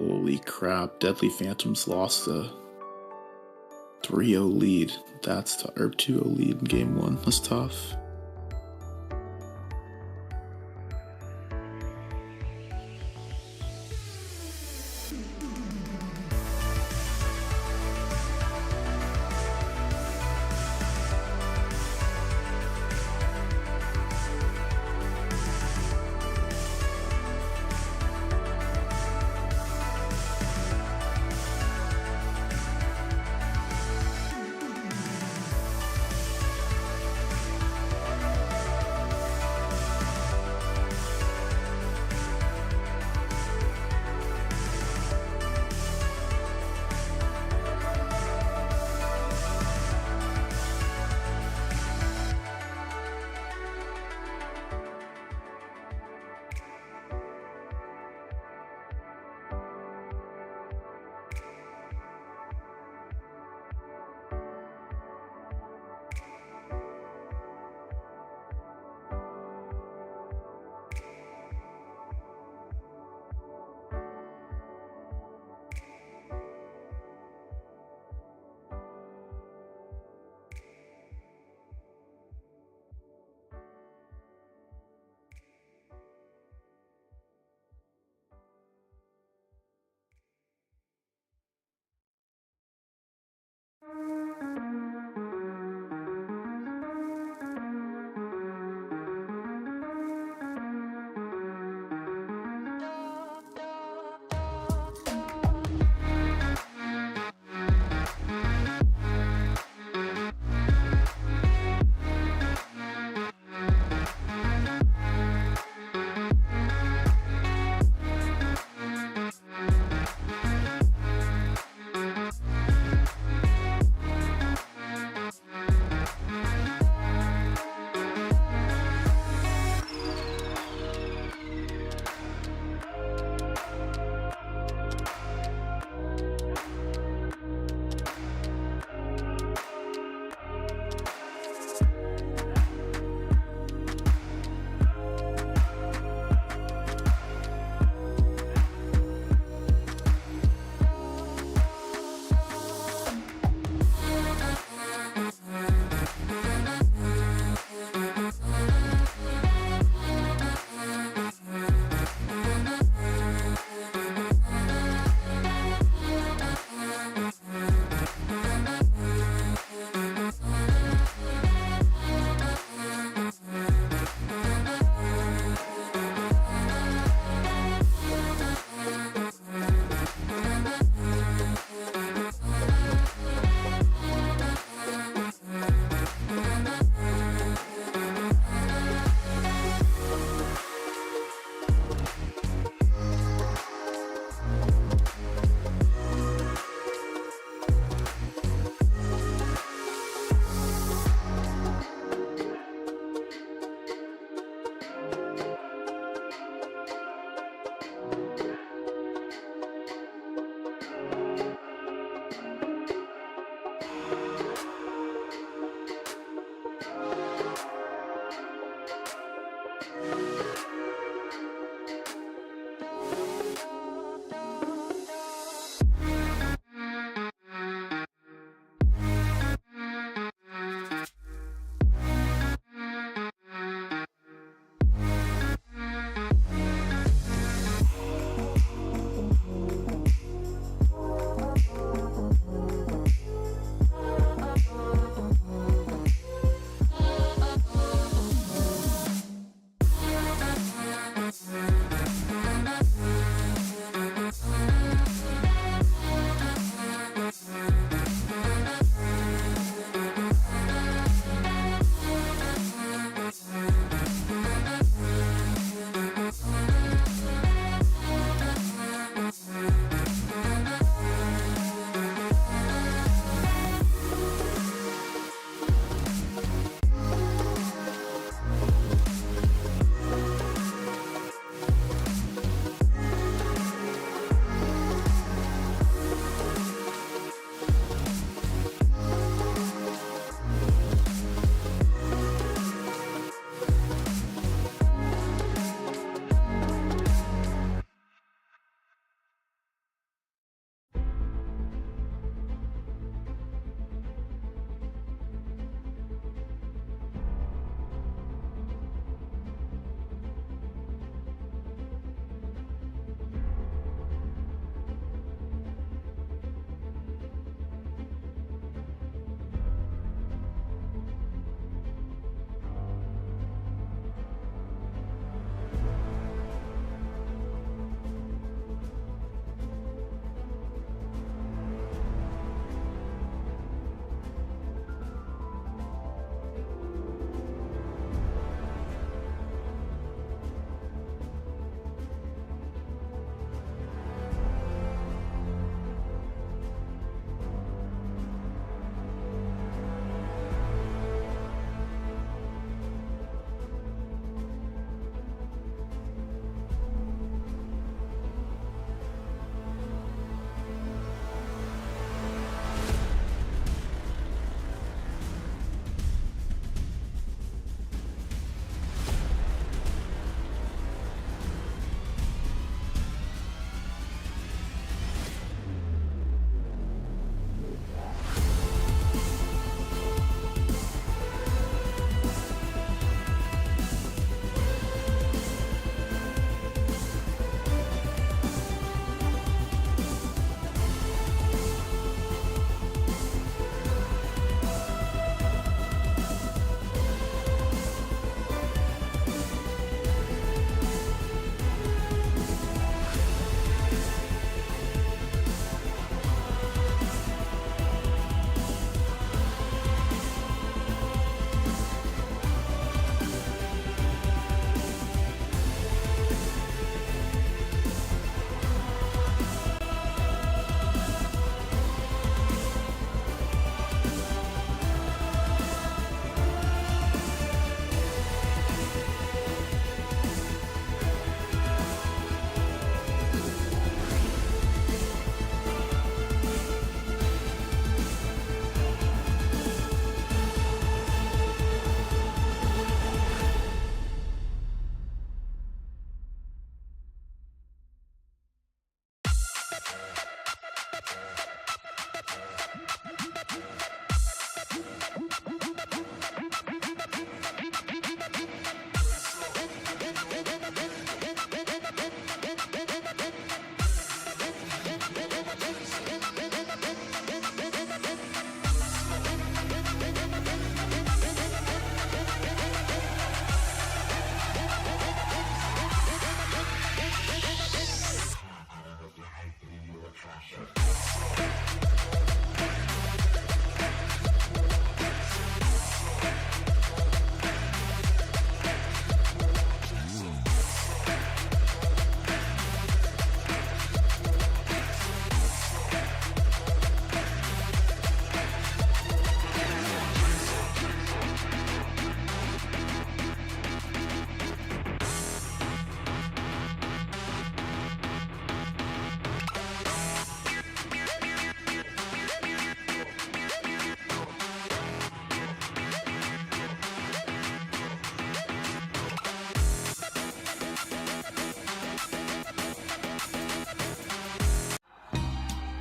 Holy crap, Deadly Phantoms lost a 3-0 lead. That's or 2-0 lead in game 1. That's tough.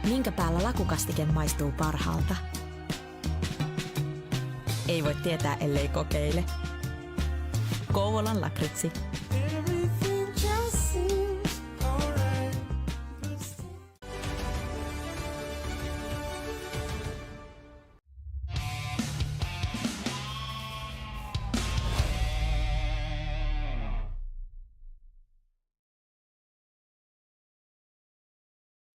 Minkä päällä lakukastike maistuu parhaalta? Ei voi tietää, ellei kokeile. Kouvolan lakritsi.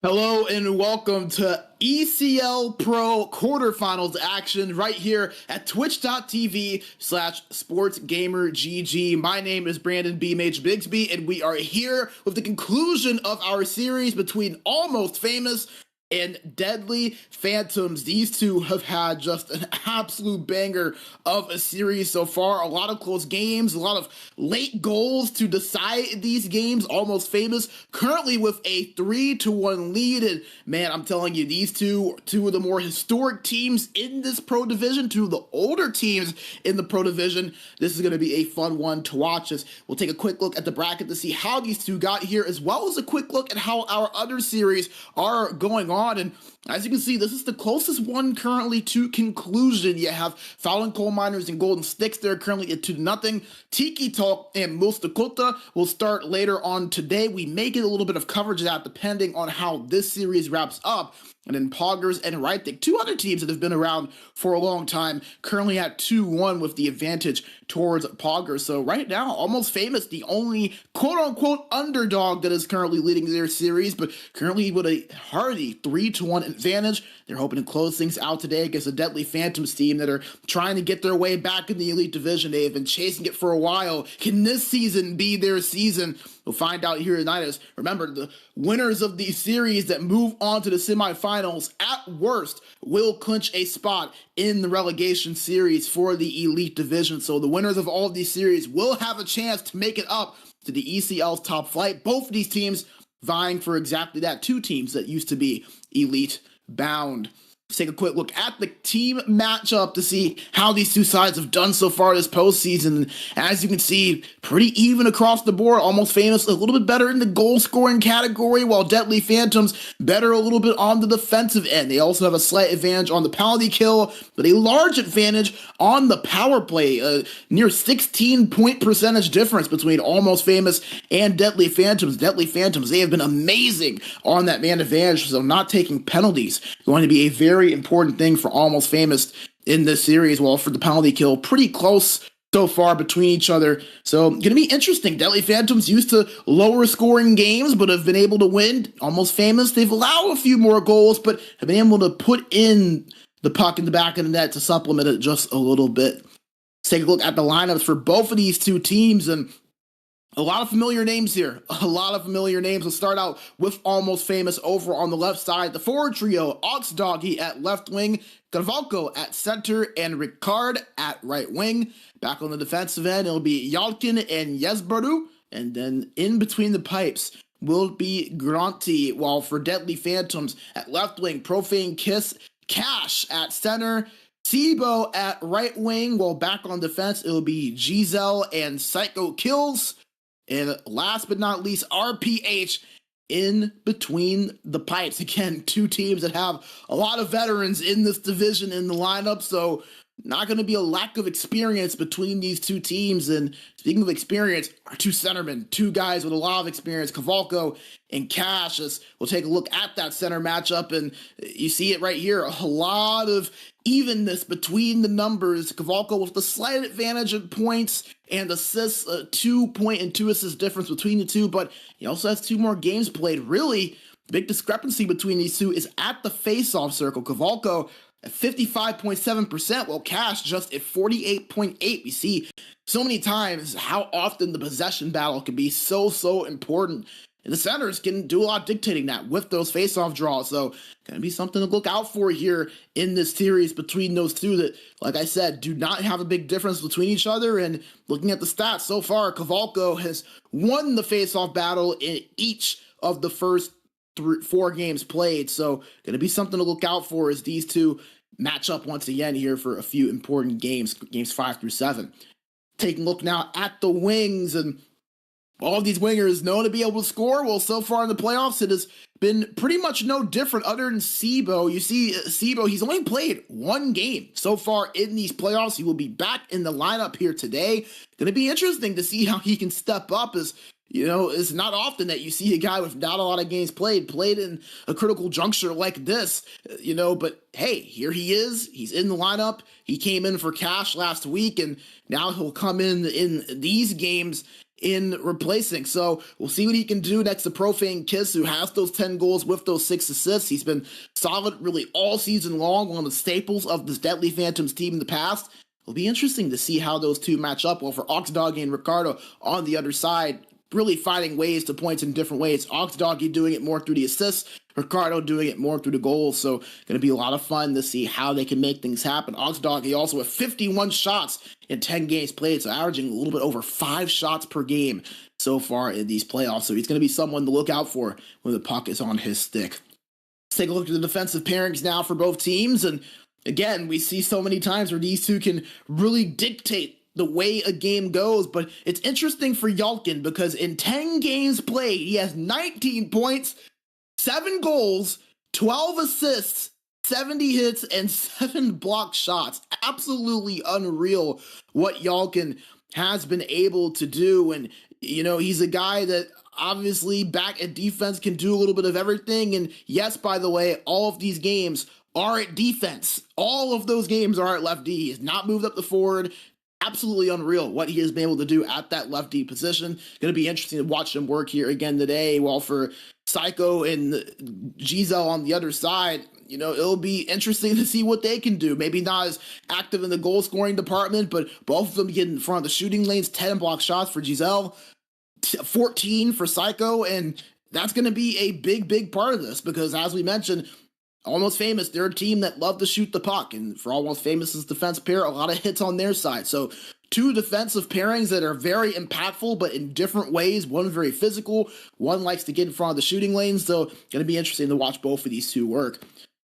Hello and welcome to ECL Pro Quarterfinals action right here at twitch.tv/SportsGamerGG. My name is Brandon B-Mage Bigsby, and we are here with the conclusion of our series between Almost Famous and Deadly Phantoms. These two have had just an absolute banger of a series so far. A lot of close games, a lot of late goals to decide these games. Almost Famous currently with a 3-1 lead. And man, I'm telling you, these two of the more historic teams in this pro division, two of the older teams in the pro division. This is going to be a fun one to watch. As we'll take a quick look at the bracket to see how these two got here, as well as a quick look at how our other series are going on. And as you can see, this is the closest one currently to conclusion. You have Fallen Coal Miners and Golden Sticks there currently at 2-0. Tiki Talk and Mustaa will start later on today. We may get a little bit of coverage of that depending on how this series wraps up. And then Poggers and Rythik, two other teams that have been around for a long time, currently at 2-1 with the advantage towards Poggers. So right now, Almost Famous, the only quote-unquote underdog that is currently leading their series, but currently with a hearty 3-1 advantage. They're hoping to close things out today against the Deadly Phantoms team that are trying to get their way back in the Elite Division. They have been chasing it for a while. Can this season be their season? We'll find out here tonight. As remember, the winners of these series that move on to the semifinals at worst will clinch a spot in the relegation series for the Elite Division. So the winners of all of these series will have a chance to make it up to the ECL's top flight. Both of these teams vying for exactly that. Two teams that used to be Elite bound. Let's take a quick look at the team matchup to see how these two sides have done so far this postseason. As you can see, pretty even across the board. Almost Famous a little bit better in the goal scoring category, while Deadly Phantoms better a little bit on the defensive end. They also have a slight advantage on the penalty kill, but a large advantage on the power play. A near 16-point percentage difference between Almost Famous and Deadly Phantoms. Deadly Phantoms, they have been amazing on that man advantage, so not taking penalties going to be a very important thing for Almost Famous in this series. Well, for the penalty kill, pretty close so far between each other. So going to be interesting. Deadly Phantoms used to lower scoring games, but have been able to win. Almost Famous, they've allowed a few more goals, but have been able to put in the puck in the back of the net to supplement it just a little bit. Let's take a look at the lineups for both of these two teams, and a lot of familiar names here. A lot of familiar names. We'll start out with Almost Famous over on the left side. The forward trio, Oxdoggy at left wing, Carvalco at center, and Ricard at right wing. Back on the defensive end, it'll be Yalkin and Yesbaru. And then in between the pipes will be Granti. While for Deadly Phantoms at left wing, Profane Kiss, Cash at center, Sibo at right wing. While back on defense, it'll be Giselle and Psycho Kills. And last but not least, RPH in between the pipes. Again, two teams that have a lot of veterans in this division in the lineup, so not going to be a lack of experience between these two teams. And speaking of experience, our two centermen, two guys with a lot of experience, Carvalco and Cash. As we'll take a look at that center matchup, and you see it right here. A lot of evenness between the numbers. Carvalco with the slight advantage of points and assists, a 2-point and 2 assist difference between the two, but he also has 2 more games played. Really, the big discrepancy between these two is at the face-off circle. Carvalco at 55.7%, while Cash just at 48.8%. We see so many times how often the possession battle can be so important. And the centers can do a lot of dictating that with those face-off draws. So, going to be something to look out for here in this series between those two that, like I said, do not have a big difference between each other. And looking at the stats so far, Carvalco has won the face-off battle in each of the first 4 games played. So, going to be something to look out for as these two match up once again here for a few important games 5 through 7. Taking a look now at the wings, and all of these wingers known to be able to score. Well, so far in the playoffs, it has been pretty much no different other than Sibo. You see, Sibo, he's only played one game so far in these playoffs. He will be back in the lineup here today. Going to be interesting to see how he can step up, as you know, it's not often that you see a guy with not a lot of games played in a critical juncture like this, you know, but hey, here he is. He's in the lineup. He came in for cash last week, and now he'll come in these games in replacing. So we'll see what he can do next to Profane Kiss, who has those 10 goals with those 6 assists. He's been solid really all season long, one of the staples of this Deadly Phantoms team in the past. It'll be interesting to see how those two match up. Well, for Oxdoggy and Ricardo on the other side, really finding ways to point in different ways. Oxdoggy doing it more through the assists, Ricardo doing it more through the goals. So going to be a lot of fun to see how they can make things happen. Oxdoggy also with 51 shots in 10 games played, so averaging a little bit over 5 shots per game so far in these playoffs. So he's going to be someone to look out for when the puck is on his stick. Let's take a look at the defensive pairings now for both teams. And again, we see so many times where these two can really dictate the way a game goes, but it's interesting for Yalkin because in 10 games played, he has 19 points, 7 goals, 12 assists, 70 hits, and 7 blocked shots. Absolutely unreal what Yalkin has been able to do. And, you know, he's a guy that obviously back at defense can do a little bit of everything. And yes, by the way, all of these games are at defense. All of those games are at left D. He has not moved up the forward. Absolutely unreal what he has been able to do at that left D position. Going to be interesting to watch him work here again today. While for Psycho and Giselle on the other side, you know, it'll be interesting to see what they can do. Maybe not as active in the goal scoring department, but both of them get in front of the shooting lanes. 10 block shots for Giselle, 14 for Psycho, and that's going to be a big part of this because, as we mentioned, Almost Famous, they're a team that love to shoot the puck, and for Almost Famous's defense pair, a lot of hits on their side. So 2 defensive pairings that are very impactful, but in different ways. One very physical, one likes to get in front of the shooting lanes, so going to be interesting to watch both of these two work.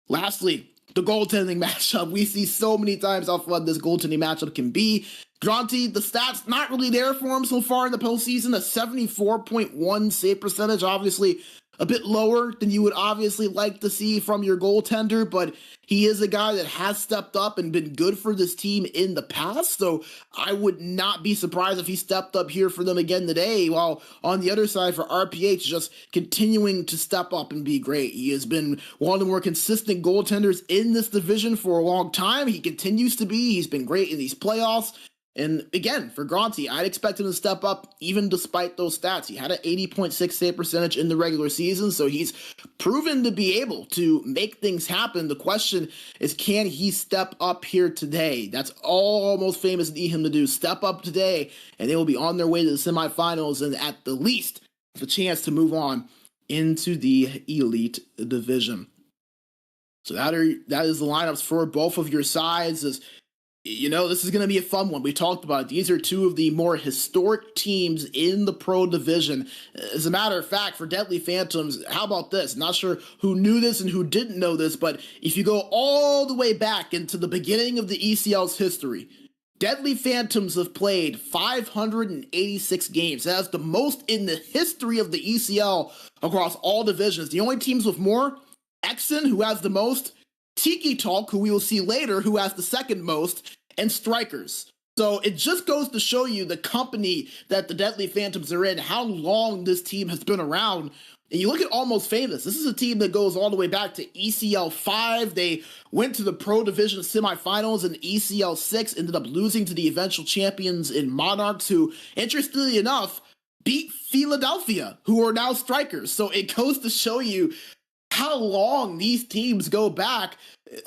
Lastly, the goaltending matchup. We see so many times how fun this goaltending matchup can be. Granti, the stats not really there for him so far in the postseason. A 74.1 save percentage, obviously a bit lower than you would obviously like to see from your goaltender, but he is a guy that has stepped up and been good for this team in the past, so I would not be surprised if he stepped up here for them again today, while on the other side for RPH, just continuing to step up and be great. He has been one of the more consistent goaltenders in this division for a long time. He continues to be. He's been great in these playoffs. And again, for Granti, I'd expect him to step up even despite those stats. He had an 80.6 save percentage in the regular season, so he's proven to be able to make things happen. The question is, can he step up here today? That's all Almost Famous need him to do. Step up today, and they will be on their way to the semifinals and at the least have a chance to move on into the Elite Division. So that is the lineups for both of your sides. You know, this is going to be a fun one. We talked about it. These are 2 of the more historic teams in the Pro Division. As a matter of fact, for Deadly Phantoms, how about this? Not sure who knew this and who didn't know this, but if you go all the way back into the beginning of the ECL's history, Deadly Phantoms have played 586 games. That's the most in the history of the ECL across all divisions. The only teams with more, Exon, who has the most, Tiki Talk, who we will see later, who has the second most, and Strikers. So it just goes to show you the company that the Deadly Phantoms are in, how long this team has been around. And you look at Almost Famous. This is a team that goes all the way back to ECL 5. They went to the Pro Division semifinals in ECL 6, ended up losing to the eventual champions in Monarchs, who, interestingly enough, beat Philadelphia, who are now Strikers. So it goes to show you how long these teams go back.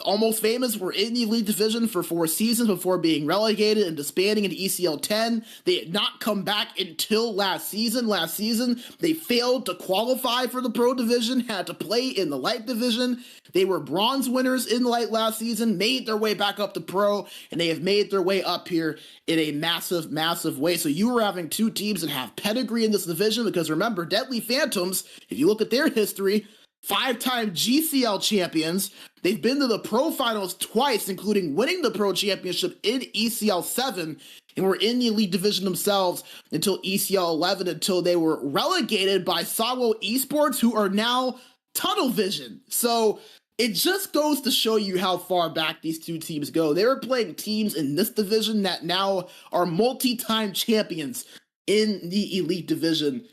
Almost Famous were in the Elite Division for 4 seasons before being relegated and disbanding into ECL 10. They had not come back until last season. Last season, they failed to qualify for the Pro Division, had to play in the Light Division. They were bronze winners in the Light last season, made their way back up to Pro, and they have made their way up here in a massive way. So you were having 2 teams that have pedigree in this division, because remember, Deadly Phantoms, if you look at their history, 5-time GCL champions. They've been to the Pro Finals twice, including winning the Pro Championship in ECL 7, and were in the Elite Division themselves until ECL 11, until they were relegated by Sawo Esports, who are now Tunnel Vision. So it just goes to show you how far back these two teams go. They were playing teams in this division that now are multi-time champions in the Elite Division.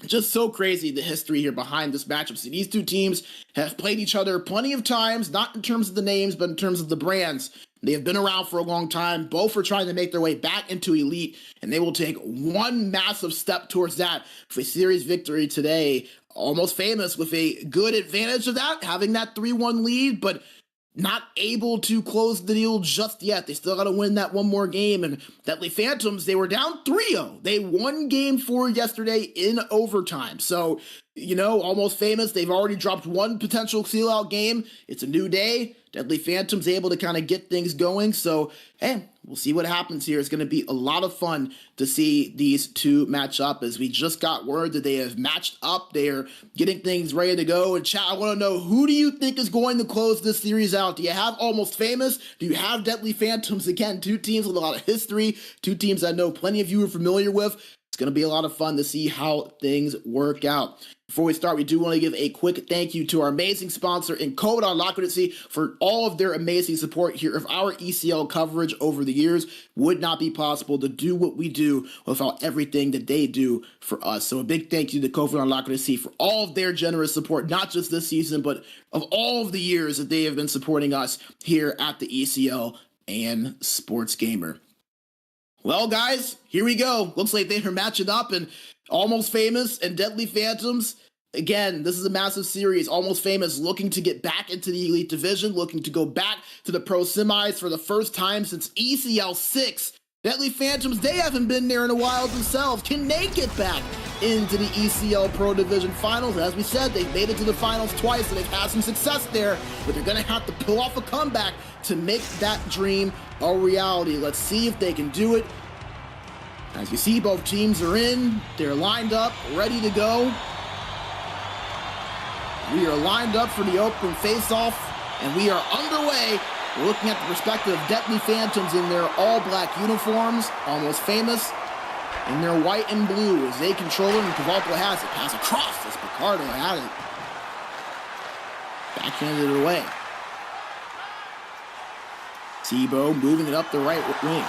Just so crazy, the history here behind this matchup. See, these two teams have played each other plenty of times, not in terms of the names, but in terms of the brands. They have been around for a long time. Both are trying to make their way back into Elite, and they will take one massive step towards that for a series victory today. Almost Famous with a good advantage of that, having that 3-1 lead, but not able to close the deal just yet. They still got to win that one more game. And Deadly Phantoms, they were down 3-0. They won game 4 yesterday in overtime. So, you know, Almost Famous, they've already dropped one potential seal-out game. It's a new day. Deadly Phantoms able to kind of get things going. So, hey, we'll see what happens here. It's going to be a lot of fun to see these two match up, as we just got word that they have matched up. They are getting things ready to go. And chat, I want to know, who do you think is going to close this series out? Do you have Almost Famous? Do you have Deadly Phantoms? Again, two teams with a lot of history, two teams I know plenty of you are familiar with. It's going to be a lot of fun to see how things work out. Before we start, we do want to give a quick thank you to our amazing sponsor in Code.Liquidity for all of their amazing support here of our ECL coverage over the years. Would not be possible to do what we do without everything that they do for us. So a big thank you to Code.Liquidity for all of their generous support, not just this season, but of all of the years that they have been supporting us here at the ECL and SportsGamer. Well, guys, here we go. Looks like they are matching up, and Almost Famous and Deadly Phantoms. Again, this is a massive series. Almost Famous looking to get back into the Elite Division, looking to go back to the Pro Semis for the first time since ECL 6. Deadly Phantoms, they haven't been there in a while themselves. Can they get back into the ECL Pro Division Finals? As we said, they've made it to the finals twice, and they've had some success there, but they're going to have to pull off a comeback to make that dream a reality. Let's see if they can do it. As you see, both teams are in. They're lined up, ready to go. We are lined up for the open face-off, and we are underway. We're looking at the perspective of Deadly Phantoms in their all-black uniforms, Almost Famous in their white and blue as they control it, and Cavalco has it. Pass across as Picardo had it. Backhanded it away. Tebow moving it up the right wing.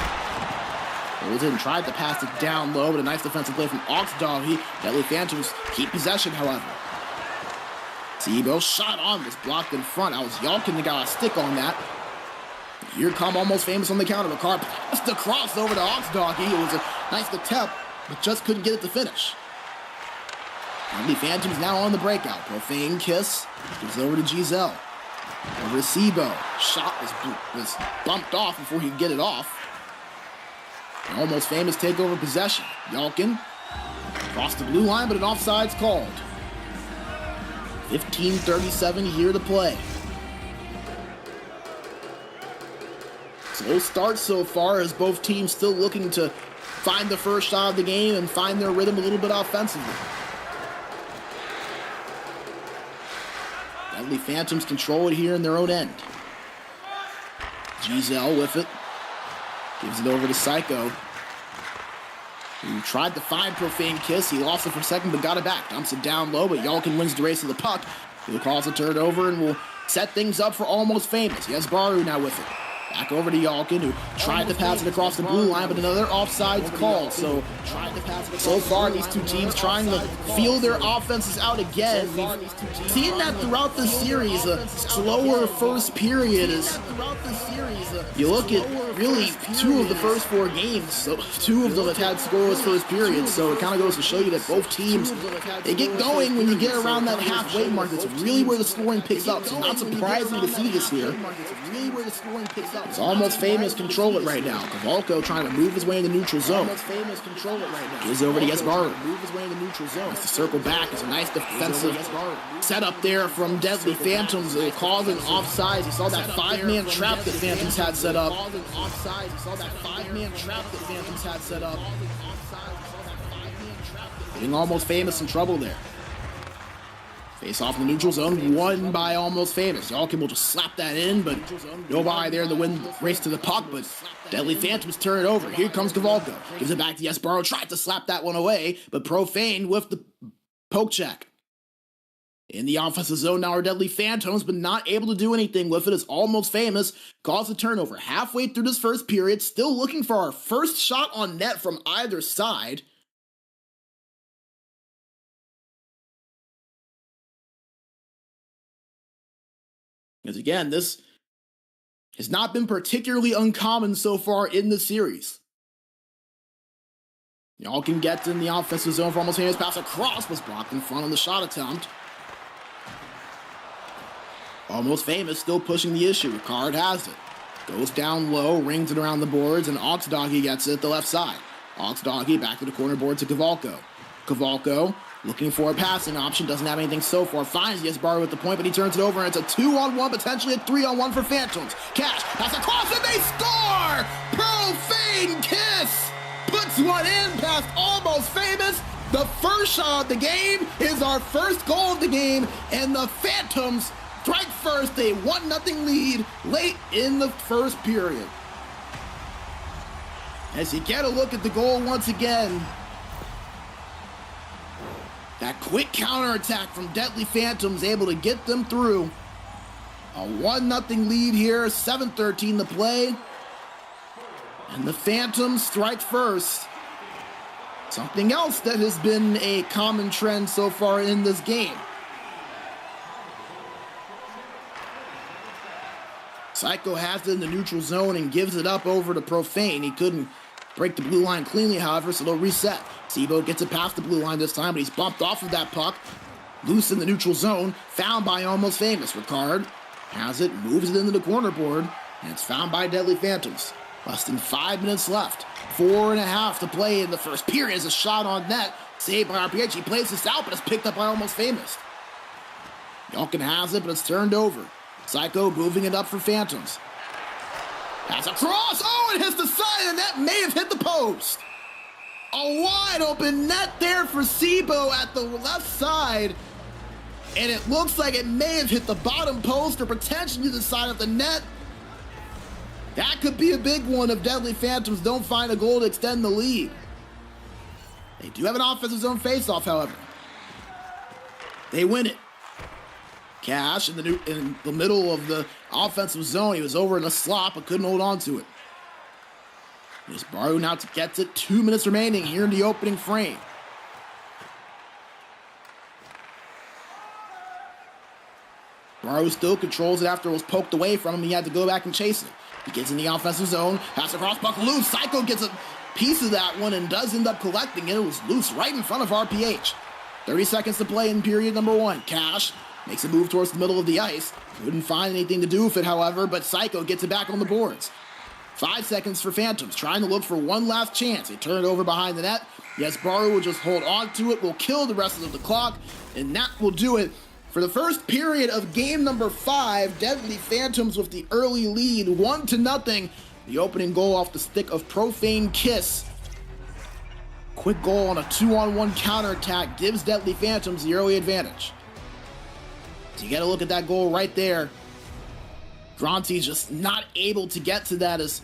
Holds it and tried to pass it down low, but a nice defensive play from Oxdog. Deadly Phantoms keep possession, however. Tebow shot on was blocked in front. That was Yalkin that got a stick on that. Here come Almost Famous on the counter. McCarr passed the cross over to Oxdog. It was a nice attempt, but just couldn't get it to finish. Deadly Phantoms now on the breakout. Profane Kiss gives over to Giselle. Over to Tebow. Shot was bumped off before he could get it off. Almost Famous take over possession. Yalkin across the blue line, but an offside's called. 15:37 here to play. Slow start so far, as both teams still looking to find the first shot of the game and find their rhythm a little bit offensively. Deadly Phantoms control it here in their own end. Giselle with it. Gives it over to Psycho, who tried to find Profane Kiss. He lost it for a second, but got it back. Dumps it down low, but Yalkin wins the race to the puck. He'll cause a turnover and will set things up for Almost Famous. He has Baru now with it. Back over to Yalkin, who tried to pass it across the blue line, but another offsides call. So far, these two teams trying to feel their offenses out again. We've seen that throughout the series, a slower first period. As you look at really 2 of the first 4 games, so 2 of them have had scoreless first periods. So it kind of goes to show you that both teams, they get going when you get around that halfway mark. That's really where the scoring picks up. So not surprising to see this here. It's Almost Famous control it right now. Cavalco trying to move his way in the neutral zone. Gives over to Yesbaru. Has to circle back. It's a nice defensive setup there from Deadly Phantoms. They called an offsides. You saw that 5-man trap that Phantoms had set up. Getting Almost Famous in trouble there. Face off in the neutral zone, won by Almost Famous. Yalkin will just slap that in, but nobody there to win the race to the puck, but Deadly Phantoms turn it over. Here comes Kavalko. Gives it back to Yesbaro, tried to slap that one away, but Profane with the poke check. In the offensive zone now are Deadly Phantoms, but not able to do anything with it as Almost Famous calls a turnover. Halfway through this first period, still looking for our first shot on net from either side. Because again, this has not been particularly uncommon so far in the series. Y'all can get in the offensive zone for Almost Famous. Pass across was blocked in front on the shot attempt. Almost Famous still pushing the issue. Ricard has it. Goes down low, rings it around the boards, and Oxdoggy gets it at the left side. Oxdoggy back to the corner board to Kavalko. Kavalko looking for a passing option, doesn't have anything so far. Finds Yesbaro with the point, but he turns it over, and it's a 2-on-1, potentially a 3-on-1 for Phantoms. Cash pass across, and they score! Profane Kiss puts one in past Almost Famous. The first shot of the game is our first goal of the game, and the Phantoms strike first, a 1-0 lead late in the first period. As you get a look at the goal once again, that quick counterattack from Deadly Phantoms able to get them through. A 1-0 lead here, 7:13 to play. And the Phantoms strike first. Something else that has been a common trend so far in this game. Psycho has it in the neutral zone and gives it up over to Profane. He couldn't break the blue line cleanly, however, so they'll reset. Sibo gets it past the blue line this time, but he's bumped off of that puck. Loose in the neutral zone, found by Almost Famous. Ricard has it, moves it into the corner board, and it's found by Deadly Phantoms. Less than 5 minutes left. 4.5 to play in the first period as a shot on net. Saved by RPH. He plays this out, but it's picked up by Almost Famous. Yalkin has it, but it's turned over. Psycho moving it up for Phantoms. Pass across. Oh, it hits the side, and that may have hit the post. A wide open net there for Sibo at the left side. And it looks like it may have hit the bottom post or potentially the side of the net. That could be a big one if Deadly Phantoms don't find a goal to extend the lead. They do have an offensive zone faceoff, however. They win it. Cash in the middle of the offensive zone. He was over in a slot, but couldn't hold on to it. Yesbaro now gets it. 2 minutes remaining here in the opening frame. Baro still controls it after it was poked away from him. He had to go back and chase it. He gets in the offensive zone. Pass across, puck loose. Psycho gets a piece of that one and does end up collecting it. It was loose right in front of RPH. 30 seconds to play in period number 1. Cash makes a move towards the middle of the ice. Couldn't find anything to do with it, however, but Psycho gets it back on the boards. 5 seconds for Phantoms, trying to look for one last chance. They turn it over behind the net. Yesbaro will just hold on to it, will kill the rest of the clock, and that will do it for the first period of game number 5. Deadly Phantoms with the early lead, 1-0. The opening goal off the stick of Profane Kiss. Quick goal on a 2-on-1 counterattack gives Deadly Phantoms the early advantage. So you get a look at that goal right there. Granti's just not able to get to that as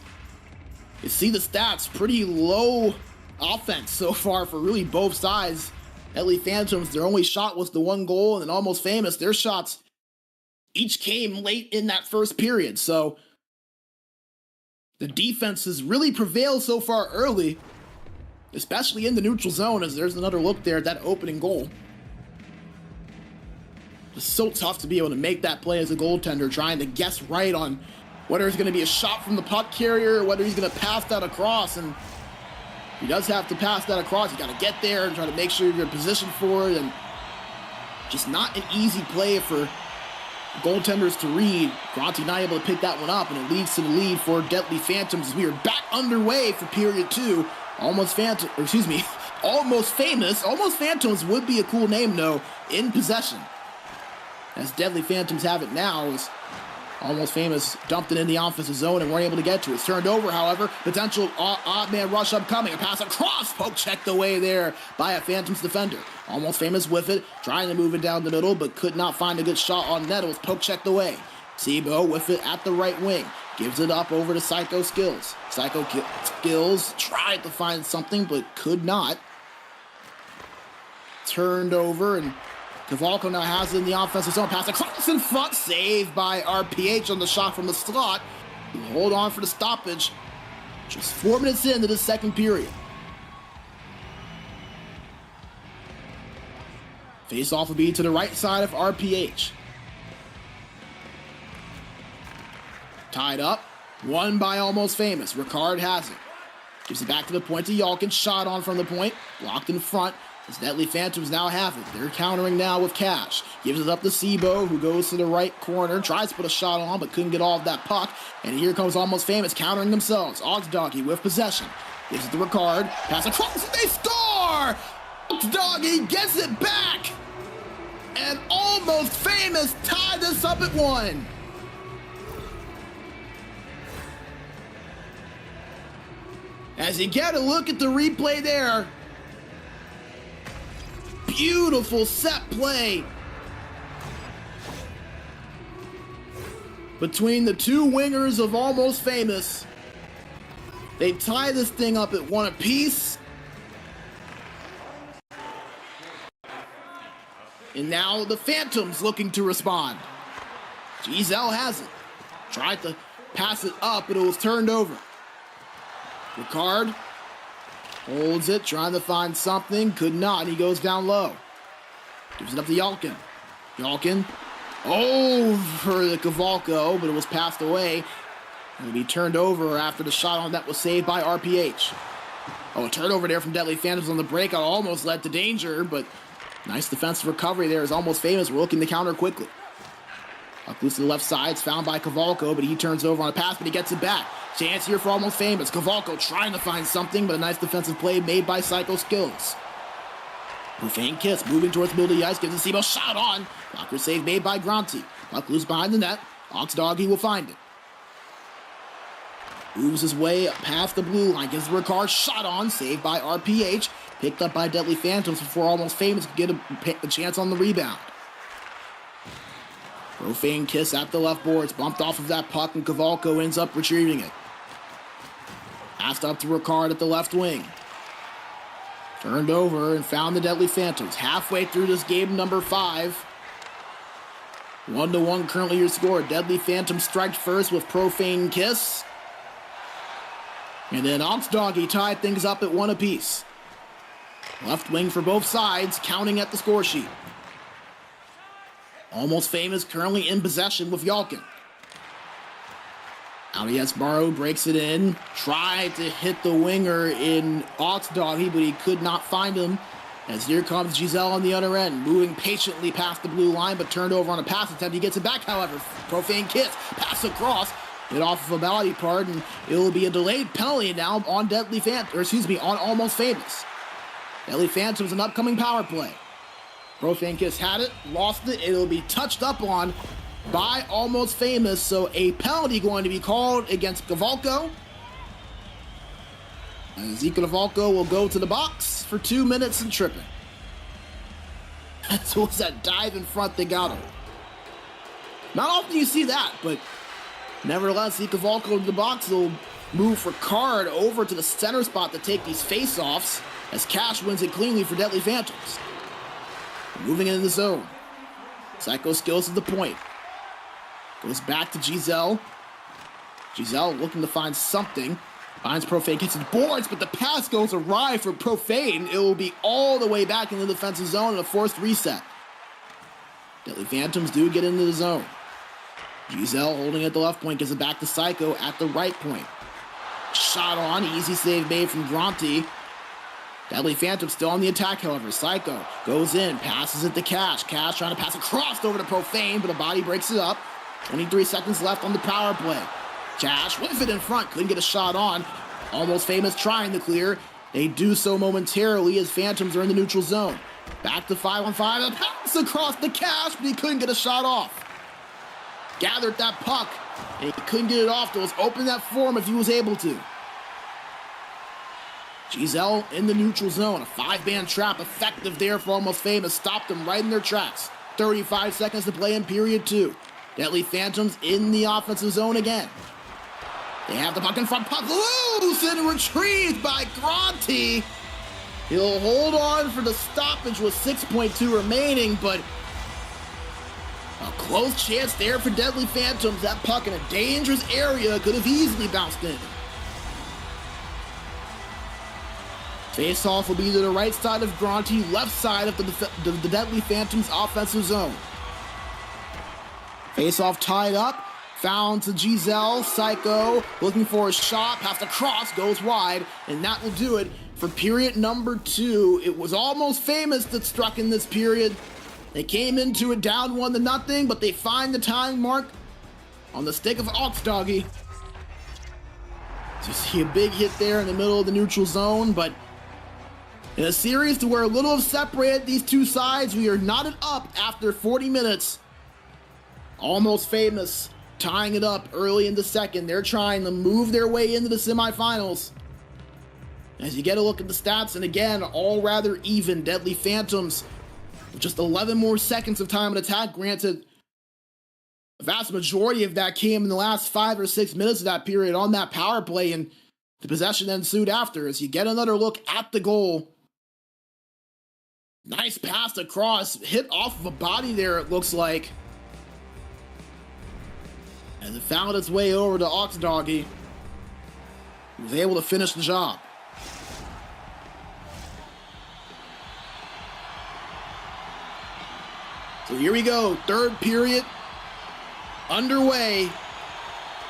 you see the stats, pretty low offense so far for really both sides. Deadly Phantoms, their only shot was the 1 goal, and then Almost Famous, their shots each came late in that first period. So the defense has really prevailed so far early, especially in the neutral zone, as there's another look there at that opening goal. It's so tough to be able to make that play as a goaltender, trying to guess right on whether it's going to be a shot from the puck carrier or whether he's going to pass that across. And he does have to pass that across. You got to get there and try to make sure you're in position for it. And just not an easy play for goaltenders to read. Granti not able to pick that one up, and it leads to the lead for Deadly Phantoms. We are back underway for period 2. Almost Famous. Almost Phantoms would be a cool name, though, in possession. As Deadly Phantoms have it now, as Almost Famous dumped it in the offensive zone and weren't able to get to it. It's turned over, however. Potential odd man rush upcoming. A pass across. Poke checked away there by a Phantoms defender. Almost Famous with it. Trying to move it down the middle, but could not find a good shot on net. It was poke checked away. Sibo with it at the right wing. Gives it up over to Psycho Skills. Psycho Skills tried to find something, but could not. Turned over, and Kavalko now has it in the offensive zone. Pass across in front. Saved by RPH on the shot from the slot. We'll hold on for the stoppage. Just 4 minutes into the second period. Face-off will be to the right side of RPH. Tied up. Won by Almost Famous. Ricard has it. Gives it back to the point to Yalkin. Shot on from the point. Blocked in front. As Deadly Phantoms now have it. They're countering now with Cash. Gives it up to Sibo, who goes to the right corner. Tries to put a shot on, but couldn't get off that puck. And here comes Almost Famous countering themselves. Oxdoggy with possession. Gives it to Ricard. Pass across, and they score! Oxdoggy gets it back! And Almost Famous tied this up at 1. As you get a look at the replay there, beautiful set play between the two wingers of Almost Famous. They tie this thing up at 1 apiece. And now the Phantoms looking to respond. GZL has it. Tried to pass it up, but it was turned over. Ricard holds it, trying to find something. Could not, and he goes down low. Gives it up to Yalkin. Yalkin over the Kavalko, but it was passed away. It'll be turned over after the shot on that was saved by RPH. Oh, a turnover there from Deadly Phantoms on the breakout almost led to danger, but nice defensive recovery there as Almost Famous were looking to counter quickly. Up loose to the left side, it's found by Kavalko, but he turns over on a pass, but he gets it back. Chance here for Almost Famous. Kavalko trying to find something, but a nice defensive play made by Psycho Skills. Profane Kiss moving towards the middle of the ice, gives a Sibo shot on. Blocker save made by Granti. Puck loose behind the net. Oxdoggy will find it. Moves his way past the blue line, gives Ricard shot on, saved by RPH. Picked up by Deadly Phantoms before Almost Famous could get a chance on the rebound. Profane Kiss at the left boards, bumped off of that puck, and Kavalko ends up retrieving it. Passed up to Ricard at the left wing. Turned over and found the Deadly Phantoms. Halfway through this game number 5. 1-1 currently your score. Deadly Phantoms strike first with Profane Kiss. And then Oxdoggy tied things up at 1 apiece. Left wing for both sides, counting at the score sheet. Almost Famous currently in possession with Yalkin. Aliasbaro breaks it in. Tried to hit the winger in Oxdoggy, but he could not find him. As here comes Giselle on the other end, moving patiently past the blue line, but turned over on a pass attempt. He gets it back, however. Profane Kiss, pass across, hit off of a body part, and it will be a delayed penalty now on on Almost Famous. Deadly Phantoms an upcoming power play. Profane Kiss had it, lost it. It'll be touched up on by Almost Famous, so a penalty going to be called against Kavalko. And Zeke Kavalko will go to the box for 2 minutes and tripping. So it was that dive in front that got him. Not often you see that, but nevertheless, Zeke Kavalko to the box will move Ricard over to the center spot to take these face-offs as Cash wins it cleanly for Deadly Phantoms. Moving into the zone. Psycho Skills at the point. Goes back to Giselle. Giselle looking to find something. Finds Profane, gets his boards, but the pass goes awry for Profane. It will be all the way back in the defensive zone and a forced reset. Deadly Phantoms do get into the zone. Giselle holding at the left point, gives it back to Psycho at the right point. Shot on, easy save made from Granti. Deadly Phantom still on the attack, however. Psycho goes in, passes it to Cash. Cash trying to pass across over to Profane, but a body breaks it up. 23 seconds left on the power play. Cash with it in front, couldn't get a shot on. Almost Famous trying to clear. They do so momentarily as Phantoms are in the neutral zone. Back to 5-on-5, a pass across the Cash, but he couldn't get a shot off. gathered that puck, and he couldn't get it off. It was open that form if he was able to. GZL in the neutral zone. A 5-man trap effective there for Almost Famous. Stopped them right in their tracks. 35 seconds to play in period 2. Deadly Phantoms in the offensive zone again. They have the puck in front. Puck loose and retrieved by Granti. He'll hold on for the stoppage with 6.2 remaining, but a close chance there for Deadly Phantoms. That puck in a dangerous area could have easily bounced in. Face-off will be to the right side of Granti, left side of the Deadly Phantoms offensive zone. Face-off tied up. Found to GZL. Psycho looking for a shot. Past the cross, goes wide, and that will do it for period number 2. It was Almost Famous that struck in this period. They came into it down 1-0, but they find the tying mark on the stick of Oxdoggy. So you see a big hit there in the middle of the neutral zone, but in a series to where a little have separated these two sides, we are knotted up after 40 minutes. Almost Famous tying it up early in the second. They're trying to move their way into the semifinals. As you get a look at the stats, and again, all rather even. Deadly Phantoms with just 11 more seconds of time of attack. Granted, the vast majority of that came in the last 5 or 6 minutes of that period on that power play, and the possession ensued after. As you get another look at the goal, nice pass across, hit off of a body there, it looks like. As it found its way over to Oxdoggy, he was able to finish the job. So here we go, third period underway.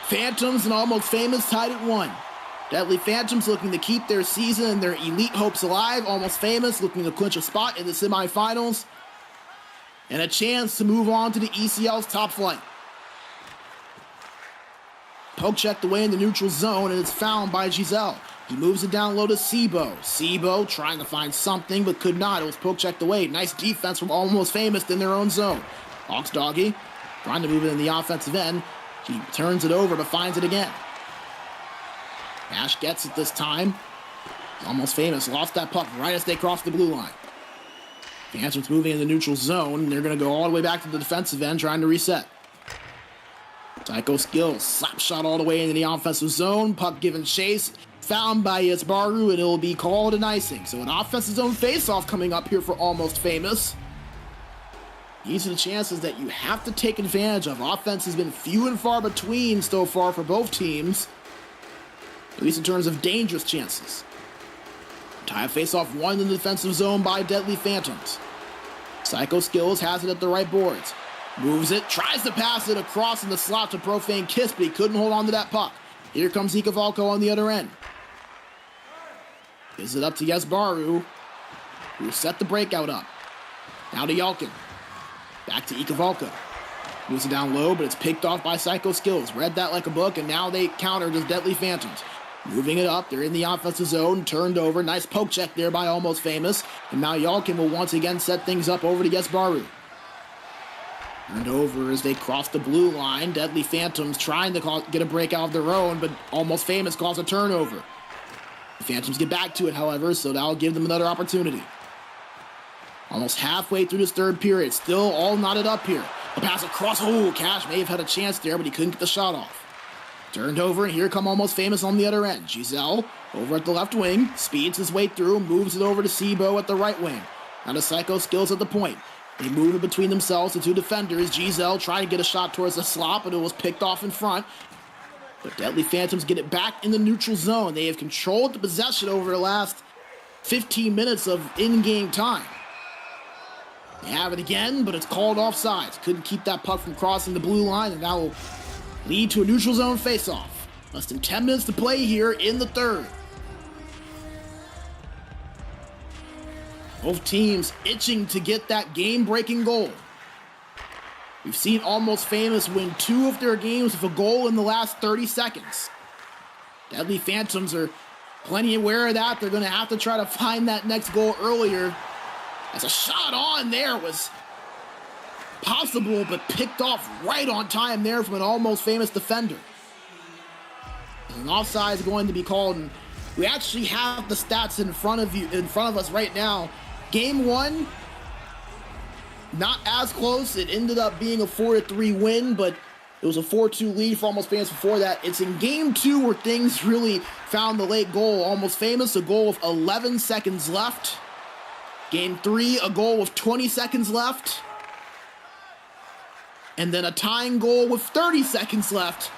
Phantoms and Almost Famous tied at 1. Deadly Phantoms looking to keep their season and their elite hopes alive. Almost Famous looking to clinch a spot in the semifinals and a chance to move on to the ECL's top flight. Poke checked away in the neutral zone, and it's found by GZL. He moves it down low to Sibo. Sibo trying to find something, but could not. It was poke checked away. Nice defense from Almost Famous in their own zone. Oxdoggy trying to move it in the offensive end. He turns it over, but finds it again. Ash gets it this time. Almost Famous lost that puck right as they crossed the blue line. Phantoms moving in the neutral zone, and they're going to go all the way back to the defensive end, trying to reset. Psycho Skills, slap shot all the way into the offensive zone. Puck given chase, found by Yesbaru, and it'll be called an icing. So an offensive zone face-off coming up here for Almost Famous. These are the chances that you have to take advantage of. Offense has been few and far between so far for both teams, at least in terms of dangerous chances. Tie face-off won in the defensive zone by Deadly Phantoms. Psycho Skills has it at the right boards. Moves it, tries to pass it across in the slot to Profane Kiss, but he couldn't hold on to that puck. Here comes Ikavalko on the other end. Gives it up to Yesbaru, who set the breakout up. Now to Yalkin. Back to Ikavalko. Moves it down low, but it's picked off by Psycho Skills. Read that like a book, and now they countered as Deadly Phantoms. Moving it up, they're in the offensive zone, turned over. Nice poke check there by Almost Famous. And now Yalkin will once again set things up over to Yesbaru. Turned over as they cross the blue line. Deadly Phantoms trying to get a breakout of their own, but Almost Famous calls a turnover. The Phantoms get back to it, however, so that'll give them another opportunity. Almost halfway through this third period, still all knotted up here. The pass across, Cash may have had a chance there, but he couldn't get the shot off. Turned over, and here come Almost Famous on the other end. GZL over at the left wing, speeds his way through, moves it over to Sibo at the right wing. Now to Psycho Skills at the point. They move it between themselves, the two defenders. GZL trying to get a shot towards the slot, but it was picked off in front. But Deadly Phantoms get it back in the neutral zone. They have controlled the possession over the last 15 minutes of in-game time. They have it again, but it's called offsides. Couldn't keep that puck from crossing the blue line, and that will lead to a neutral zone face-off. Less than 10 minutes to play here in the third. Both teams itching to get that game-breaking goal. We've seen Almost Famous win 2 of their games with a goal in the last 30 seconds. Deadly Phantoms are plenty aware of that. They're going to have to try to find that next goal earlier. As a shot on there was possible, but picked off right on time there from an Almost Famous defender. An offside is going to be called, and we actually have the stats in front of us right now. Game 1, not as close. It ended up being a 4-3 win, but it was a 4-2 lead for Almost Famous before that. It's in Game 2 where things really found the late goal. Almost Famous, a goal with 11 seconds left. Game 3, a goal with 20 seconds left. And then a tying goal with 30 seconds left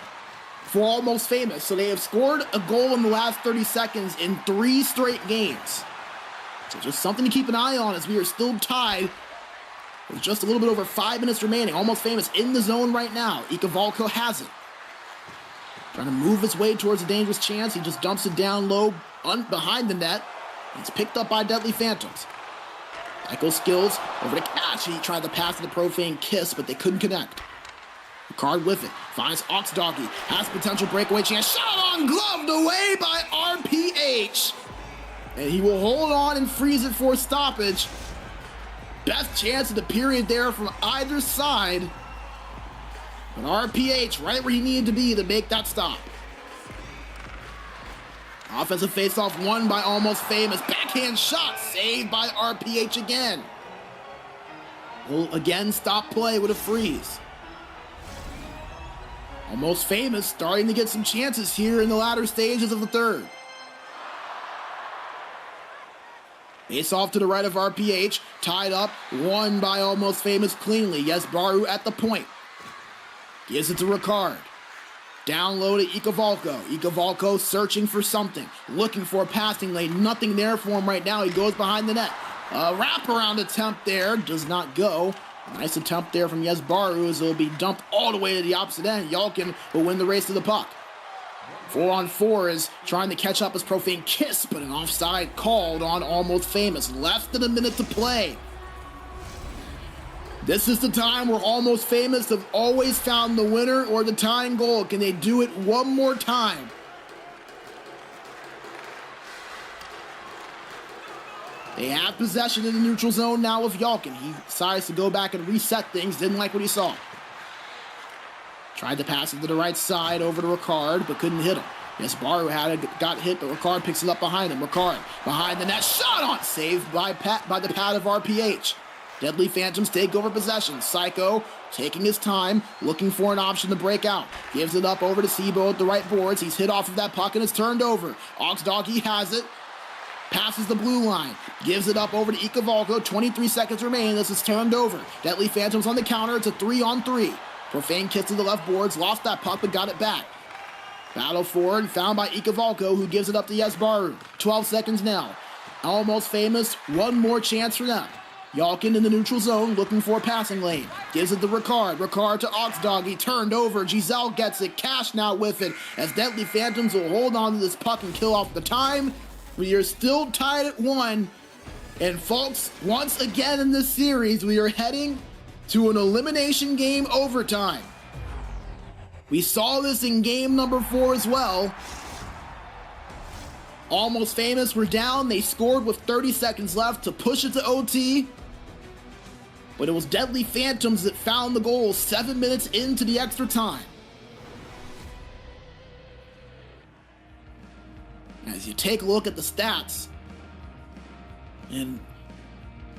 for Almost Famous. So they have scored a goal in the last 30 seconds in 3 straight games. So just something to keep an eye on as we are still tied with just a little bit over 5 minutes remaining. Almost Famous in the zone right now. Ikavalko has it. Trying to move his way towards a dangerous chance. He just dumps it down low behind the net. It's picked up by Deadly Phantoms. Echo skills over to Cash. He tried to pass to the Profane Kiss, but they couldn't connect. Ricard with it. Finds Oxdoggy. Has potential breakaway chance. Shot on, gloved away by RPH. And he will hold on and freeze it for stoppage. Best chance of the period there from either side. But RPH right where he needed to be to make that stop. Offensive faceoff won by Almost Famous. Backhand shot saved by RPH again. Will again stop play with a freeze. Almost Famous starting to get some chances here in the latter stages of the third. Face off to the right of RPH. Tied up. Won by Almost Famous cleanly. Yes, Baru at the point. Gives it to Ricard. Down low to Ikavalko. Ikavalko searching for something. Looking for a passing lane. Nothing there for him right now. He goes behind the net. A wraparound attempt there. Does not go. Nice attempt there from Yes Baru as it'll be dumped all the way to the opposite end. Yalkin will win the race to the puck. 4-on-4 is trying to catch up as Profane Kiss, but an offside called on Almost Famous. Less than a minute to play. This is the time where Almost Famous have always found the winner or the tying goal. Can they do it one more time? They have possession in the neutral zone now with Yalkin. He decides to go back and reset things. Didn't like what he saw. Tried to pass it to the right side over to Ricard, but couldn't hit him. Yes, Baru got hit, but Ricard picks it up behind him. Ricard behind the net. Shot on! Saved by the pad of RPH. Deadly Phantoms take over possession. Psycho taking his time, looking for an option to break out. Gives it up over to Sibo at the right boards. He's hit off of that puck and it's turned over. Oxdoggy has it. Passes the blue line. Gives it up over to Ikavalko. 23 seconds remain. This is turned over. Deadly Phantoms on the counter. It's a 3-on-3. Profane Kiss to the left boards. Lost that puck but got it back. Battle forward. Found by Ikavalko who gives it up to Yes Baru. 12 seconds now. Almost Famous. One more chance for them. Yalkin in the neutral zone looking for a passing lane. Gives it to Ricard. Ricard to Oxdoggy. Turned over. Giselle gets it. Cash now with it as Deadly Phantoms will hold on to this puck and kill off the time. We are still tied at 1. And folks, once again in this series, we are heading to an elimination game overtime. We saw this in game number 4 as well. Almost Famous were down. They scored with 30 seconds left to push it to OT. But it was Deadly Phantoms that found the goal 7 minutes into the extra time. As you take a look at the stats, and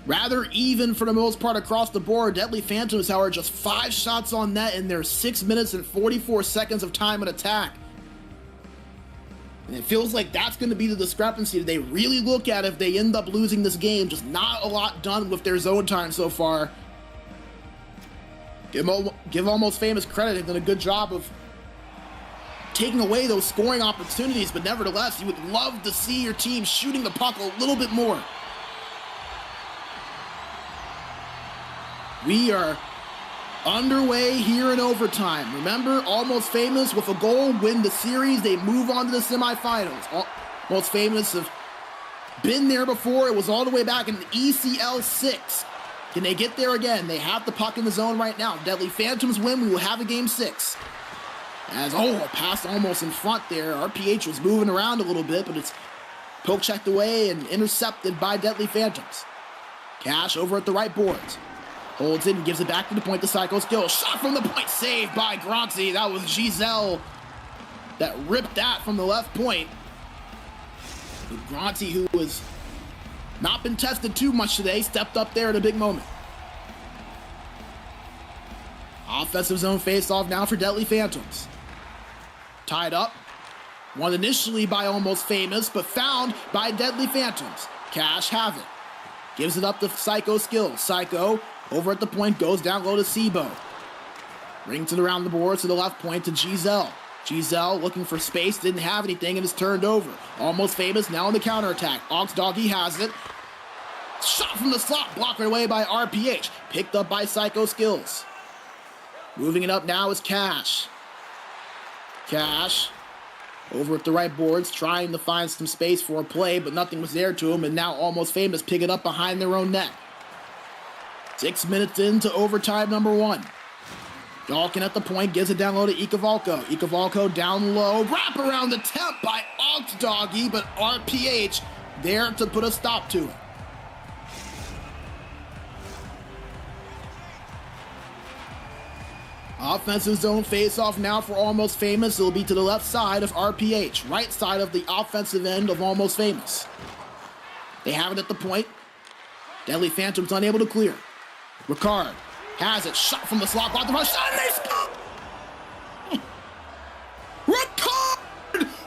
rather even for the most part across the board, Deadly Phantoms, however, just 5 shots on net in their 6 minutes and 44 seconds of time in attack. And it feels like that's going to be the discrepancy that they really look at if they end up losing this game. Just not a lot done with their zone time so far. Give Almost Famous credit. They've done a good job of taking away those scoring opportunities, but nevertheless, you would love to see your team shooting the puck a little bit more. We are underway here in overtime. Remember, Almost Famous with a goal win the series. They move on to the semifinals. Almost Famous have been there before. It was all the way back in the ECL 6. Can they get there again? They have the puck in the zone right now. Deadly Phantoms win. We will have a game 6. As, a pass almost in front there. RPH was moving around a little bit, but it's poke checked away and intercepted by Deadly Phantoms. Cash over at the right boards. Holds it and gives it back to the point to Psycho Skill. Shot from the point, saved by Gronty. That was Giselle that ripped that from the left point. But Gronty, who has not been tested too much today, stepped up there at a big moment. Offensive zone face-off now for Deadly Phantoms. Tied up. Won initially by Almost Famous, but found by Deadly Phantoms. Cash have it. Gives it up to Psycho Skills. Psycho, over at the point, goes down low to Sibo. Rings it around the board to the left point to Giselle. Giselle looking for space, didn't have anything, and is turned over. Almost Famous now on the counterattack. Ox Doggy has it. Shot from the slot, blocked right away by RPH. Picked up by Psycho Skills. Moving it up now is Cash. Cash, over at the right boards, trying to find some space for a play, but nothing was there to him, and now Almost Famous pick it up behind their own net. 6 minutes into overtime number 1. Dalkin at the point, gives it down low to Ikavalko. Ikavalko down low, wrap around the temp by Ox Doggy, but RPH there to put a stop to it. Offensive zone face-off now for Almost Famous. It'll be to the left side of RPH, right side of the offensive end of Almost Famous. They have it at the point. Deadly Phantom's unable to clear. Ricard has it, shot from the slot block. The shot, and they score! Ricard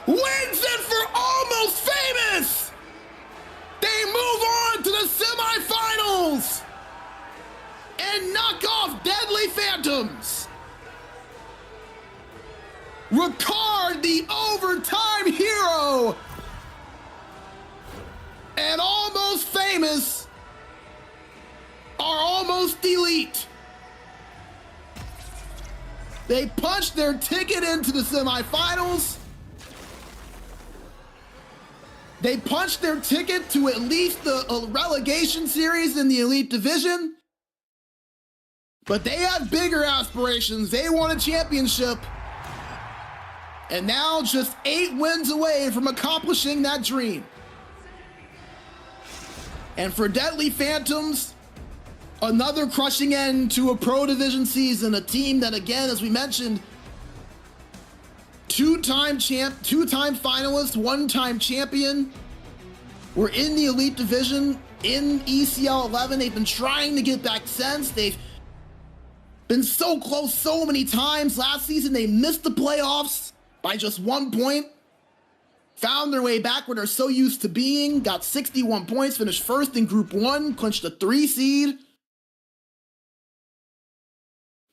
wins it for Almost Famous! They move on to the semifinals and knock off Deadly Phantoms. Ricard, the overtime hero, and Almost Famous are almost elite. They punched their ticket into the semifinals. They punched their ticket to at least the relegation series in the Elite Division. But they had bigger aspirations. They won a championship. And now just 8 wins away from accomplishing that dream. And for Deadly Phantoms, another crushing end to a Pro Division season. A team that, again, as we mentioned, two-time finalist, one-time champion. We're in the Elite Division in ECL 11. They've been trying to get back since. They've been so close so many times. Last season, they missed the playoffs by just 1 point. Found their way back where they're so used to being. Got 61 points, finished first in Group 1, clinched a 3 seed.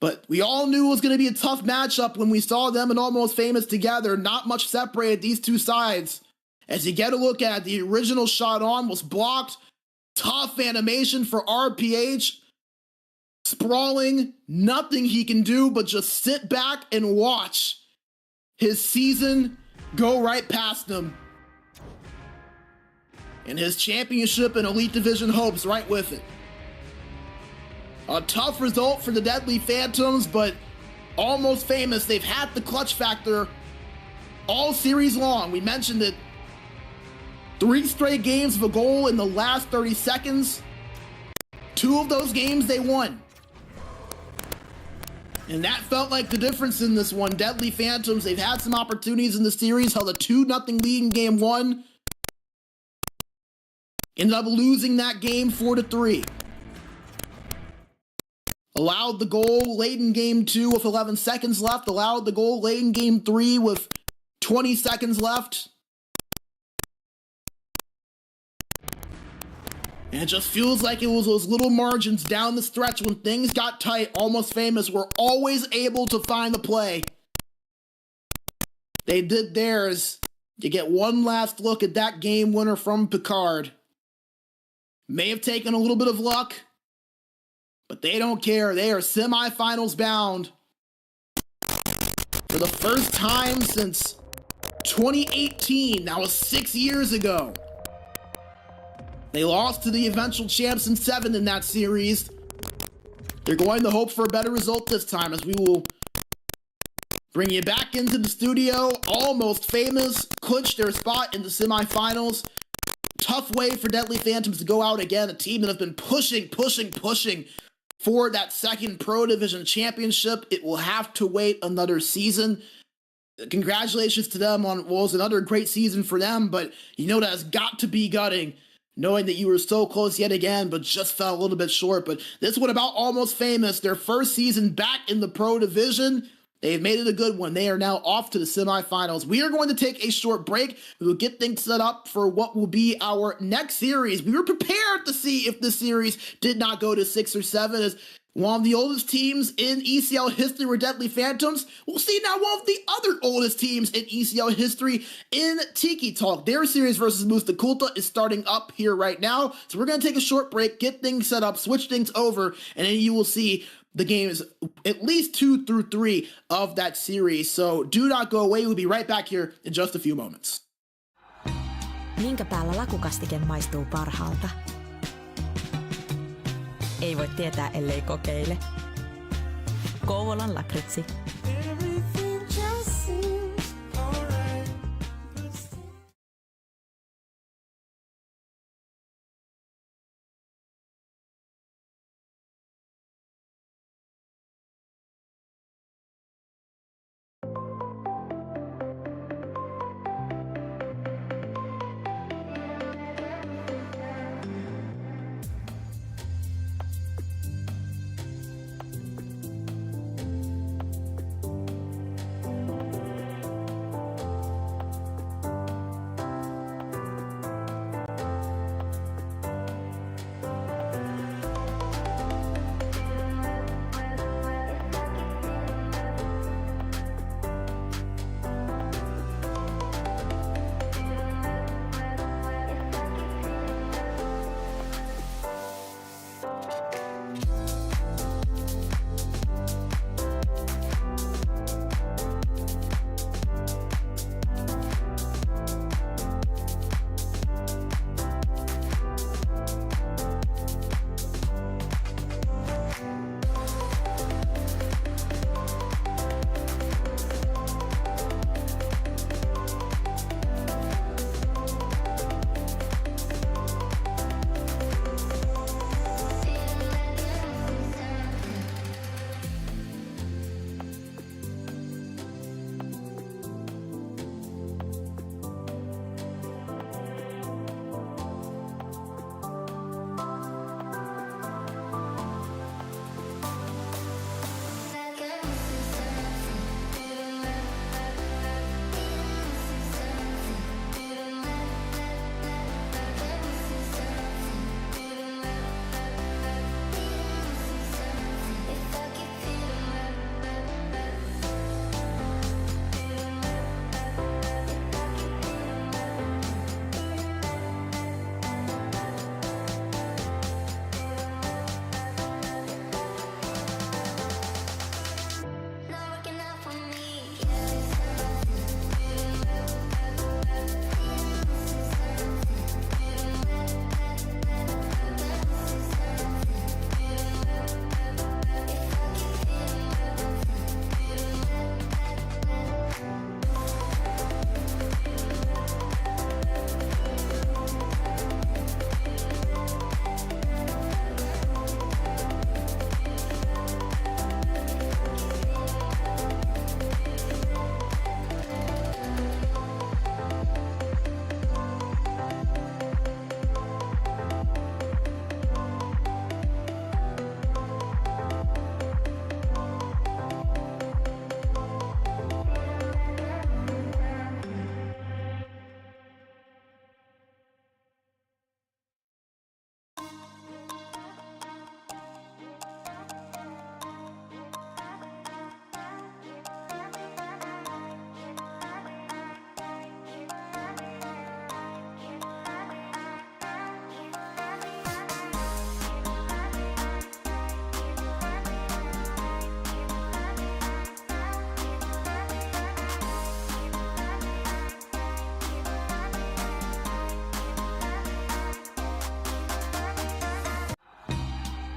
But we all knew it was going to be a tough matchup when we saw them and Almost Famous together. Not much separated these two sides. As you get a look at it, the original shot on was blocked. Tough animation for RPH. Sprawling, nothing he can do but just sit back and watch his season go right past him. And his championship and Elite Division hopes right with it. A tough result for the Deadly Phantoms, but Almost Famous, they've had the clutch factor all series long. We mentioned it. 3 straight games of a goal in the last 30 seconds. 2 of those games they won. And that felt like the difference in this one. Deadly Phantoms, they've had some opportunities in the series, held a 2-0 lead in game 1. Ended up losing that game 4-3. Allowed the goal late in game 2 with 11 seconds left. Allowed the goal late in game 3 with 20 seconds left. And it just feels like it was those little margins down the stretch when things got tight. Almost Famous were always able to find the play. They did theirs. You get one last look at that game winner from Picard. May have taken a little bit of luck, but they don't care. They are semifinals bound. For the first time since 2018, that was 6 years ago. They lost to the eventual champs in 7 in that series. They're going to hope for a better result this time, as we will bring you back into the studio. Almost Famous clinched their spot in the semifinals. Tough way for Deadly Phantoms to go out again, a team that have been pushing for that second Pro Division championship. It will have to wait another season. Congratulations to them on what was another great season for them, but that has got to be gutting, knowing that you were so close yet again, but just fell a little bit short. But this one about Almost Famous, their first season back in the Pro Division. They've made it a good one. They are now off to the semifinals. We are going to take a short break. We will get things set up for what will be our next series. We were prepared to see if this series did not go to 6 or 7, as one of the oldest teams in ECL history were Deadly Phantoms. We'll see now one of the other oldest teams in ECL history in Tiki Talk. Their series versus Mustaa Kultaa is starting up here right now. So we're going to take a short break, get things set up, switch things over, and then you will see the games, at least 2 through 3 of that series. So do not go away. We'll be right back here in just a few moments. Minkä päällä lakukastike maistuu parhaalta? Ei voi tietää, ellei kokeile. Kouvolan lakritsi.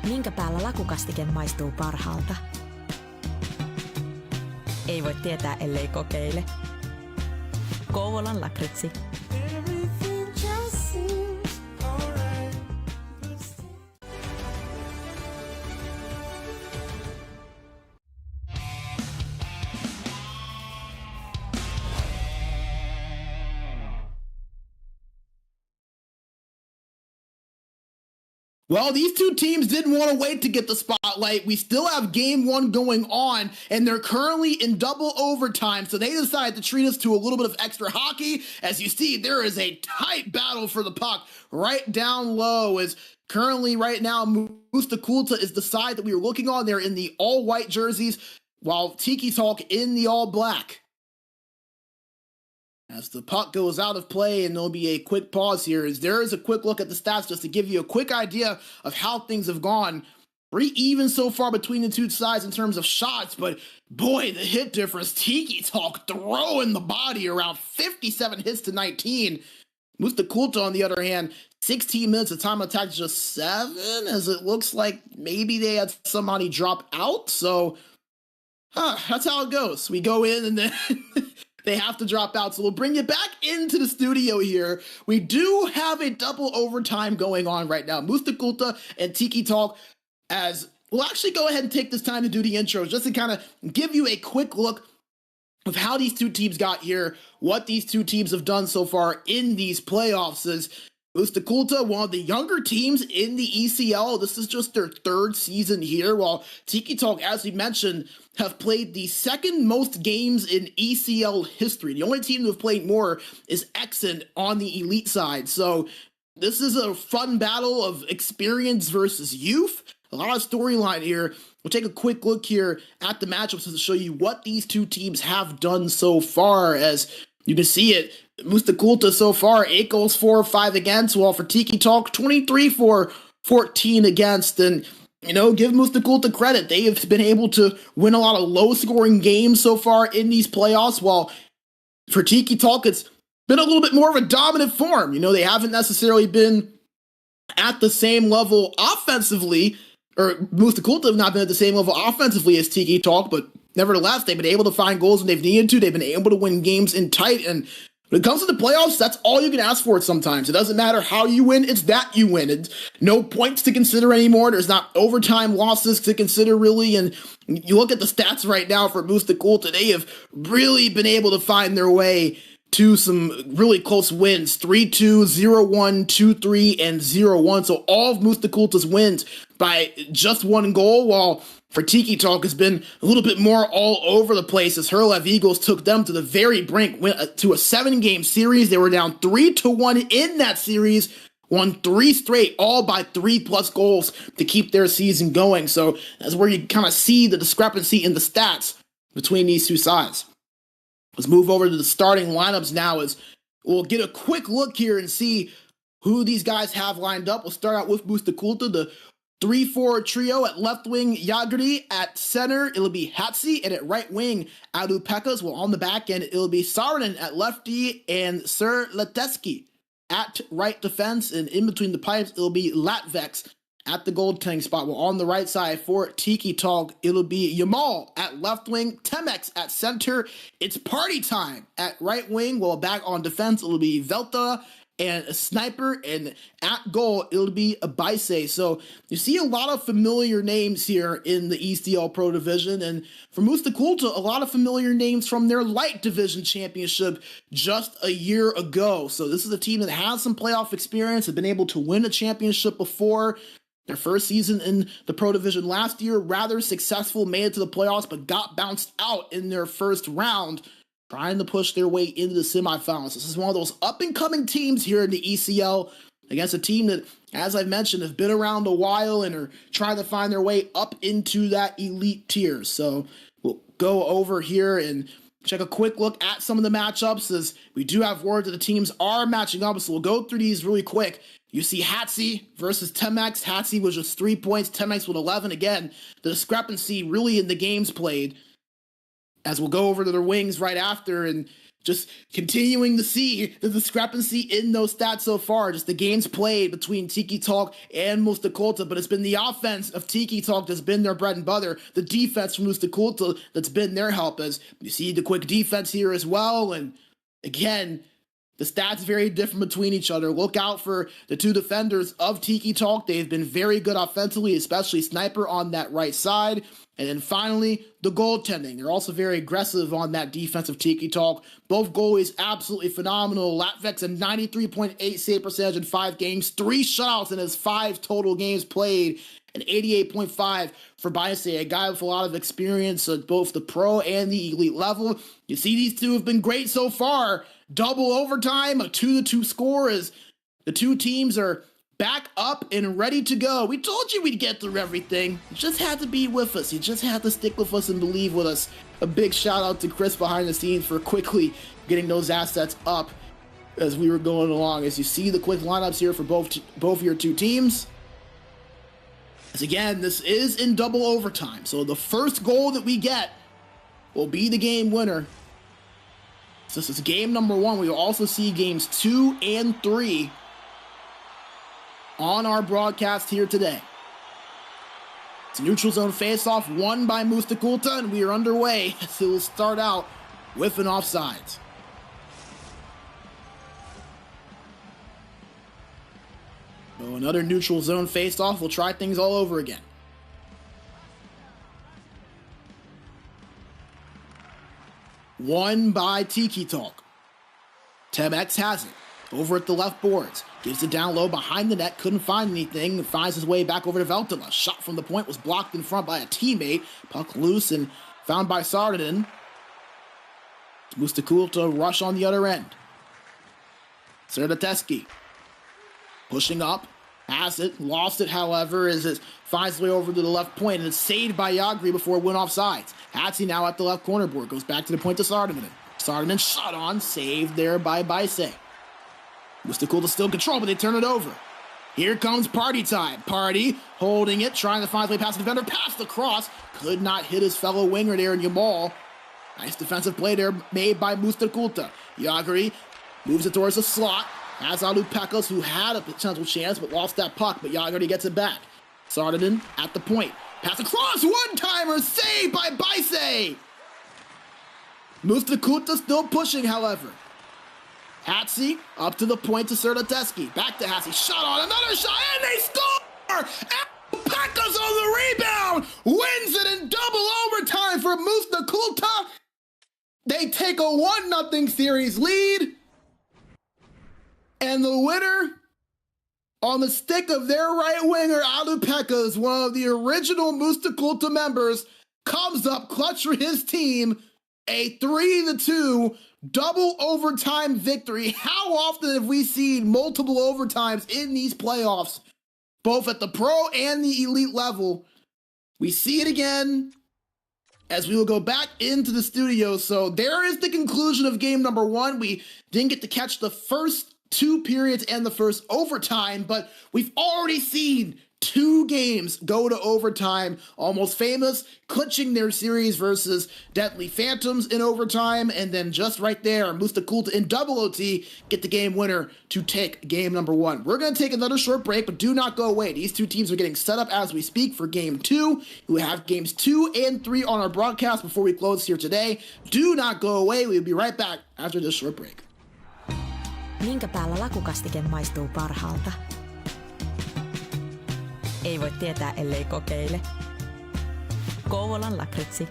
Minkä päällä lakukastike maistuu parhaalta? Ei voi tietää, ellei kokeile. Kouvolan lakritsi. Well, these two teams didn't want to wait to get the spotlight. We still have game one going on, and they're currently in double overtime, so they decided to treat us to a little bit of extra hockey. As you see, there is a tight battle for the puck right down low, as currently right now, Mustaa Kultaa is the side that we were looking on. They're in the all-white jerseys, while Tiki Talk in the all-black. As the puck goes out of play, and there'll be a quick pause here, as there is a quick look at the stats just to give you a quick idea of how things have gone. Pretty even so far between the two sides in terms of shots, but boy, the hit difference. Tiki Talk throwing the body around 57 hits to 19. Mustaa Kultaa, on the other hand, 16 minutes of time attack, just 7, as it looks like maybe they had somebody drop out. So, that's how it goes. We go in and then they have to drop out. So we'll bring you back into the studio here. We do have a double overtime going on right now. Mustaa Kultaa and Tiki Talk, as we'll actually go ahead and take this time to do the intros just to kind of give you a quick look of how these two teams got here, what these two teams have done so far in these playoffs. As Mustaa Kultaa, one of the younger teams in the ECL. This is just their 3rd season here, while Tiki Talk, as we mentioned, have played the 2nd most games in ECL history. The only team to have played more is Exon on the elite side. So this is a fun battle of experience versus youth. A lot of storyline here. We'll take a quick look here at the matchups to show you what these two teams have done so far. As you can see it, Mustaa Kultaa so far, 8 goals for, 5 against, while for Tiki Talk, 23 for, 14 against. And, you know, give Mustaa Kultaa credit. They have been able to win a lot of low-scoring games so far in these playoffs, while for Tiki Talk, it's been a little bit more of a dominant form. You know, they haven't necessarily been at the same level offensively, or Mustaa Kultaa have not been at the same level offensively as Tiki Talk, but nevertheless, they've been able to find goals when they've needed to. They've been able to win games in tight, and when it comes to the playoffs, that's all you can ask for sometimes. It doesn't matter how you win, it's that you win. It's no points to consider anymore. There's not overtime losses to consider, really. And you look at the stats right now for Mustaa Kultaa, they have really been able to find their way to some really close wins. 3-2, 0-1, 2-3, and 0-1. So all of Mustaa Kultaa's wins by just 1 goal, while for Tiki Talk has been a little bit more all over the place, as Herlev Eagles took them to the very brink, went to a 7-game series. They were down 3-1 in that series, won 3 straight, all by 3+ goals to keep their season going. So that's where you kind of see the discrepancy in the stats between these two sides. Let's move over to the starting lineups now, as we'll get a quick look here and see who these guys have lined up. We'll start out with Mustaa Kultaa, the 3-4 trio. At left wing, Yagri. At center, it'll be Hatsi. And at right wing, Adu Pekas. Well, on the back end, it'll be Saarinen at lefty and Sir Leteski at right defense. And in between the pipes, it'll be Latvex at the goaltending spot. Well, on the right side for Tiki Talk, it'll be Yamal at left wing, Temex at center. It's party time at right wing. Well, back on defense, it'll be Velta and a Sniper, and at goal, it'll be a Abaise. So you see a lot of familiar names here in the ECL Pro Division, and for Mustaa Kultaa, a lot of familiar names from their Light Division Championship just a year ago. So this is a team that has some playoff experience, have been able to win a championship before. Their first season in the Pro Division last year, rather successful, made it to the playoffs, but got bounced out in their first round, trying to push their way into the semifinals. This is one of those up-and-coming teams here in the ECL against a team that, as I've mentioned, have been around a while and are trying to find their way up into that elite tier. So we'll go over here and check a quick look at some of the matchups, as we do have word that the teams are matching up. So we'll go through these really quick. You see Hatsi versus Temex. Hatsi was just 3 points, Temex with 11. Again, the discrepancy really in the games played, as we'll go over to their wings right after, and just continuing to see the discrepancy in those stats so far. Just the games played between Tiki Talk and Mustaa Kultaa, but it's been the offense of Tiki Talk that's been their bread and butter. The defense from Mustaa Kultaa that's been their help, as you see the quick defense here as well. And again, The stats very different between each other. Look out for the two defenders of Tiki Talk. They've been very good offensively, especially Sniper on that right side. And then finally, the goaltending. They're also very aggressive on that defensive Tiki Talk. Both goalies absolutely phenomenal. Latvex a 93.8 save percentage in 5 games, 3 shutouts in his 5 total games played, and 88.5 for Baise, a guy with a lot of experience at both the pro and the elite level. You see these two have been great so far. Double overtime, a 2-2 score as the two teams are back up and ready to go. We told you we'd get through everything. You just had to be with us. You just had to stick with us and believe with us. A big shout out to Chris behind the scenes for quickly getting those assets up as we were going along. As you see the quick lineups here for both your two teams. As again, this is in double overtime. So the first goal that we get will be the game winner. So this is game number 1. We will also see games 2 and 3 on our broadcast here today. It's a neutral zone face-off won by Mustaa Kultaa, and we are underway. So we'll start out with an offsides. So another neutral zone face-off. We'll try things all over again. Won by Tiki Talk. Temex has it. Over at the left boards. Gives it down low behind the net. Couldn't find anything. And finds his way back over to Veltala. Shot from the point was blocked in front by a teammate. Puck loose and found by Sardinen. Mustaa Kultaa rush on the other end. Serdateski. Pushing up. Has it. Lost it, however, as it finds its way over to the left point. And it's saved by Yagri before it went off sides. Hatzi now at the left corner board. Goes back to the point to Sardinen. Sardinen shot on. Saved there by Baise. Mustaa Kultaa still in control, but they turn it over. Here comes party time. Party holding it, trying to find his way past the defender. Past the cross. Could not hit his fellow winger there in Yamal. Nice defensive play there made by Mustaa Kultaa. Yagri moves it towards the slot. Has Alu Pekas, who had a potential chance, but lost that puck. But Yagri gets it back. Sardinen at the point. Pass across. One-timer saved by Baise. Mustaa Kultaa still pushing, however. Hatzi up to the point to Serdateski. Back to Hatzi. Shot on. Another shot. And they score! And Pekas on the rebound. Wins it in double overtime for Mustaa Kultaa. They take a 1-0 series lead. And the winner on the stick of their right winger, Alu Pekas, one of the original Mustaa Kultaa members, comes up clutch for his team. A 3-2 double overtime victory. How often have we seen multiple overtimes in these playoffs, both at the pro and the elite level? We see it again as we will go back into the studio. So there is the conclusion of game number 1. We didn't get to catch the first 2 periods and the first overtime, but we've already seen 2 games go to overtime. Almost Famous clinching their series versus Deadly Phantoms in overtime, and then just right there, Mustaa Kultaa in double OT get the game winner to take game number 1. We're going to take another short break, but do not go away. These 2 teams are getting set up as we speak for game 2. We have games 2 and 3 on our broadcast before we close here today. Do not go away. We'll be right back after this short break. Minkä päällä lakukastike maistuu parhaalta? Ei voi tietää, ellei kokeile. Kouvolan lakritsi.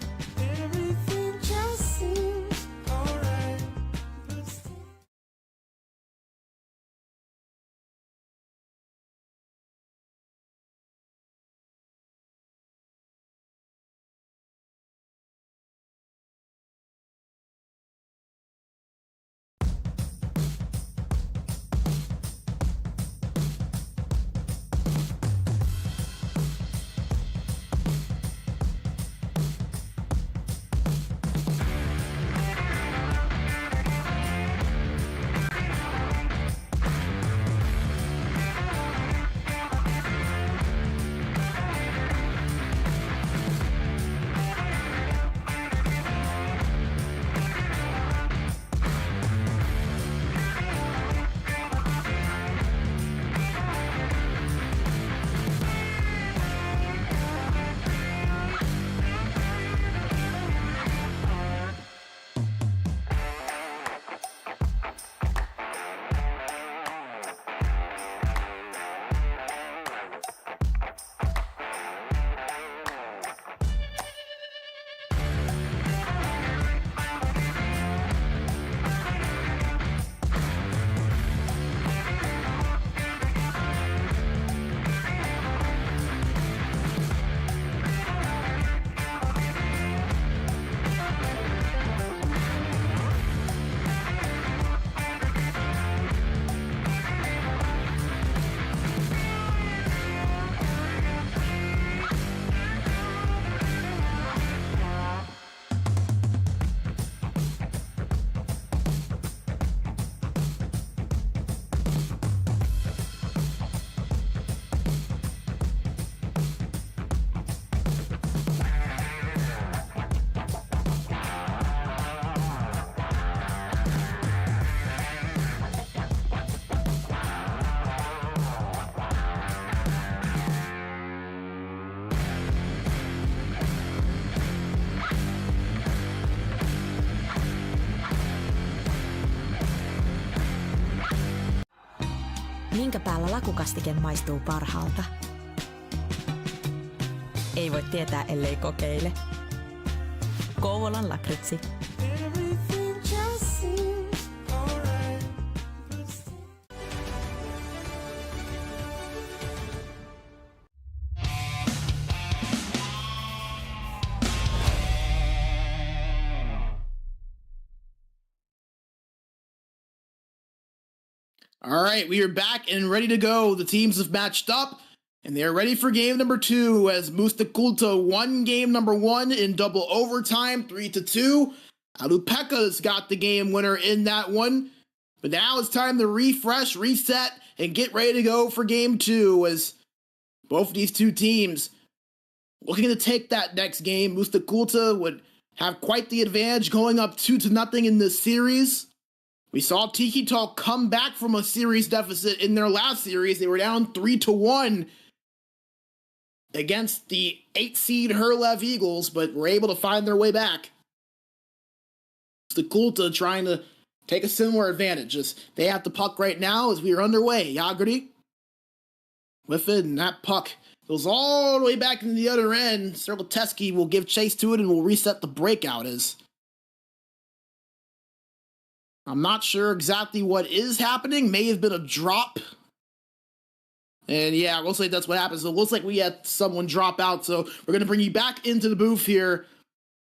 Minkä päällä lakukastike maistuu parhaalta? Ei voi tietää, ellei kokeile. Kouvolan lakritsi. All right, we are back and ready to go. The teams have matched up, and they are ready for game number 2 as Mustaa Kultaa won game number 1 in double overtime, 3-2. Alupeka's got the game winner in that one. But now it's time to refresh, reset, and get ready to go for game 2 as both of these two teams looking to take that next game. Mustaa Kultaa would have quite the advantage going up 2-0 in this series. We saw Tiki Talk come back from a series deficit in their last series. They were down 3-1 against the 8-seed Herlev Eagles, but were able to find their way back. Mustaa Kultaa trying to take a similar advantage. They have the puck right now as we are underway. Jagri with it, and that puck goes all the way back into the other end. Sergleteski will give chase to it and will reset the breakout as I'm not sure exactly what is happening. May have been a drop. And yeah, it looks like that's what happens. It looks like we had someone drop out. So we're going to bring you back into the booth here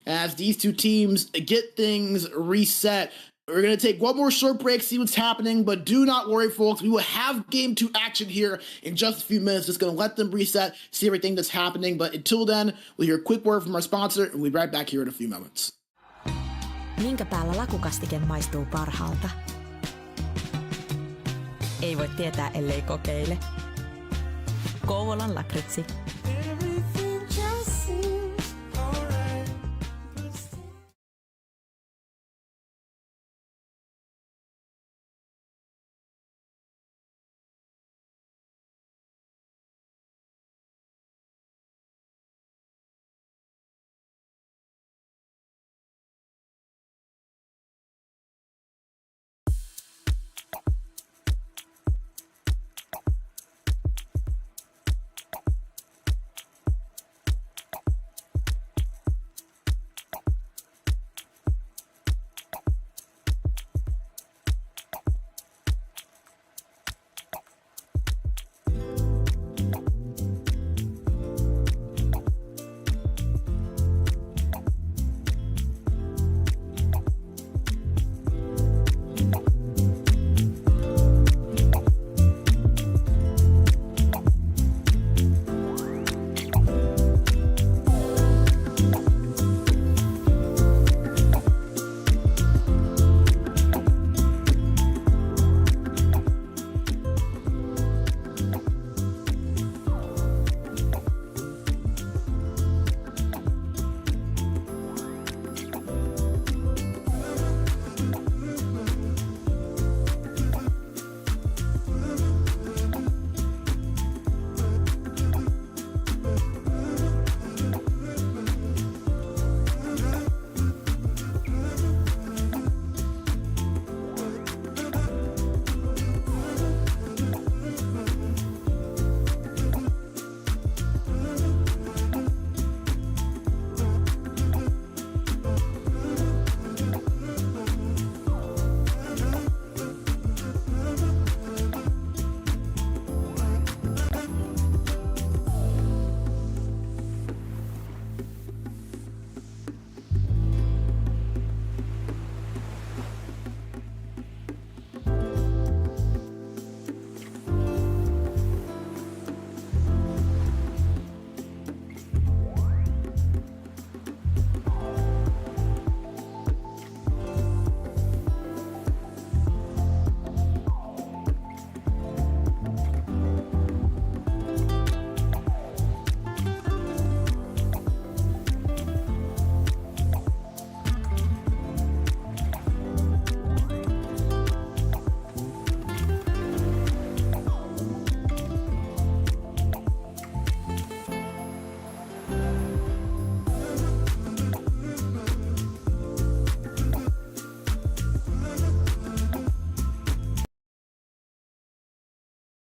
as these two teams get things reset. We're going to take one more short break, see what's happening. But do not worry, folks. We will have game 2 action here in just a few minutes. Just going to let them reset, see everything that's happening. But until then, we'll hear a quick word from our sponsor. And we'll be right back here in a few moments. Minkä päällä lakukastike maistuu parhaalta? Ei voi tietää, ellei kokeile. Kouvolan lakritsi.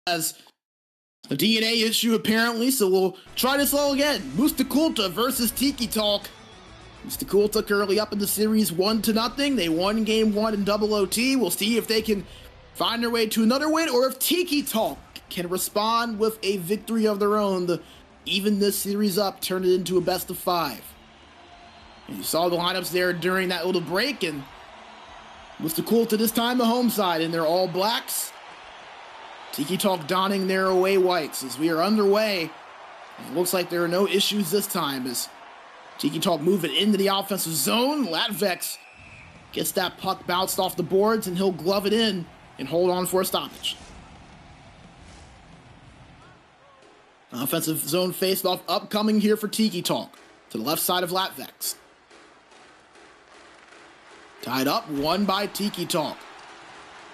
has a DNA issue apparently, so we'll try this all again. Mustaa versus Tiki Talk. Mustaa currently up in the series 1-0. They won game 1 in double OT. We'll see if they can find their way to another win or if Tiki Talk can respond with a victory of their own to even this series up, turn it into a best of 5. And you saw the lineups there during that little break, and Mustaa this time the home side, and they're all blacks. Tiki Talk donning their away whites as we are underway. It looks like there are no issues this time as Tiki Talk moving into the offensive zone. Latvex gets that puck bounced off the boards, and he'll glove it in and hold on for a stoppage. Offensive zone face-off upcoming here for Tiki Talk to the left side of Latvex. Tied up, won by Tiki Talk.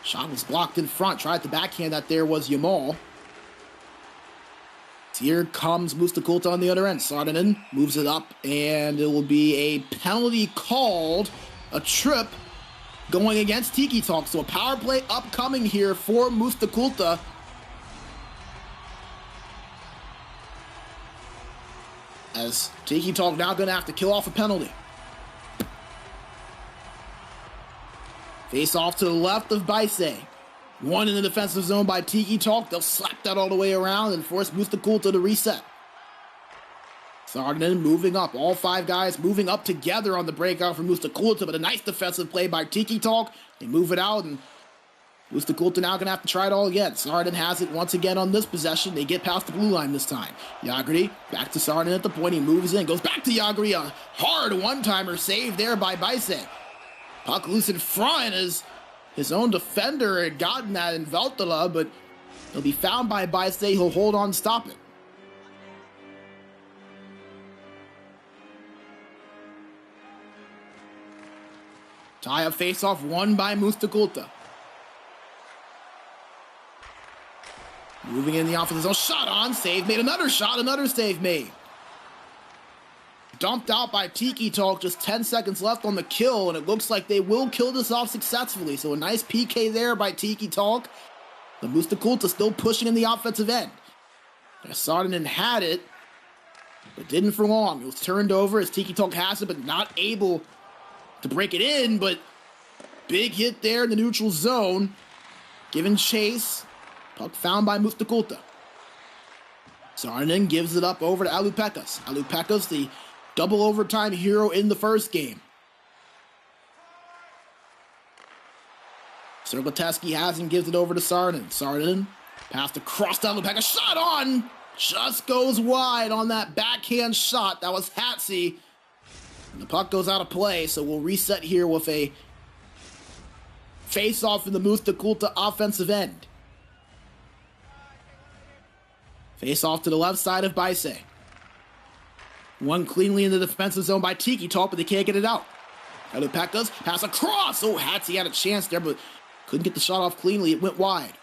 Shot was blocked in front. Tried to backhand that there was Yamal. Here comes Mustaa on the other end. Saarinen moves it up, and it will be a penalty called. A trip going against Tiki Talk. So a power play upcoming here for Mustaa. As Tiki Talk now going to have to kill off a penalty. Face off to the left of Baise. One in the defensive zone by Tiki Talk. They'll slap that all the way around and force Mustaa to reset. Saarinen moving up. All 5 guys moving up together on the breakout from Mustaa, but a nice defensive play by Tiki Talk. They move it out, and Mustaa now going to have to try it all again. Saarinen has it once again on this possession. They get past the blue line this time. Jagri back to Saarinen at the point. He moves in, goes back to Jagri. A hard one-timer save there by Baise. Puck loose in front as his own defender had gotten that in Veltala, but he'll be found by Baise. He'll hold on and stop it. Tie-up face-off won by Mustaa. Moving in the offensive zone. Shot on, save made. Another shot, another save made. Dumped out by Tiki Talk, just 10 seconds left on the kill, and it looks like they will kill this off successfully. So a nice PK there by Tiki Talk. The Mustaa still pushing in the offensive end. Saarinen had it, but didn't for long. It was turned over as Tiki Talk has it, but not able to break it in. But big hit there in the neutral zone. Given chase. Puck found by Mustaa. Saarinen gives it up over to Alupekas. Alupekas, the double overtime hero in the first game. Sergateski has and gives it over to Saarinen. Saarinen passed across to Alupekas. Shot on! Just goes wide on that backhand shot. That was Hatsy. And the puck goes out of play, so we'll reset here with a face-off in the Mustaa offensive end. Face off to the left side of Baise. One cleanly in the defensive zone by Tiki Talk, but they can't get it out. Alupekas pass across. Oh, Hatsy had a chance there, but couldn't get the shot off cleanly. It went wide.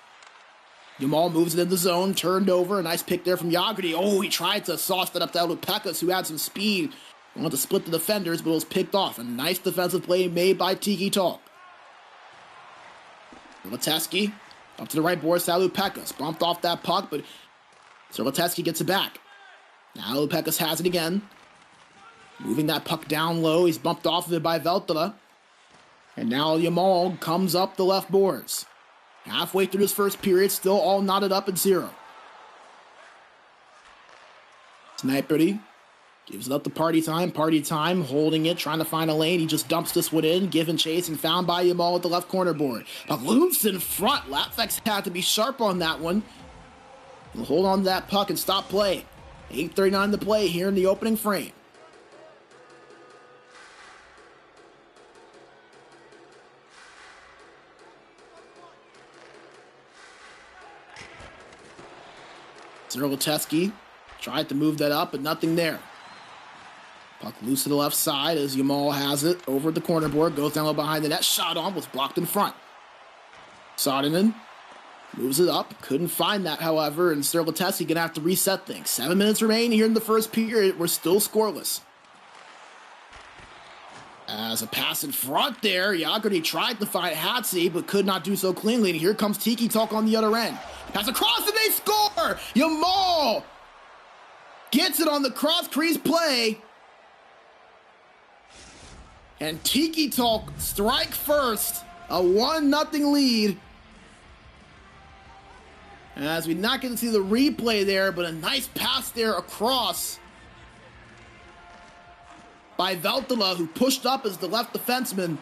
Yamal moves it in the zone, turned over. A nice pick there from Jagri. Oh, he tried to sauce that up to Alupekas, who had some speed. Wanted to split the defenders, but it was picked off. A nice defensive play made by Tiki Talk. Sergateski up to the right boards to Alupekas. Bumped off that puck, but Sergateski gets it back. Now Alupekas has it again. Moving that puck down low. He's bumped off of it by Veltala. And now Yamal comes up the left boards. Halfway through this first period, still all knotted up at 0. Sniperty gives it up to Party Time, holding it, trying to find a lane. He just dumps this one in, given chase, and found by Yamal at the left corner board. But loose in front. Latvex had to be sharp on that one. He'll hold on to that puck and stop play. 8:39 to play here in the opening frame. Sergateski tried to move that up, but nothing there. Puck loose to the left side as Yamal has it over at the corner board. Goes down low behind the net. Shot on, was blocked in front. Saarinen moves it up. Couldn't find that, however, and Sergateski going to have to reset things. 7 minutes remain here in the first period. We're still scoreless. As a pass in front there, Yagrdi tried to find Hatsi, but could not do so cleanly. And here comes Tiki Talk on the other end. Pass across and they score! Yamal gets it on the cross crease play. And Tiki Talk strike first. A 1-0 lead. As we're not going to see the replay there, but a nice pass there across by Veltala, who pushed up as the left defenseman.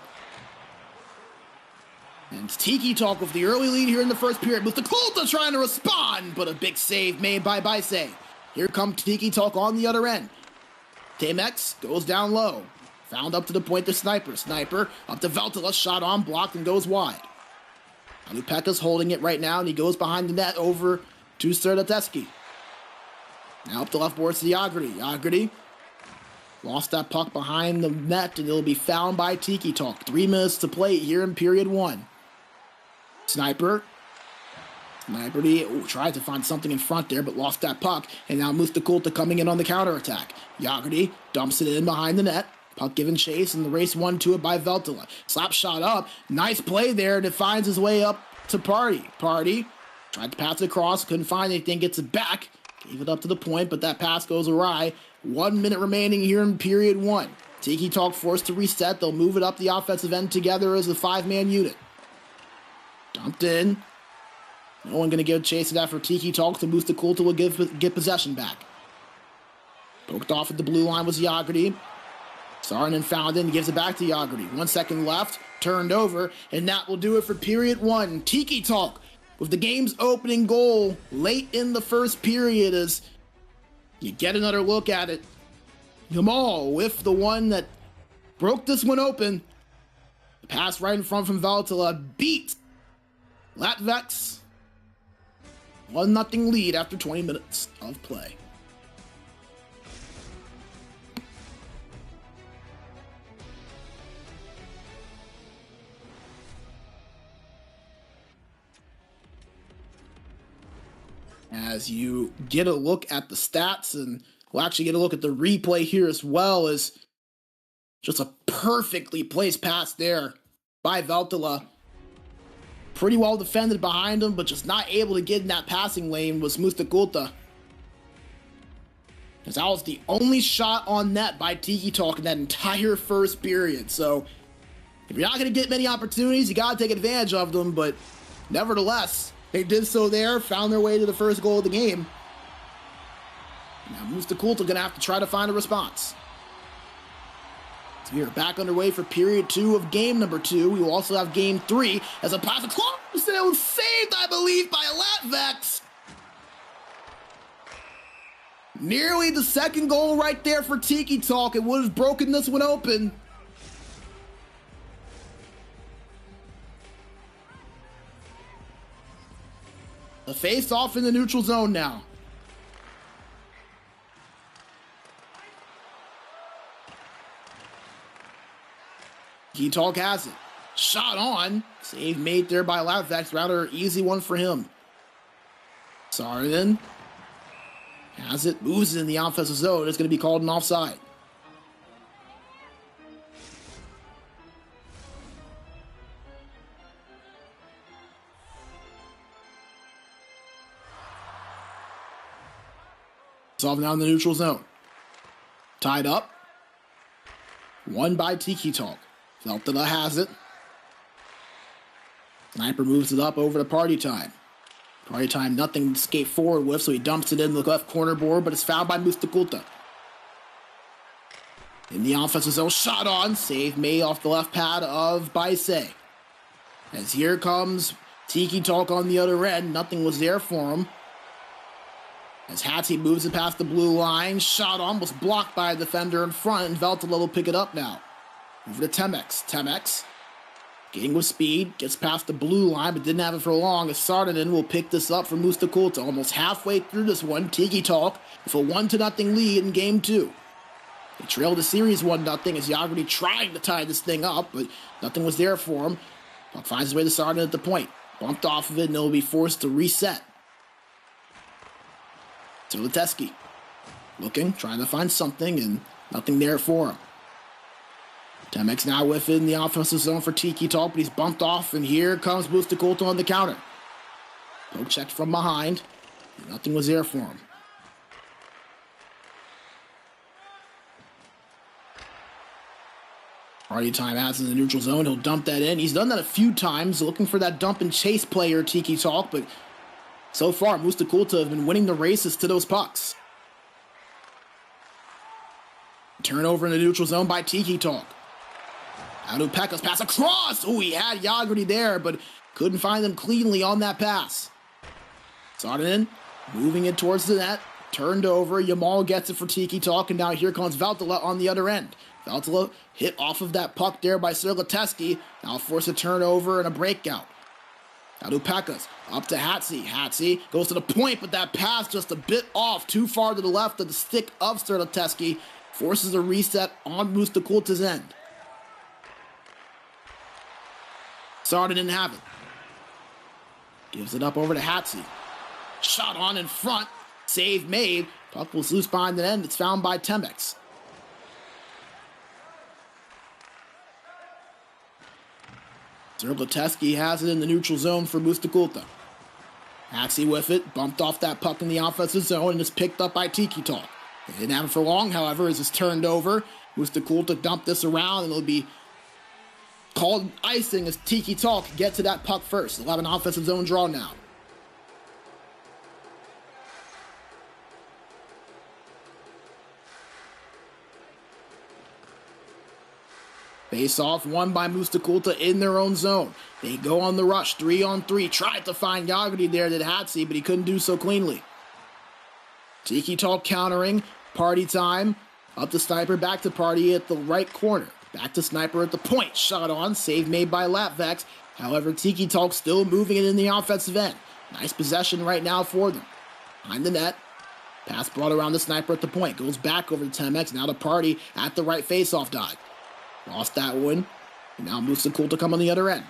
And Tiki Talk with the early lead here in the first period, with the Kultaa trying to respond, but a big save made by Baise. Here comes Tiki Talk on the other end. Tamex goes down low. Found up to the point to Sniper. Sniper up to Veltala, shot on, blocked, and goes wide. Alupeka's holding it right now, and he goes behind the net over to Serdateski. Now up the left boards to Yagrdi. Yagrdi lost that puck behind the net, and it'll be found by Tiki Talk. 3 minutes to play here in period 1. Sniper tried to find something in front there, but lost that puck. And now Mustaa coming in on the counterattack. Yagrdi dumps it in behind the net. Puck given chase, and the race won to it by Veltala. Slap shot up. Nice play there, and it finds his way up to Party. Party tried to pass it across, couldn't find anything, gets it back. Gave it up to the point, but that pass goes awry. 1 minute remaining here in period 1. Tiki Talk forced to reset. They'll move it up the offensive end together as a 5-man unit. Dumped in. No one going to give a chase to that for Tiki Talk, so Mustaa will get possession back. Poked off at the blue line was Yagrdi. Saarinen found it and gives it back to Yagrdi. 1 second left, turned over, and that will do it for period 1. Tiki Talk with the game's opening goal late in the first period as you get another look at it. Yamal with the one that broke this one open. The pass right in front from Veltala beat Latvex. 1-0 lead after 20 minutes of play. As you get a look at the stats, and we'll actually get a look at the replay here as well, as just a perfectly placed pass there by Veltala. Pretty well defended behind him, but just not able to get in that passing lane was Mustaa. As that was the only shot on net by Tiki Talk in that entire first period. So if you're not going to get many opportunities, you got to take advantage of them, but nevertheless, they did so there, found their way to the first goal of the game. Now Mustaa going to have to try to find a response. So we are back underway for period 2 of game number 2. We will also have game 3 as a pass across, and it was saved, I believe, by Latvex. Nearly the second goal right there for Tiki Talk. It would have broken this one open. A face-off in the neutral zone now. Tiki Talk has it. Shot on. Save made there by Latvex. Rather easy one for him. Saarinen has it. Moves it in the offensive zone. It's going to be called an offside. It's off now in the neutral zone. Tied up. Won by Tiki Talk. Veltala has it. Sniper moves it up over to Party Time. Party Time, nothing to skate forward with, so he dumps it in the left corner board, but it's fouled by Mustaa. In the offensive zone, shot on. Save made off the left pad of Baise. As here comes Tiki Talk on the other end. Nothing was there for him. As Hattie moves it past the blue line. Shot on, was blocked by a defender in front, and Veltala will pick it up now. Over to Temex. Temex, getting with speed, gets past the blue line, but didn't have it for long. As Saarinen will pick this up for Mustaa. Almost halfway through this one, Tiki Talk with a 1-0 lead in game 2. They trailed the series 1-0 as Yagrdi trying to tie this thing up, but nothing was there for him. Puck finds his way to Saarinen at the point. Bumped off of it, and they'll be forced to reset. Serdateski looking, trying to find something, and nothing there for him. Temex now within the offensive zone for Tiki Talk, but he's bumped off, and here comes Mustaa Kultaa on the counter. Poke checked from behind. Nothing was there for him. Party time has in the neutral zone. He'll dump that in. He's done that a few times, looking for that dump and chase player, Tiki Talk, but so far, Mustaa Kultaa have been winning the races to those pucks. Turnover in the neutral zone by Tiki Talk. Pekka's pass across. Oh, he had Yagerty there, but couldn't find them cleanly on that pass. Saarinen moving it towards the net. Turned over. Jamal gets it for Tiki Talk, and now here comes Valtila on the other end. Valtila hit off of that puck there by Serlateski. Now force a turnover and a breakout. Pekka's up to Hatzi. Hatzi goes to the point, but that pass just a bit off, too far to the left of the stick of Serlateski. Forces a reset on Mustaa Kultaa's end. Saarinen didn't have it. Gives it up over to Hatzi. Shot on in front. Save made. Puck was loose behind the end. It's found by Temex. Serlateski has it in the neutral zone for Mustaa Kultaa. Hatzi with it. Bumped off that puck in the offensive zone and is picked up by Tiki Talk. They didn't have it for long, however, as it's turned over. Mustaa Kultaa dumped this around, and it'll be called icing as Tiki Talk get to that puck first. They'll have an offensive zone draw now. Face off won by Mustaa Kultaa in their own zone. They go on the rush, 3-on-3. Tried to find Yagerty there that Hatzi, but he couldn't do so cleanly. Tiki Talk countering. Party time. Up to Sniper, back to Party at the right corner. Back to Sniper at the point. Shot on. Save made by Latvex. However, Tiki Talk still moving it in the offensive end. Nice possession right now for them. Behind the net. Pass brought around the Sniper at the point. Goes back over to Temex. Now to Party at the right face-off dive. Lost that one. And now Mustaa Kultaa come on the other end.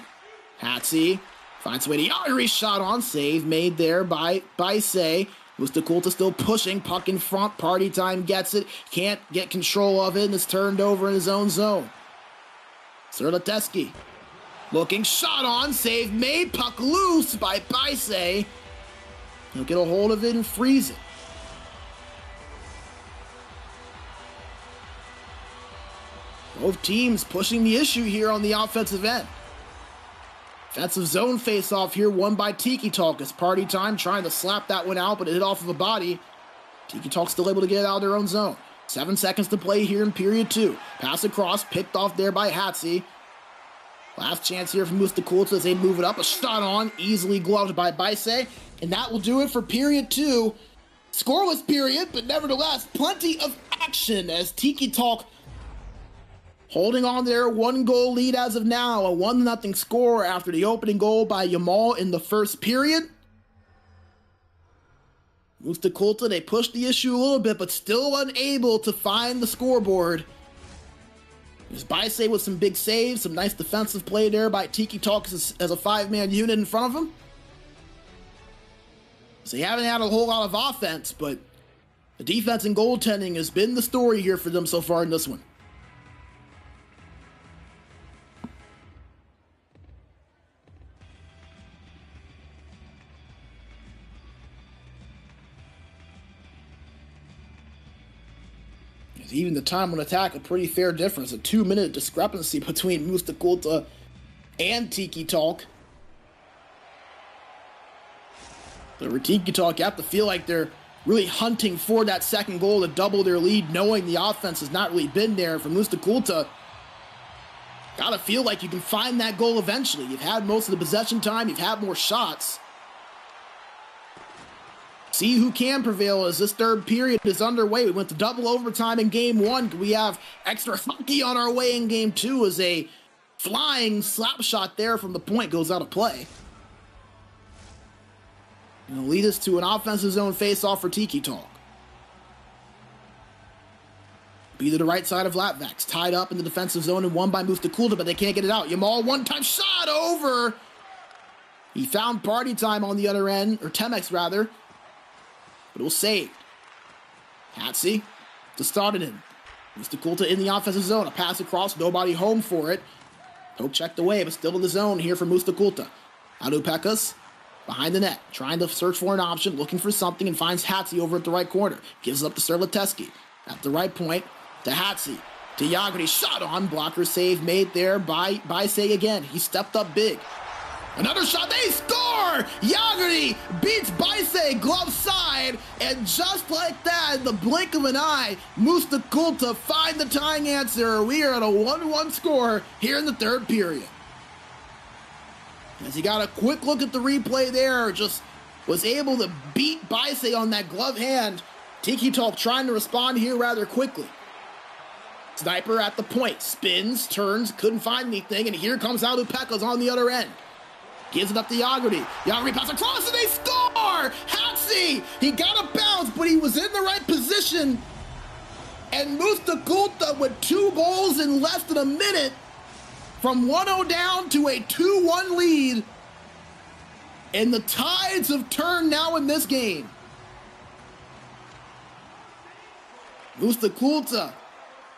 Hatzi finds a way to Yagerty. Shot on. Save made there by Say. Mustaa Kultaa still pushing. Puck in front. Party time gets it. Can't get control of it, and it's turned over in his own zone. Serlateski looking. Shot on. Save made. Puck loose by Baise. He'll get a hold of it and freeze it. Both teams pushing the issue here on the offensive end. Defensive zone face-off here, won by Tiki Talk. It's Party time, trying to slap that one out, but it hit off of a body. Tiki Talk still able to get it out of their own zone. 7 seconds to play here in period 2. Pass across, picked off there by Hatzi. Last chance here from Mustaa Kultaa as they move it up. A shot on, easily gloved by Baise. And that will do it for period 2. Scoreless period, but nevertheless, plenty of action as Tiki Talk holding on to their 1-goal lead as of now, a 1-0 score after the opening goal by Jamal in the first period. Mustaa Kultaa, they pushed the issue a little bit, but still unable to find the scoreboard. There's Baise with some big saves, some nice defensive play there by Tiki Talk as a 5-man unit in front of him. So they haven't had a whole lot of offense, but the defense and goaltending has been the story here for them so far in this one. Even the time on attack, a pretty fair difference. A 2-minute discrepancy between Mustaa Kultaa and Tiki Talk. But for Tiki Talk, you have to feel like they're really hunting for that second goal to double their lead, knowing the offense has not really been there. For Mustaa Kultaa, gotta feel like you can find that goal eventually. You've had most of the possession time, you've had more shots. See who can prevail as this third period is underway. We went to double overtime in game 1. We have extra hockey on our way in game 2 as a flying slap shot there from the point goes out of play. And it'll lead us to an offensive zone face-off for Tiki Talk. Be to the right side of Latvex. Tied up in the defensive zone and won by Mustaa Kultaa, but they can't get it out. Jamal, one-time shot over. He found Party time on the other end, or Temex rather. But it was saved. Hatzi to Saarinen. Mr. Kultaa in the offensive zone. A pass across, nobody home for it. Poke checked away, but still in the zone here for Mustaa Kultaa. Alupekas behind the net, trying to search for an option, looking for something, and finds Hatsi over at the right corner. Gives it up to Serlateski. At the right point, to Hatsi. To Jagri, shot on. Blocker save made there by Say again. He stepped up big. Another shot, they score! Jagri beats Baise glove side, and just like that, in the blink of an eye, Mustaa Kultaa find the tying answer. We are at a 1-1 score here in the third period. As he got a quick look at the replay there, just was able to beat Baise on that glove hand. Tiki Talk trying to respond here rather quickly. Sniper at the point, spins, turns, couldn't find anything, and here comes Alupekas on the other end. Gives it up to Jagri. Jagri pass across and they score! Hatsi! He got a bounce, but he was in the right position. And Mustaa Kultaa with 2 goals in less than a minute, from 1-0 down to a 2-1 lead. And the tides have turned now in this game. Mustaa Kultaa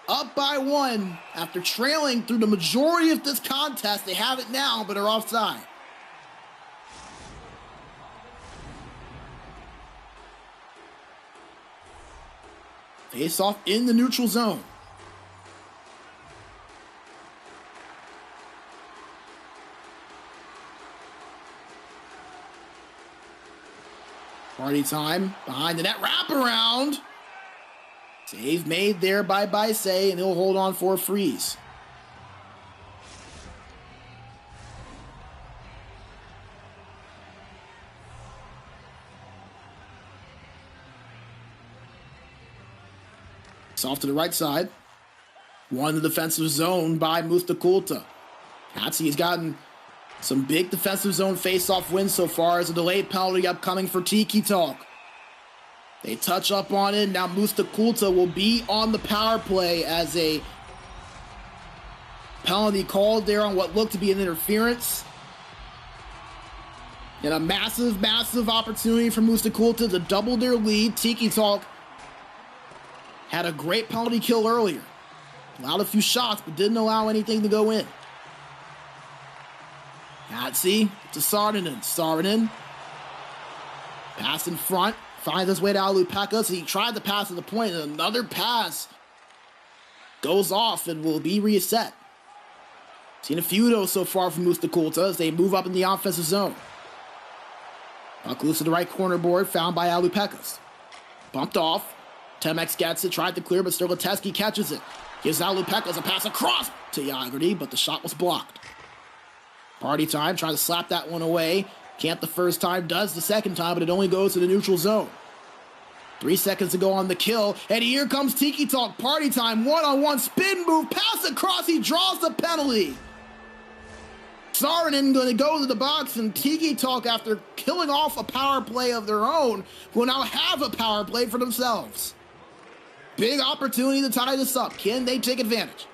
up by 1 after trailing through the majority of this contest. They have it now, but are offside. Face off in the neutral zone. Party time behind the net, wraparound. Save made there by Baise, and he'll hold on for a freeze. It's off to the right side. Won the defensive zone by Mustaa Kultaa. Hatsi has gotten some big defensive zone face-off wins so far, as a delayed penalty upcoming for Tiki Talk. They touch up on it. Now Mustaa Kultaa will be on the power play as a penalty called there on what looked to be an interference. And a massive, massive opportunity for Mustaa Kultaa to double their lead. Tiki Talk had a great penalty kill earlier. Allowed a few shots, but didn't allow anything to go in. Hatsi to Saarinen. Saarinen. Pass in front. Finds his way to Alupekas. He tried to pass to the point, and another pass goes off and will be reset. Seen a few of those so far from Mustaa Kultaa as they move up in the offensive zone. Puck loose to the right corner board, found by Alupekas. Bumped off. Temex gets it, tried to clear, but Serlateski catches it. Gives Alupekas a pass across to Jagri, but the shot was blocked. Party time, trying to slap that one away. Can't the first time, does the second time, but it only goes to the neutral zone. 3 seconds to go on the kill, and here comes Tiki Talk. Party time, one-on-one spin move, pass across, he draws the penalty. Saarinen going to go to the box, and Tiki Talk, after killing off a power play of their own, will now have a power play for themselves. Big opportunity to tie this up. Can they take advantage?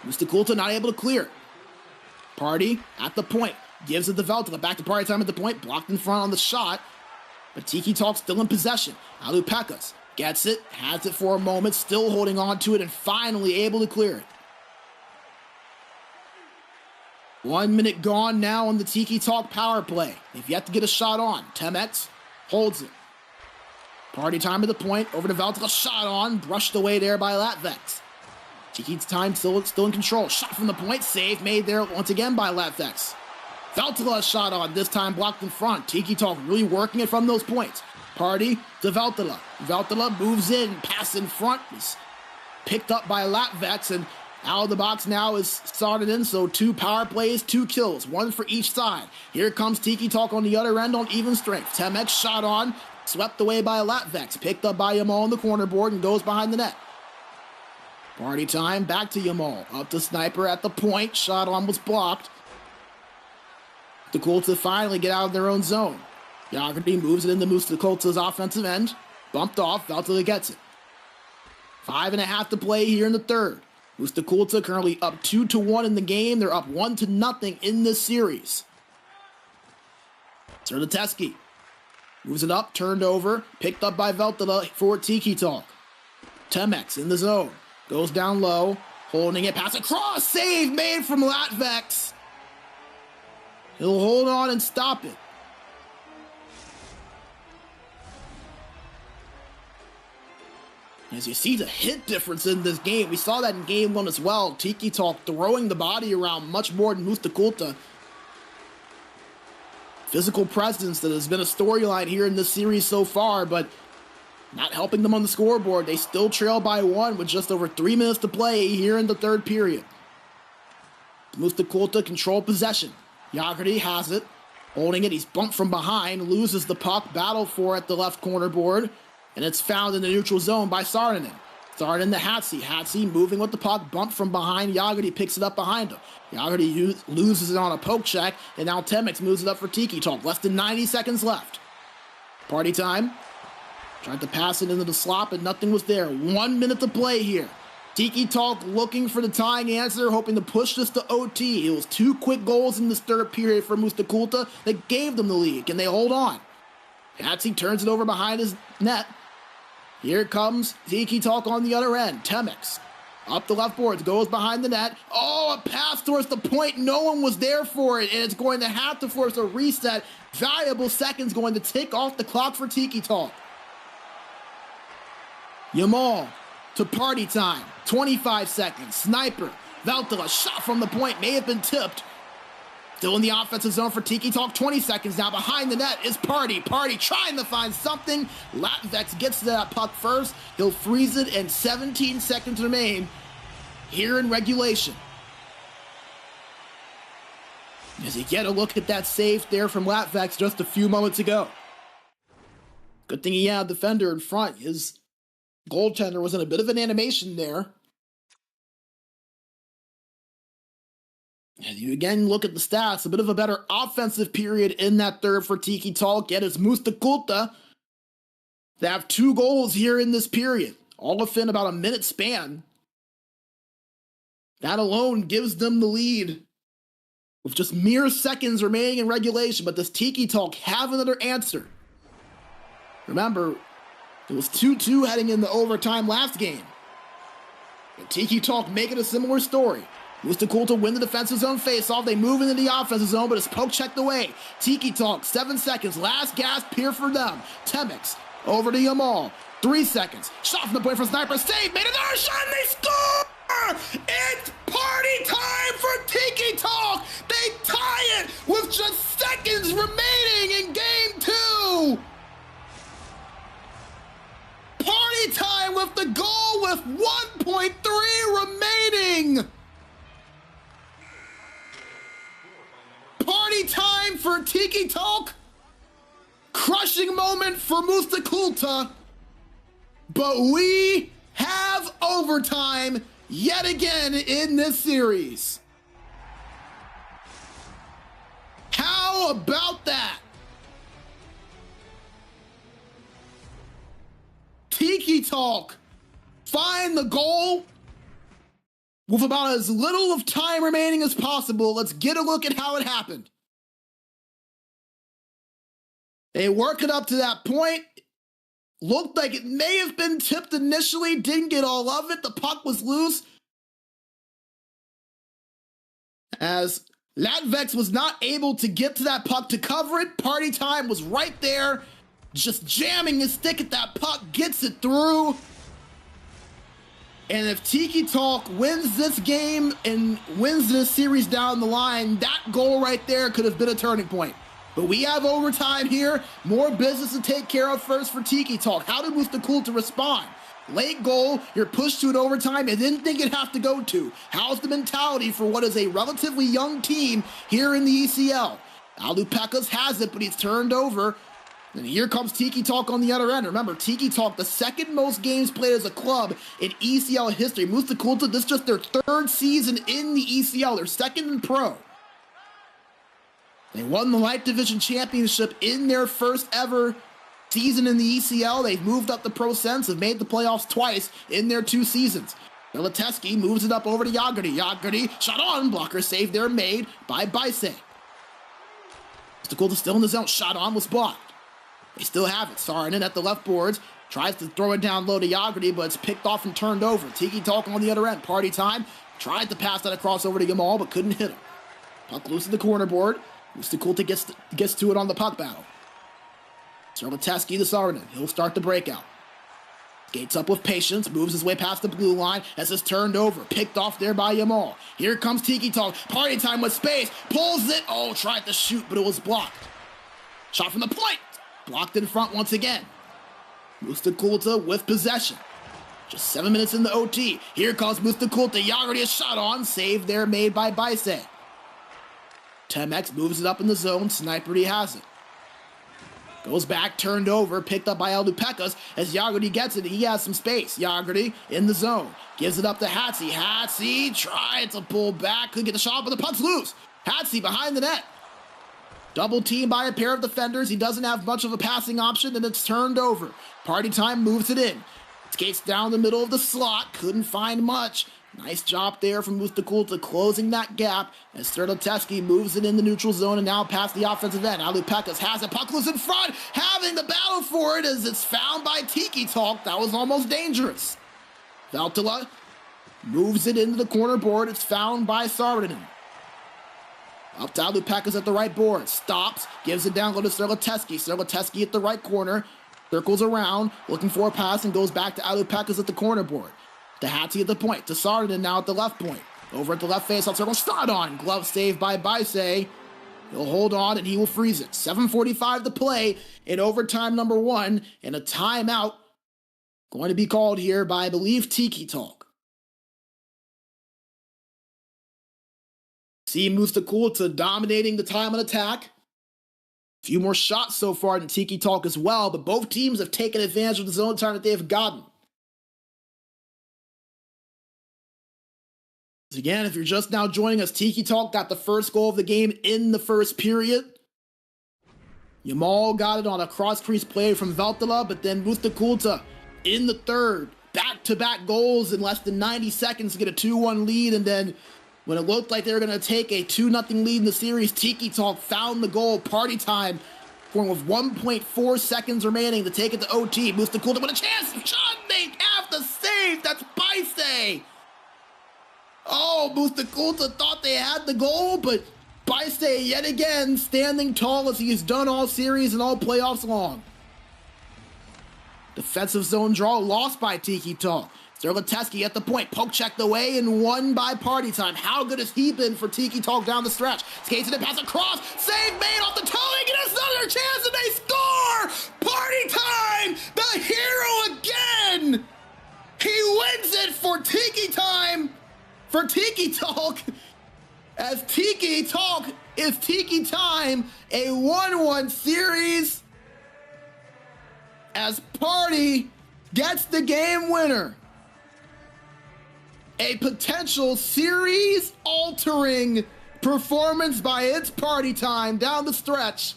Mustaa Kultaa not able to clear. Party at the point. Gives it to Veltala. Back to Party time at the point. Blocked in front on the shot. But Tiki Talk still in possession. Alupekas gets it. Has it for a moment. Still holding on to it. And finally able to clear it. 1 minute gone now on the Tiki Talk power play. They've yet to get a shot on. Temex holds it. Party time at the point. Over to Veltala. Shot on. Brushed away there by Latvex. Tiki time still in control. Shot from the point. Save made there once again by Latvex. Veltala shot on, this time blocked in front. Tiki Talk really working it from those points. Party to Veltala. Veltala moves in, pass in front. Is picked up by Latvex, and out of the box now is Saarinen. So 2 power plays, 2 kills, 1 for each side. Here comes Tiki Talk on the other end on even strength. Temex shot on, swept away by Latvex. Picked up by Yamal on the corner board and goes behind the net. Party time, back to Yamal. Up to Sniper at the point. Shot on was blocked. The Kultaa finally get out of their own zone. Jagri moves it into Mustaa Kultaa's offensive end. Bumped off, Veltala gets it. 5.5 to play here in the third. Mustaa Kultaa currently up 2-1 in the game. They're up 1-0 in this series. Serlateski moves it up, turned over, picked up by Veltala for Tiki Talk. Temex in the zone. Goes down low. Holding it. Pass across. Save made from Latvex. He'll hold on and stop it. As you see the hit difference in this game, we saw that in game 1 as well. Tiki Talk throwing the body around much more than Mustaa Kultaa. Physical presence that has been a storyline here in this series so far, but not helping them on the scoreboard. They still trail by 1 with just over 3 minutes to play here in the third period. Mustaa Kultaa control possession. Yagerty has it. Holding it, he's bumped from behind, loses the puck, battle for at the left corner board. And it's found in the neutral zone by Saarinen. Saarinen to Hatsi. Hatsi moving with the puck, bumped from behind. Yagerty picks it up behind him. Yagerty loses it on a poke check, and now Temex moves it up for Tiki Talk. Less than 90 seconds left. Party time. Tried to pass it into the slot, but nothing was there. 1 minute to play here. Tiki Talk looking for the tying answer, hoping to push this to OT. It was 2 quick goals in this third period for Mustaa Kultaa that gave them the lead. Can they hold on? Hatsi turns it over behind his net. Here comes Tiki Talk on the other end. Temex up the left boards, goes behind the net. Oh, a pass towards the point. No one was there for it, and it's going to have to force a reset. Valuable seconds going to tick off the clock for Tiki Talk. Yamal to party time. 25 seconds. Sniper. Veltala shot from the point. May have been tipped. Still in the offensive zone for Tiki Talk. 20 seconds now. Behind the net is Party. Party trying to find something. Latvex gets to that puck first. He'll freeze it, and 17 seconds remain here in regulation. As you get a look at that save there from Latvex just a few moments ago. Good thing he had a defender in front. His goaltender was in a bit of an animation there. And you again look at the stats, a bit of a better offensive period in that third for Tiki Talk. Yet it's Mustaa Kultaa. They have 2 goals here in this period, all within about a minute span. That alone gives them the lead with just mere seconds remaining in regulation. But does Tiki Talk have another answer? Remember, it was 2-2 heading into overtime last game. And Tiki Talk making a similar story. Mustaa Kultaa win the defensive zone faceoff. They move into the offensive zone, but it's poke checked away. Tiki Talk, 7 seconds. Last gasp here for them. Temex over to Yamal. 3 seconds. Shot from the point from Sniper. Save. Made another shot and they score! It's party time for Tiki Talk! They tie it with just seconds remaining in game 2! Party time with the goal with 1.3 remaining! Party time for Tiki Talk. Crushing moment for Mustaa Kultaa. But we have overtime yet again in this series. How about that? Tiki Talk find the goal with about as little of time remaining as possible. Let's get a look at how it happened. They work it up to that point. Looked like it may have been tipped initially. Didn't get all of it. The puck was loose. As Latvex was not able to get to that puck to cover it. Party time was right there. Just jamming his stick at that puck. Gets it through. And if Tiki Talk wins this game and wins this series down the line, that goal right there could have been a turning point. But we have overtime here. More business to take care of first for Tiki Talk. How did Mustaa Kultaa respond? Late goal, you're pushed to an overtime and didn't think it'd have to go to. How's the mentality for what is a relatively young team here in the ECL? Alupekas has it, but he's turned over. And here comes Tiki Talk on the other end. Remember, Tiki Talk, the second most games played as a club in ECL history. Mustaa Kultaa, this is just their 3rd season in the ECL. They're 2nd in pro. They won the Light Division Championship in their first ever season in the ECL. They've moved up the pro since, have made the playoffs twice in their 2 seasons. Milateski moves it up over to Yagerty. Yagerty, shot on, blocker save there made by Bise. Mustaa Kultaa still in the zone, shot on was blocked. They still have it. Saarinen at the left boards. Tries to throw it down low to Jaggerty, but it's picked off and turned over. Tiki Talk on the other end. Party time. Tried to pass that across over to Yamal, but couldn't hit him. Puck loose at the corner board. Mustaa Kultaa gets to it on the puck battle. Sergacheski to Saarinen. He'll start the breakout. Skates up with patience, moves his way past the blue line as it's turned over. Picked off there by Yamal. Here comes Tiki Talk. Party time with space. Pulls it. Oh, tried to shoot, but it was blocked. Shot from the point. Blocked in front once again. Mustaa Kultaa with possession. Just 7 minutes in the OT. Here comes Mustaa Kultaa. Jaggerty a shot on. Save there made by Baise. Temex moves it up in the zone. Sniperty has it. Goes back, turned over, picked up by Eldupekas. As Jaggerty gets it, he has some space. Jaggerty in the zone. Gives it up to Hatzi. Hatzi tried to pull back. Couldn't get the shot, but the puck's loose. Hatzi behind the net. Double team by a pair of defenders. He doesn't have much of a passing option, and it's turned over. Party time moves it in. Skates down the middle of the slot. Couldn't find much. Nice job there from Mustaa Kultaa closing that gap as Sergacheski moves it in the neutral zone and now past the offensive end. Alupekas has it. Puck loose in front. Having the battle for it as it's found by Tiki Talk. That was almost dangerous. Valtila moves it into the corner board. It's found by Saarinen. Up to Alupekas at the right board. Stops. Gives it down low to Sergacheski. Sergacheski at the right corner. Circles around. Looking for a pass and goes back to Alupekas at the corner board. To Hattie at the point. To Saarinen now at the left point. Over at the left face. Circle. Shot on. Glove saved by Baise. He'll hold on and he will freeze it. 7:45 to play in overtime number 1. And a timeout going to be called here by, I believe, Tiki Talk. See Mustaa Kultaa dominating the time on attack. A few more shots so far than Tiki Talk as well, but both teams have taken advantage of the zone time that they have gotten. Again, if you're just now joining us, Tiki Talk got the first goal of the game in the first period. Yamal got it on a cross-crease play from Valtila, but then Mustaa Kultaa in the third. Back-to-back goals in less than 90 seconds to get a 2-1 lead, and then when it looked like they were going to take a 2-0 lead in the series, Tiki Talk found the goal. Party time, with 1.4 seconds remaining to take it to OT. Mustaa Kultaa with a chance. Shot, they have the save. That's Baise. Oh, Mustaa Kultaa thought they had the goal, but Baise yet again standing tall as he has done all series and all playoffs long. Defensive zone draw lost by Tiki Talk. Sergacheski at the point, poke checked away and won by Party Time. How good has he been for Tiki Talk down the stretch? Skates it and pass across, save made off the towing, and it's another chance and they score! Party Time, the hero again! He wins it for Tiki Time! For Tiki Talk, as Tiki Talk is Tiki Time, a 1-1 series, as Party gets the game winner. A potential series-altering performance by its Party Time down the stretch.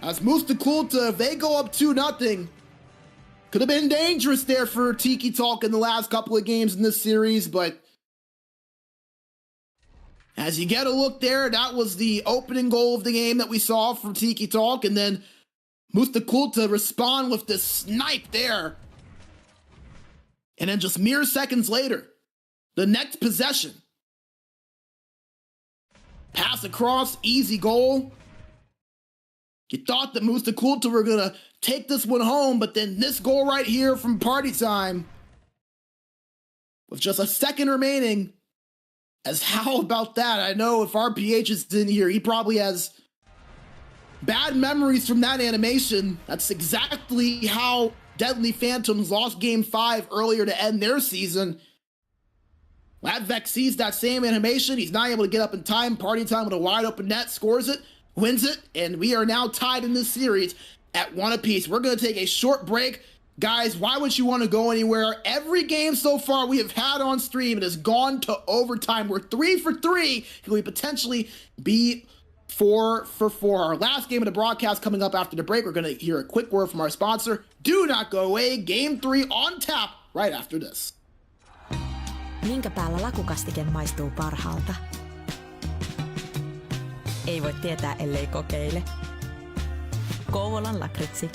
As Mustaa Kultaa, if they go up 2-0, could have been dangerous there for Tiki Talk in the last couple of games in this series, but as you get a look there, that was the opening goal of the game that we saw from Tiki Talk, and then Mustaa Kultaa respond with this snipe there. And then just mere seconds later, the next possession. Pass across, easy goal. You thought that Mustaa Kultaa were going to take this one home, but then this goal right here from Party Time, with just a second remaining, as how about that? I know if RPH is in here, he probably has bad memories from that animation. That's exactly how Deadly Phantoms lost Game 5 earlier to end their season. Ladvek sees that same animation. He's not able to get up in time. Party Time with a wide open net, scores it, wins it, and we are now tied in this series at 1 apiece. We're going to take a short break. Guys, why would you want to go anywhere? Every game so far we have had on stream, it has gone to overtime. We're 3 for 3. Can we potentially be 4 for 4? Our last game of the broadcast coming up after the break. We're going to hear a quick word from our sponsor. Do not go away. Game 3 on tap right after this. Minkä päällä lakukastike maistuu parhaalta? Ei voi tietää, ellei kokeile. Kouvolan lakritsi.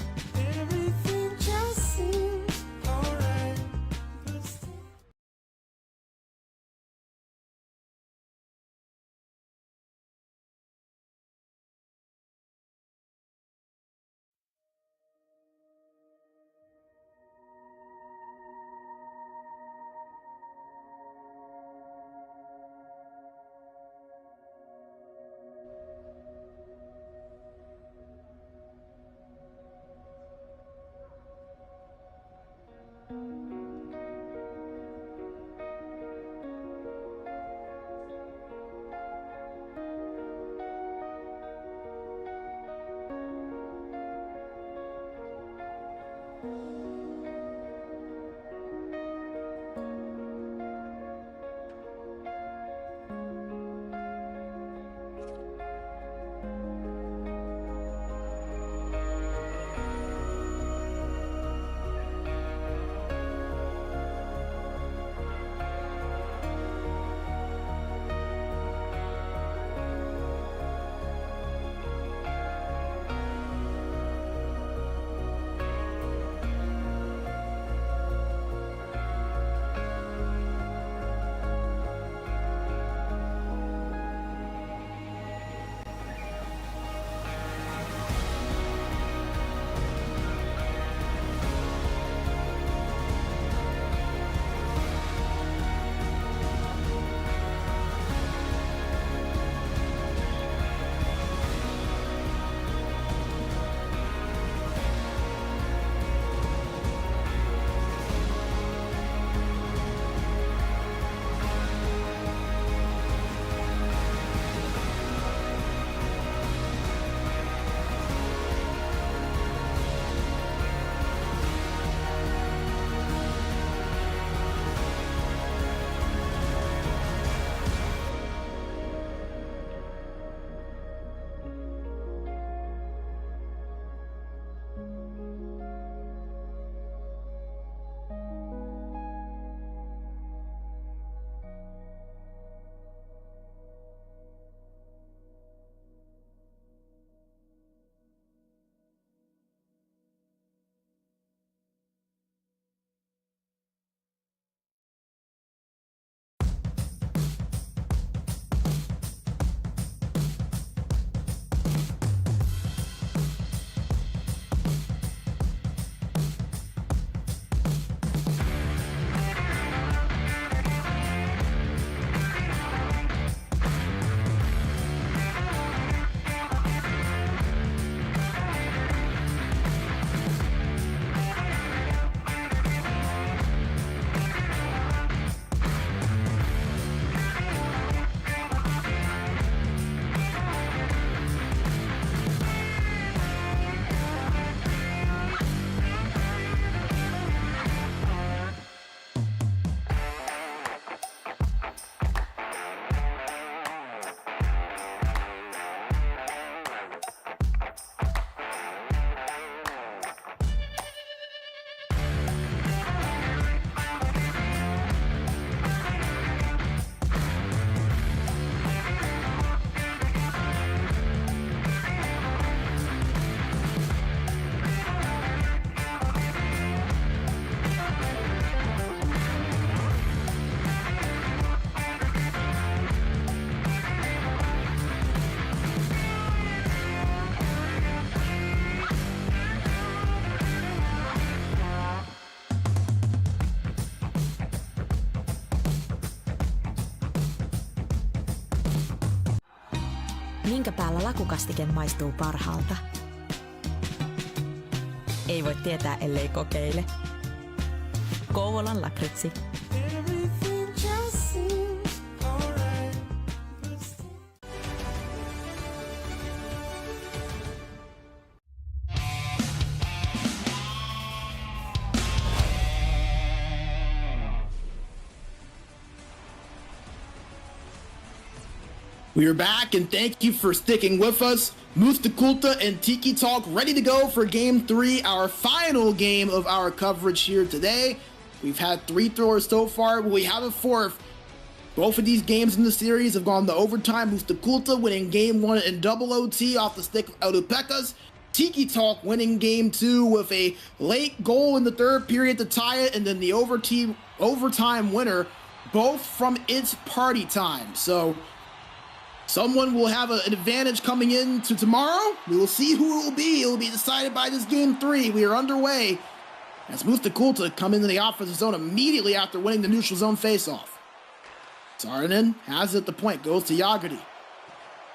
Minkä päällä lakukastike maistuu parhaalta? Ei voi tietää, ellei kokeile. Kouvolan lakritsi. We are back, and thank you for sticking with us. Mustaa, Kultaa, and Tiki Talk ready to go for Game 3, our final game of our coverage here today. We've had 3 throwers so far, but we have a 4th. Both of these games in the series have gone to overtime. Mustaa, Kultaa winning Game 1 in double OT off the stick of Autupekas. Tiki Talk winning game 2 with a late goal in the third period to tie it, and then the overtime winner, both from It's Party Time. So someone will have an advantage coming into tomorrow. We will see who it will be. It will be decided by this game 3. We are underway as Mustaa come into the offensive zone immediately after winning the neutral zone faceoff. Saarinen has it at the point, goes to Jaggerty.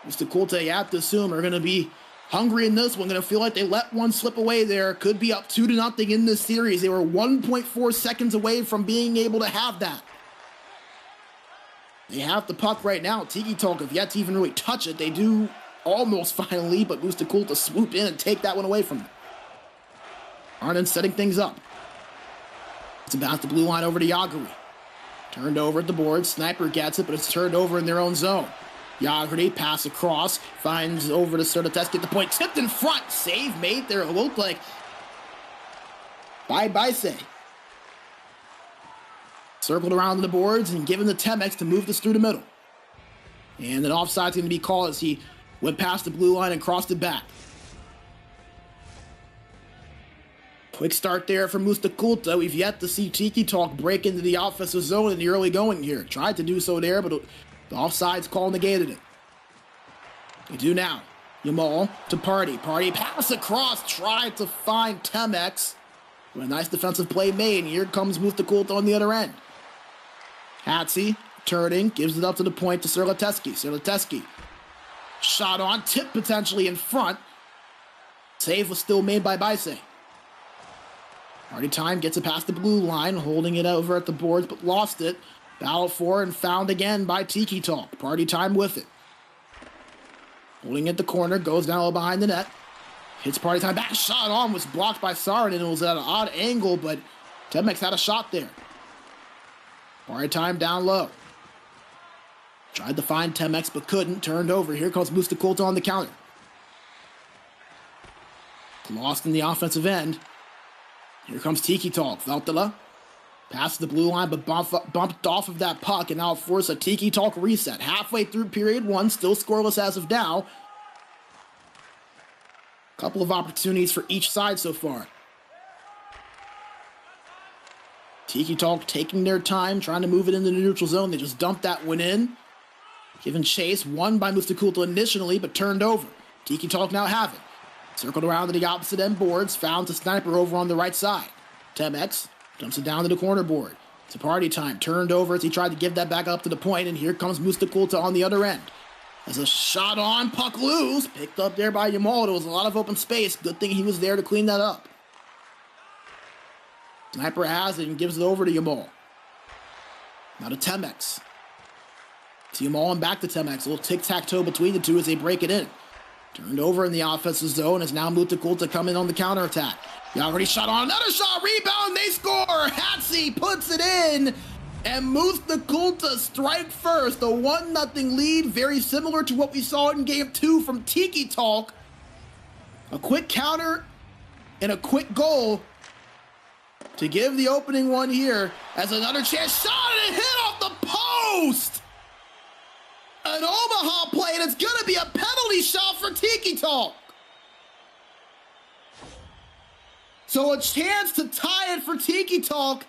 Mustaa, you have to assume, are going to be hungry in this one. Going to feel like they let one slip away there. Could be up 2-0 in this series. They were 1.4 seconds away from being able to have that. They have the puck right now. Tiki Talk have yet to even really touch it. They do almost finally, but Mustaa swoop in and take that one away from them. Arnon setting things up. It's about the blue line over to Jaggerty. Turned over at the board. Sniper gets it, but it's turned over in their own zone. Jaggerty, pass across, finds over to Sertateski at the point, tipped in front, save made there, it looked like, by Baise. Circled around the boards and given the Temex to move this through the middle. And an offside's going to be called as he went past the blue line and crossed it back. Quick start there from Mustaa. We've yet to see Tiki Talk break into the offensive zone in the early going here. Tried to do so there, but the offside's call negated it. They do now. Yamal to Party. Party pass across. Tried to find Temex. With a nice defensive play made. And here comes Mustaa on the other end. Hatzi turning. Gives it up to the point to Sertateski. Sertateski. Shot on. Tip potentially in front. Save was still made by Baise. Party Time gets it past the blue line. Holding it over at the boards but lost it. Battle for and found again by Tiki Talk. Party Time with it. Holding at the corner, goes down behind the net. Hits Party Time back, shot on, was blocked by Saarinen. It was at an odd angle, but Temex had a shot there. Party Time down low. Tried to find Temex, but couldn't. Turned over. Here comes Mustaa on the counter. Lost in the offensive end. Here comes Tiki Talk. Valtila. Past the blue line, but bumped off of that puck, and now force a Tiki Talk reset. Halfway through period 1, still scoreless as of now. Couple of opportunities for each side so far. Tiki Talk taking their time, trying to move it into the neutral zone. They just dumped that one in. Given chase, won by Mustaa initially, but turned over. Tiki Talk now have it. Circled around to the opposite end boards, found the Sniper over on the right side. Temex dumps it down to the corner board. It's a Party Time. Turned over as he tried to give that back up to the point, and here comes Mustaa on the other end. As a shot on, puck loose, picked up there by Yamal. There was a lot of open space. Good thing he was there to clean that up. Sniper has it and gives it over to Yamal. Now to Temex. It's Yamal and back to Temex. A little tic-tac-toe between the two as they break it in. Turned over in the offensive zone as now Mustaa come in on the counterattack. Already shot on, another shot, rebound, they score! Hatzi puts it in, and Mustaa strike first. A 1-0 lead, very similar to what we saw in game 2 from Tiki Talk. A quick counter and a quick goal to give the opening one here as another chance. Shot and hit off the post! An Omaha play, and it's going to be a penalty shot for Tiki Talk. So a chance to tie it for Tiki Talk,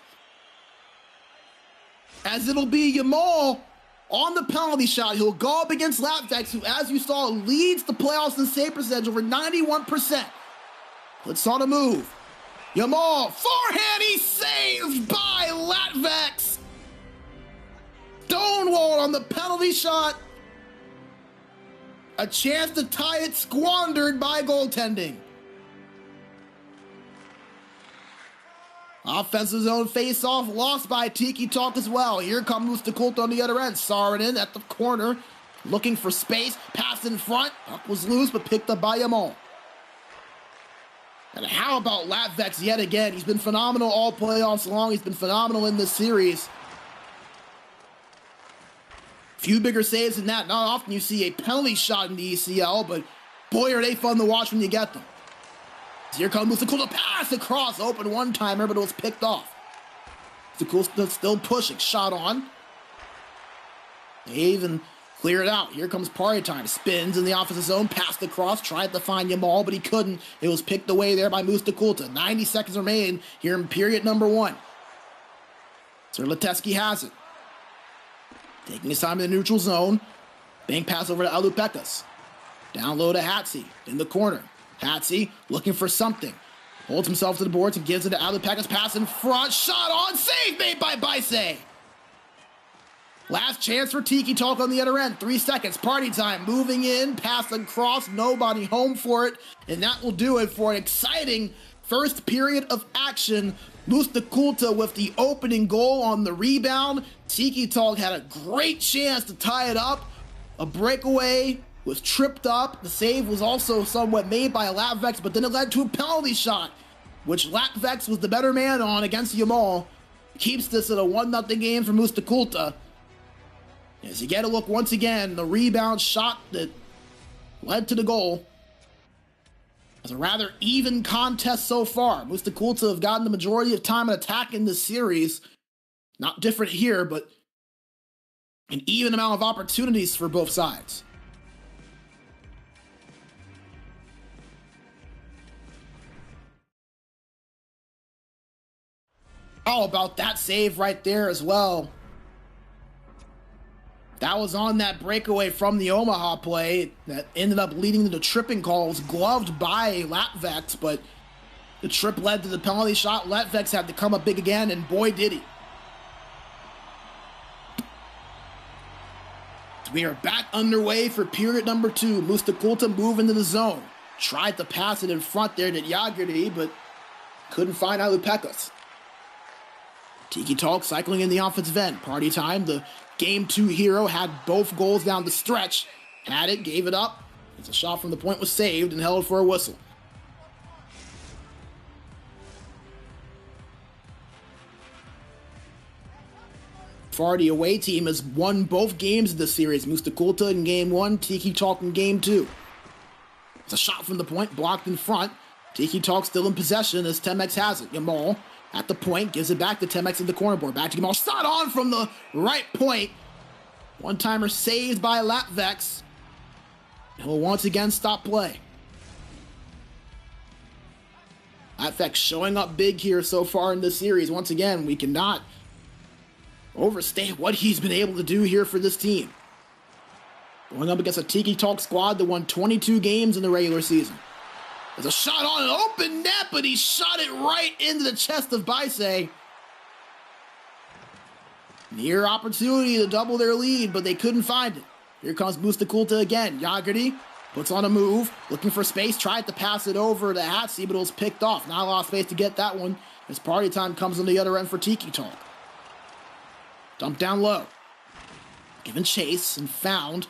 as it'll be Yamal on the penalty shot. He'll go up against Lapvex, who, as you saw, leads the playoffs in save percentage over 91%. Let's on a move. Yamal, forehand, he's saved by Lapvex. Stonewall on the penalty shot. A chance to tie it squandered by goaltending. Offensive zone face-off lost by Tiki Talk as well. Here comes Mustaa on the other end. Saarinen at the corner, looking for space. Pass in front. Puck was loose, but picked up by Yamal. And how about Lapvex yet again? He's been phenomenal all playoffs long. He's been phenomenal in this series. Few bigger saves than that. Not often you see a penalty shot in the ECL, but boy, are they fun to watch when you get them. Here comes Mustaa, pass across, open one-timer, but it was picked off. Mustaa still pushing, shot on. They even Clear it out. Here comes party time. Spins in the offensive zone. Passed across. Tried to find Yamal, but he couldn't. It was picked away there by Mustaa Kultaa. 90 seconds remain here in period number 1. Serlateski has it. Taking his time in the neutral zone. Bank pass over to Alupekas. Down low to Hatsi in the corner. Hatsi looking for something. Holds himself to the boards and gives it to Alupekas. Pass in front. Shot on. Save made by Baise. Last chance for Tiki Talk on the other end. 3 seconds. Party time. Moving in. Pass across. Nobody home for it. And that will do it for an exciting first period of action. Mustaa Kultaa with the opening goal on the rebound. Tiki Talk had a great chance to tie it up. A breakaway was tripped up. The save was also somewhat made by Latvex, but then it led to a penalty shot, which Latvex was the better man on against Yamal. Keeps this at a 1-0 game for Mustaa Kultaa. As you get a look once again, the rebound shot that led to the goal. It's a rather even contest so far. Mustaa Kultaa have gotten the majority of time in attack in this series. Not different here, but an even amount of opportunities for both sides. How about that save right there as well? That was on that breakaway from the Omaha play that ended up leading to the tripping calls, gloved by Latvex, but the trip led to the penalty shot. Latvex had to come up big again, and boy did he. We are back underway for period number 2. Mustaa Kultaa move into the zone. Tried to pass it in front there to Jaggerty, but couldn't find Alupekas. Tiki Talk cycling in the offensive end. Party time. The Game 2 hero had both goals down the stretch. Had it, gave it up. It's a shot from the point was saved and held for a whistle. The away team has won both games of the series. Mustaa Kultaa in Game 1, Tiki Talk in Game 2. It's a shot from the point, blocked in front. Tiki Talk still in possession as Temex has it. Yamal at the point, gives it back to Temex in the corner board. Back to Yamal, shot on from the right point. One-timer saved by Latvex. He'll once again stop play. Latvex showing up big here so far in this series. Once again, we cannot overstate what he's been able to do here for this team. Going up against a Tiki Talk squad that won 22 games in the regular season. There's a shot on an open net, but he shot it right into the chest of Baise. Near opportunity to double their lead, but they couldn't find it. Here comes Mustaa Kultaa again. Jaggerty puts on a move, looking for space, tried to pass it over to Hatsi, but it was picked off. Not a lot of space to get that one as party time comes on the other end for Tiki Talk. Dump down low. Given chase and found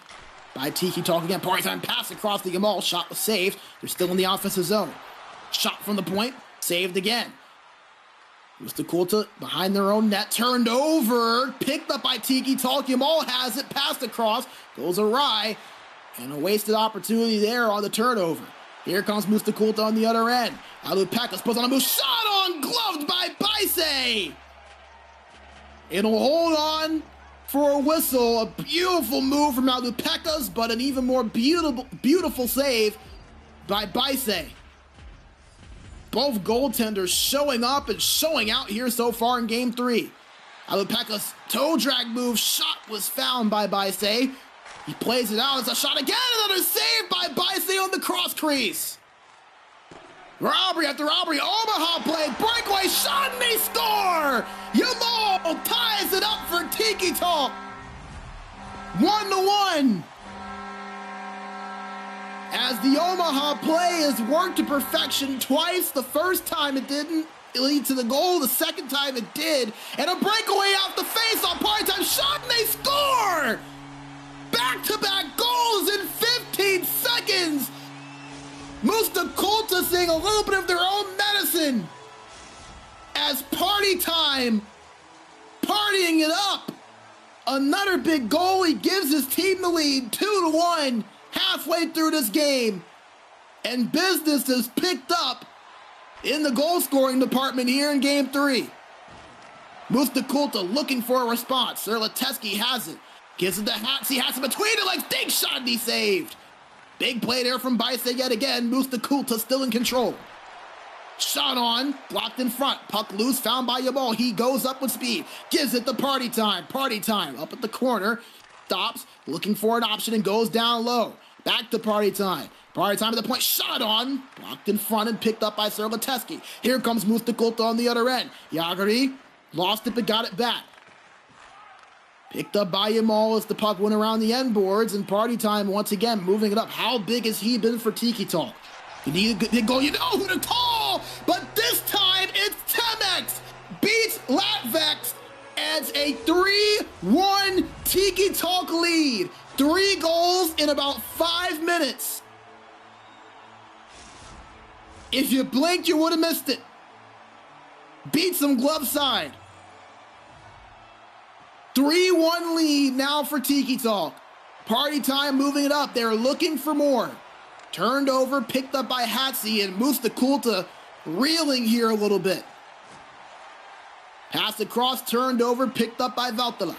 by Tiki Talk again. Party time pass across the Yamal. Shot was saved. They're still in the offensive zone. Shot from the point. Saved again. Mustaa Kultaa behind their own net. Turned over. Picked up by Tiki Talk. Yamal has it. Passed across. Goes awry. And a wasted opportunity there on the turnover. Here comes Mustaa Kultaa on the other end. Alupekas puts on a move. Shot on. Gloved by Baise. It'll hold on for a whistle. A beautiful move from Alupekas, but an even more beautiful save by Baise. Both goaltenders showing up and showing out here so far in Game 3. Alupekas' toe drag move. Shot was found by Baise. He plays it out. It's a shot again. Another save by Baise on the cross crease. Robbery after robbery. Omaha play. Breakaway shot and they score. Yamal ties it up for Tiki Talk. 1-1. As the Omaha play is worked to perfection twice. The first time it didn't lead to the goal. The second time it did. And a breakaway off the face on party time. Shot and they score. Back-to-back goals in 15 seconds. Mustaa Kultaa seeing a little bit of their own medicine as party time, partying it up. Another big goal. He gives his team the lead 2-1 halfway through this game. And business is picked up in the goal scoring department here in Game 3. Mustaa Kultaa looking for a response. Serlateski has it. Gives it to Hatsi. Hatsi between the legs. Big shot, and he saved. Big play there from Bicep yet again. Mustaa Kultaa still in control. Shot on, blocked in front. Puck loose, found by Yamal. He goes up with speed. Gives it to Party Time. Party Time up at the corner. Stops, looking for an option and goes down low. Back to Party Time. Party Time at the point. Shot on, blocked in front and picked up by Serlateski. Here comes Mustaa Kultaa on the other end. Jagri lost it but got it back. Picked up by Yamal as the puck went around the end boards, and Party Time once again moving it up. How big has he been for Tiki Talk? You need a good goal. You know who to call, but this time it's Temex beats Latvex, adds a 3-1 Tiki Talk lead. 3 goals in about 5 minutes. If you blinked, you would have missed it. Beats them glove side. 3-1 lead now for Tiki Talk. Party Time moving it up. They're looking for more. Turned over, picked up by Hatsi, and Mustaa Kultaa reeling here a little bit. Pass across, turned over, picked up by Valtala.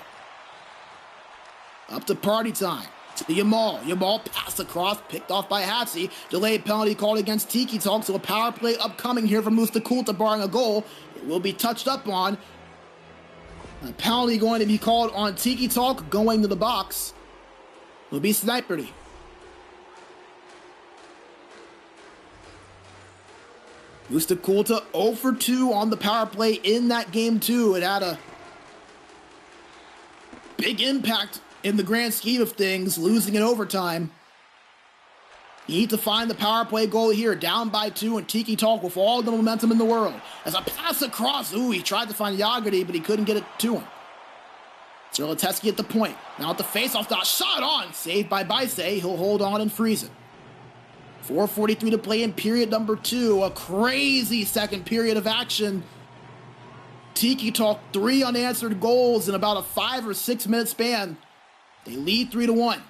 Up to Party Time. To Yamal. Yamal pass across, picked off by Hatsi. Delayed penalty called against Tiki Talk, so a power play upcoming here from Mustaa Kultaa, barring a goal. It will be touched up on. A penalty going to be called on Tiki Talk, going to the box. Will be Sniperty. Mustaa Kultaa 0 for 2 on the power play in that game too. It had a big impact in the grand scheme of things, losing in overtime. You need to find the power play goal here, down by 2, and Tiki Talk with all the momentum in the world. As a pass across, he tried to find Jagri, but he couldn't get it to him. Serlateski at the point. Now at the face-off dot, shot on, saved by Bicep. He'll hold on and freeze it. 4:43 to play in period number 2. A crazy second period of action. Tiki Talk 3 unanswered goals in about a 5 or 6 minute span. They lead 3-1.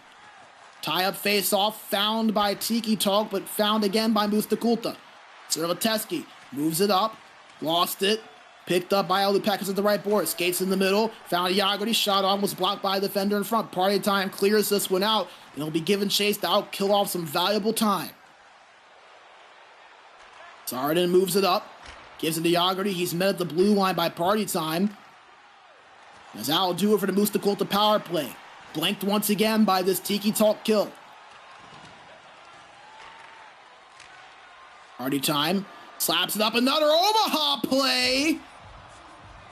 Tie-up face-off found by Tiki Talk, but found again by Mustaa Kultaa. Serlateski moves it up, lost it, picked up by Alupekas at the right board, skates in the middle, found Jagri, shot on, was blocked by a defender in front. Party Time clears this one out, and he'll be given chase to kill off some valuable time. Saarinen moves it up, gives it to Jagri. He's met at the blue line by Party Time. As that'll do it for the Mustaa Kultaa power play. Blanked once again by this Tiki Talk kill. Party Time slaps it up, another Omaha play.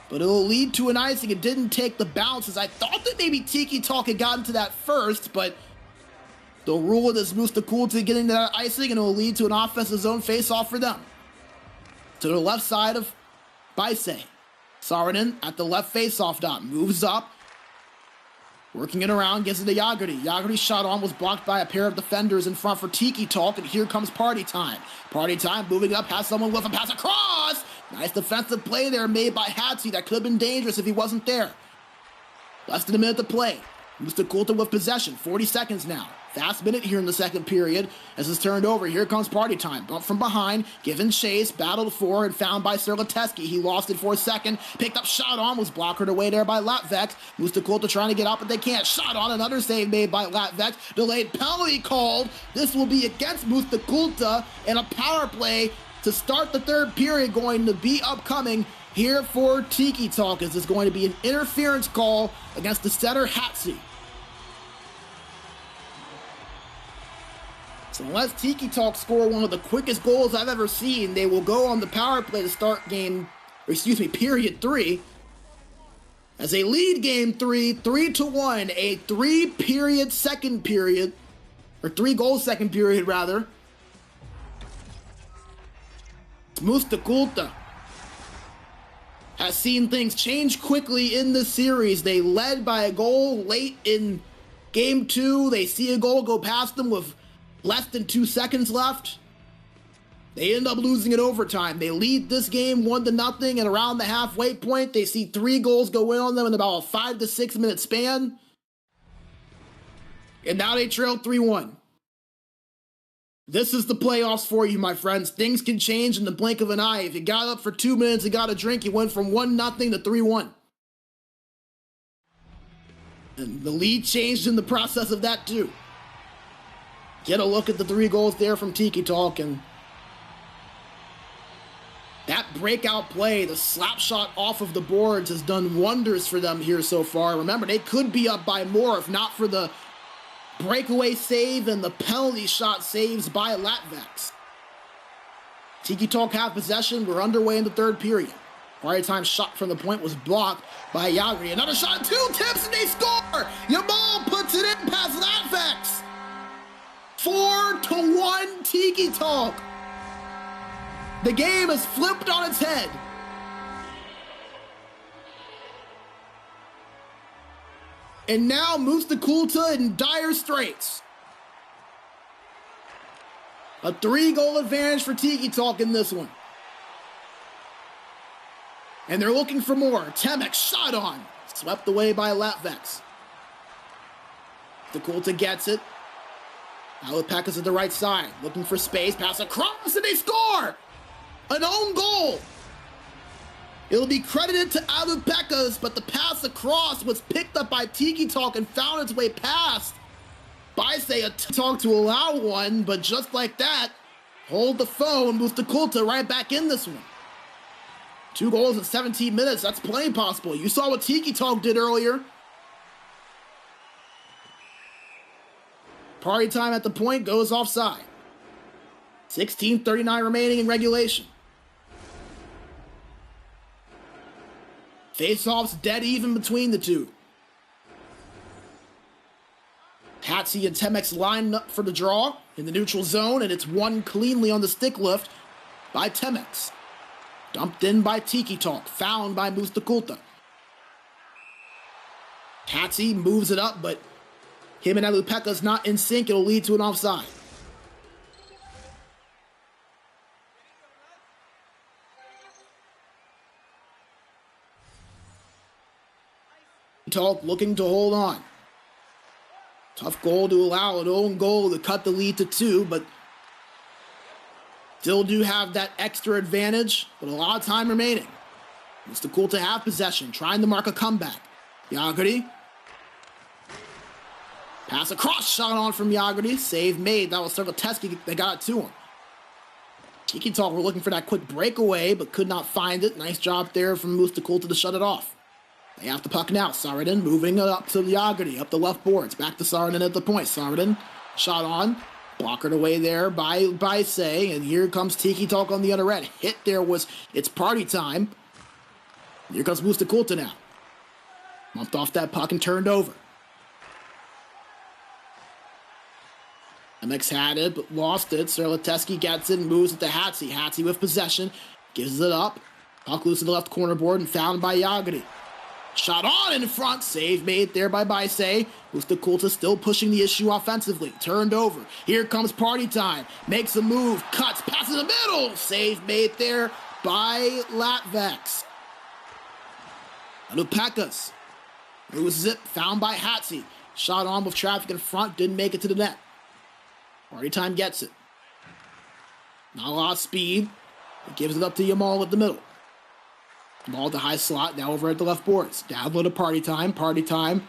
But it'll lead to an icing. It didn't take the bounce, as I thought that maybe Tiki Talk had gotten to that first, but they'll rule it as Mustaa Kultaa getting to that icing, and it'll lead to an offensive zone face-off for them. To the left side of Bicep. Saarinen at the left face-off dot, moves up, working it around, gets it to Jagri. Jagri's shot on was blocked by a pair of defenders in front for Tiki Talk, and here comes Party Time. Party Time moving up, has someone with a pass across. Nice defensive play there made by Hatsi. That could have been dangerous if he wasn't there. Less than a minute to play. Mustaa Kultaa with possession, 40 seconds now. Fast minute here in the second period as it's turned over. Here comes Party Time. Bump from behind, given chase, battled for, and found by Serlateski. He lost it for a second. Picked up, shot on, was blockered away there by Latvex. Mustaa Kultaa trying to get out, but they can't. Shot on, another save made by Latvex. Delayed penalty called. This will be against Mustaa Kultaa, and a power play to start the third period going to be upcoming here for Tiki Talk, as it's going to be an interference call against the setter Hatsi. So unless Tiki Talk score one of the quickest goals I've ever seen, they will go on the power play to start period 3. As they lead game 3, 3-1, a 3-period second period, or 3-goal second period rather. Mustaa Kultaa has seen things change quickly in the series. They led by a goal late in game 2. They see a goal go past them with less than 2 seconds left. They end up losing in overtime. They lead this game 1-0, and around the halfway point, they see 3 goals go in on them in about a 5 to 6 minute span. And now they trail 3-1. This is the playoffs for you, my friends. Things can change in the blink of an eye. If you got up for 2 minutes and got a drink, you went from 1-0 to 3-1. And the lead changed in the process of that too. Get a look at the 3 goals there from Tiki Talk, and that breakout play, the slap shot off of the boards, has done wonders for them here so far. Remember, they could be up by more if not for the breakaway save and the penalty shot saves by Latvex. Tiki Talk have possession. We're underway in the 3rd period. Party Time shot from the point was blocked by Yagri. Another shot, 2 tips, and they score! Yamal puts it in past Latvex. 4-1 Tiki Talk. The game is flipped on its head. And now Mustaa Kultaa in dire straits. A 3-goal advantage for Tiki Talk in this one. And they're looking for more. Temek shot on. Swept away by Latvex. The Kultaa gets it. Alupeka's at the right side. Looking for space. Pass across and they score! An own goal! It'll be credited to Alupeka's, but the pass across was picked up by Tiki Talk and found its way past Baisei Talk to allow one, but just like that, hold the phone, Mustaa Kultaa right back in this one. 2 goals in 17 minutes, that's plenty possible. You saw what Tiki Talk did earlier. Party Time at the point goes offside. 16:39 remaining in regulation. Face-offs dead even between the two. Patsy and Temex line up for the draw in the neutral zone, and it's won cleanly on the stick lift by Temex. Dumped in by Tiki Talk, found by Mustaa Kultaa. Patsy moves it up, but him and Alupeka's not in sync. It'll lead to an offside. Talk looking to hold on. Tough goal to allow an own goal to cut the lead to 2, but still do have that extra advantage, but a lot of time remaining. Mustaa Kultaa have possession, trying to mark a comeback. Yagri. Pass across, shot on from Yagri. Save made. That was Servateski. They got it to him. Tiki Talk were looking for that quick breakaway, but could not find it. Nice job there from Mustaa Kultaa to shut it off. They have the puck now. Saradin moving it up to Yagri, up the left boards. Back to Saradin at the point. Saradin shot on. Blockered away there by Baisei. And here comes Tiki Talk on the other end. Hit there was, it's party time. Here comes Mustaa Kultaa now. Mumped off that puck and turned over. MX had it, but lost it. Serlateski gets it and moves it to Hatzi. Hatzi with possession. Gives it up. Puck loose to the left corner board and found by Yagri. Shot on in front. Save made there by Baisei. Mustaa Kultaa still pushing the issue offensively. Turned over. Here comes party time. Makes a move. Cuts. Pass in the middle. Save made there by Latvex. Alupekas. Loses it. Found by Hatzi. Shot on with traffic in front. Didn't make it to the net. Party time gets it. Not a lot of speed. It gives it up to Yamal at the middle. Ball to high slot, now over at the left boards. Down low to Party Time. Party Time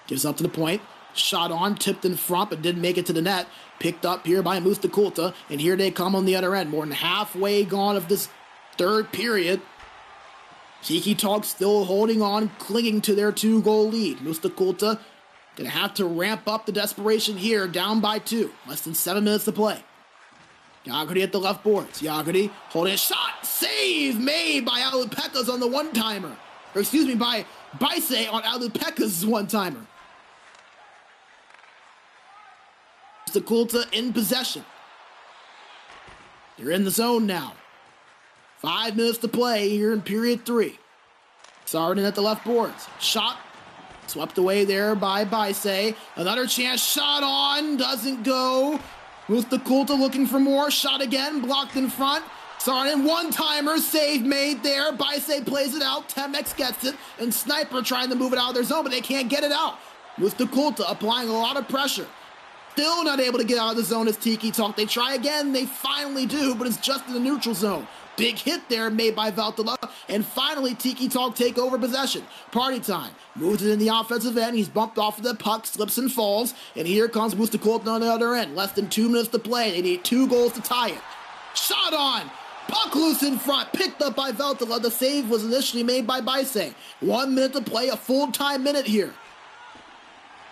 gives up to the point. Shot on, tipped in front, but didn't make it to the net. Picked up here by Mustaa Kultaa, and here they come on the other end. More than halfway gone of this 3rd period. Tiki Talk still holding on, clinging to their 2-goal lead. Mustaa Kultaa gonna have to ramp up the desperation here, down by 2. Less than 7 minutes to play. Yagri at the left boards. Yagri holding a shot. Save made by Alupekas on the one-timer. Or excuse me, by Baisei on Alupeka's one-timer. Mustaa Kultaa in possession. They're in the zone now. 5 minutes to play here in period 3. Saradin at the left boards. Shot. Swept away there by Baisei. Another chance. Shot on. Doesn't go. Mustaa Kultaa looking for more. Shot again. Blocked in front. Saradin one-timer. Save made there. Baisei plays it out. Temex gets it. And Sniper trying to move it out of their zone, but they can't get it out. Mustaa Kultaa applying a lot of pressure. Still not able to get out of the zone as Tiki Talk. They try again, they finally do, but it's just in the neutral zone. Big hit there made by Valtala, and finally Tiki Talk take over possession. Party Time moves it in the offensive end. He's bumped off of the puck, slips and falls, and here comes Mustaa on the other end. Less than 2 minutes to play. They need 2 goals to tie it. Shot on! Puck loose in front, picked up by Valtala. The save was initially made by Baise. 1 minute to play, a full-time minute here.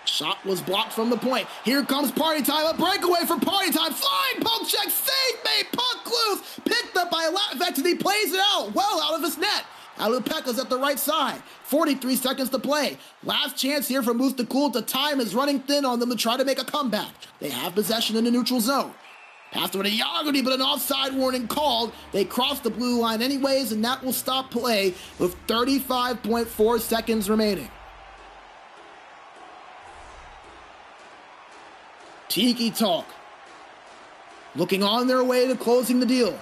Shot was blocked from the point. Here comes Party Time, a breakaway for Party Time. Flying poke check, save made, puck loose. Picked up by Latvex, and he plays it out, well out of his net. Alupeka's at the right side. 43 seconds to play. Last chance here for Mustaa. Time is running thin on them to try to make a comeback. They have possession in the neutral zone. Passed over to Yagudi, but an offside warning called. They crossed the blue line anyways, and that will stop play with 35.4 seconds remaining. Tiki Talk looking on their way to closing the deal.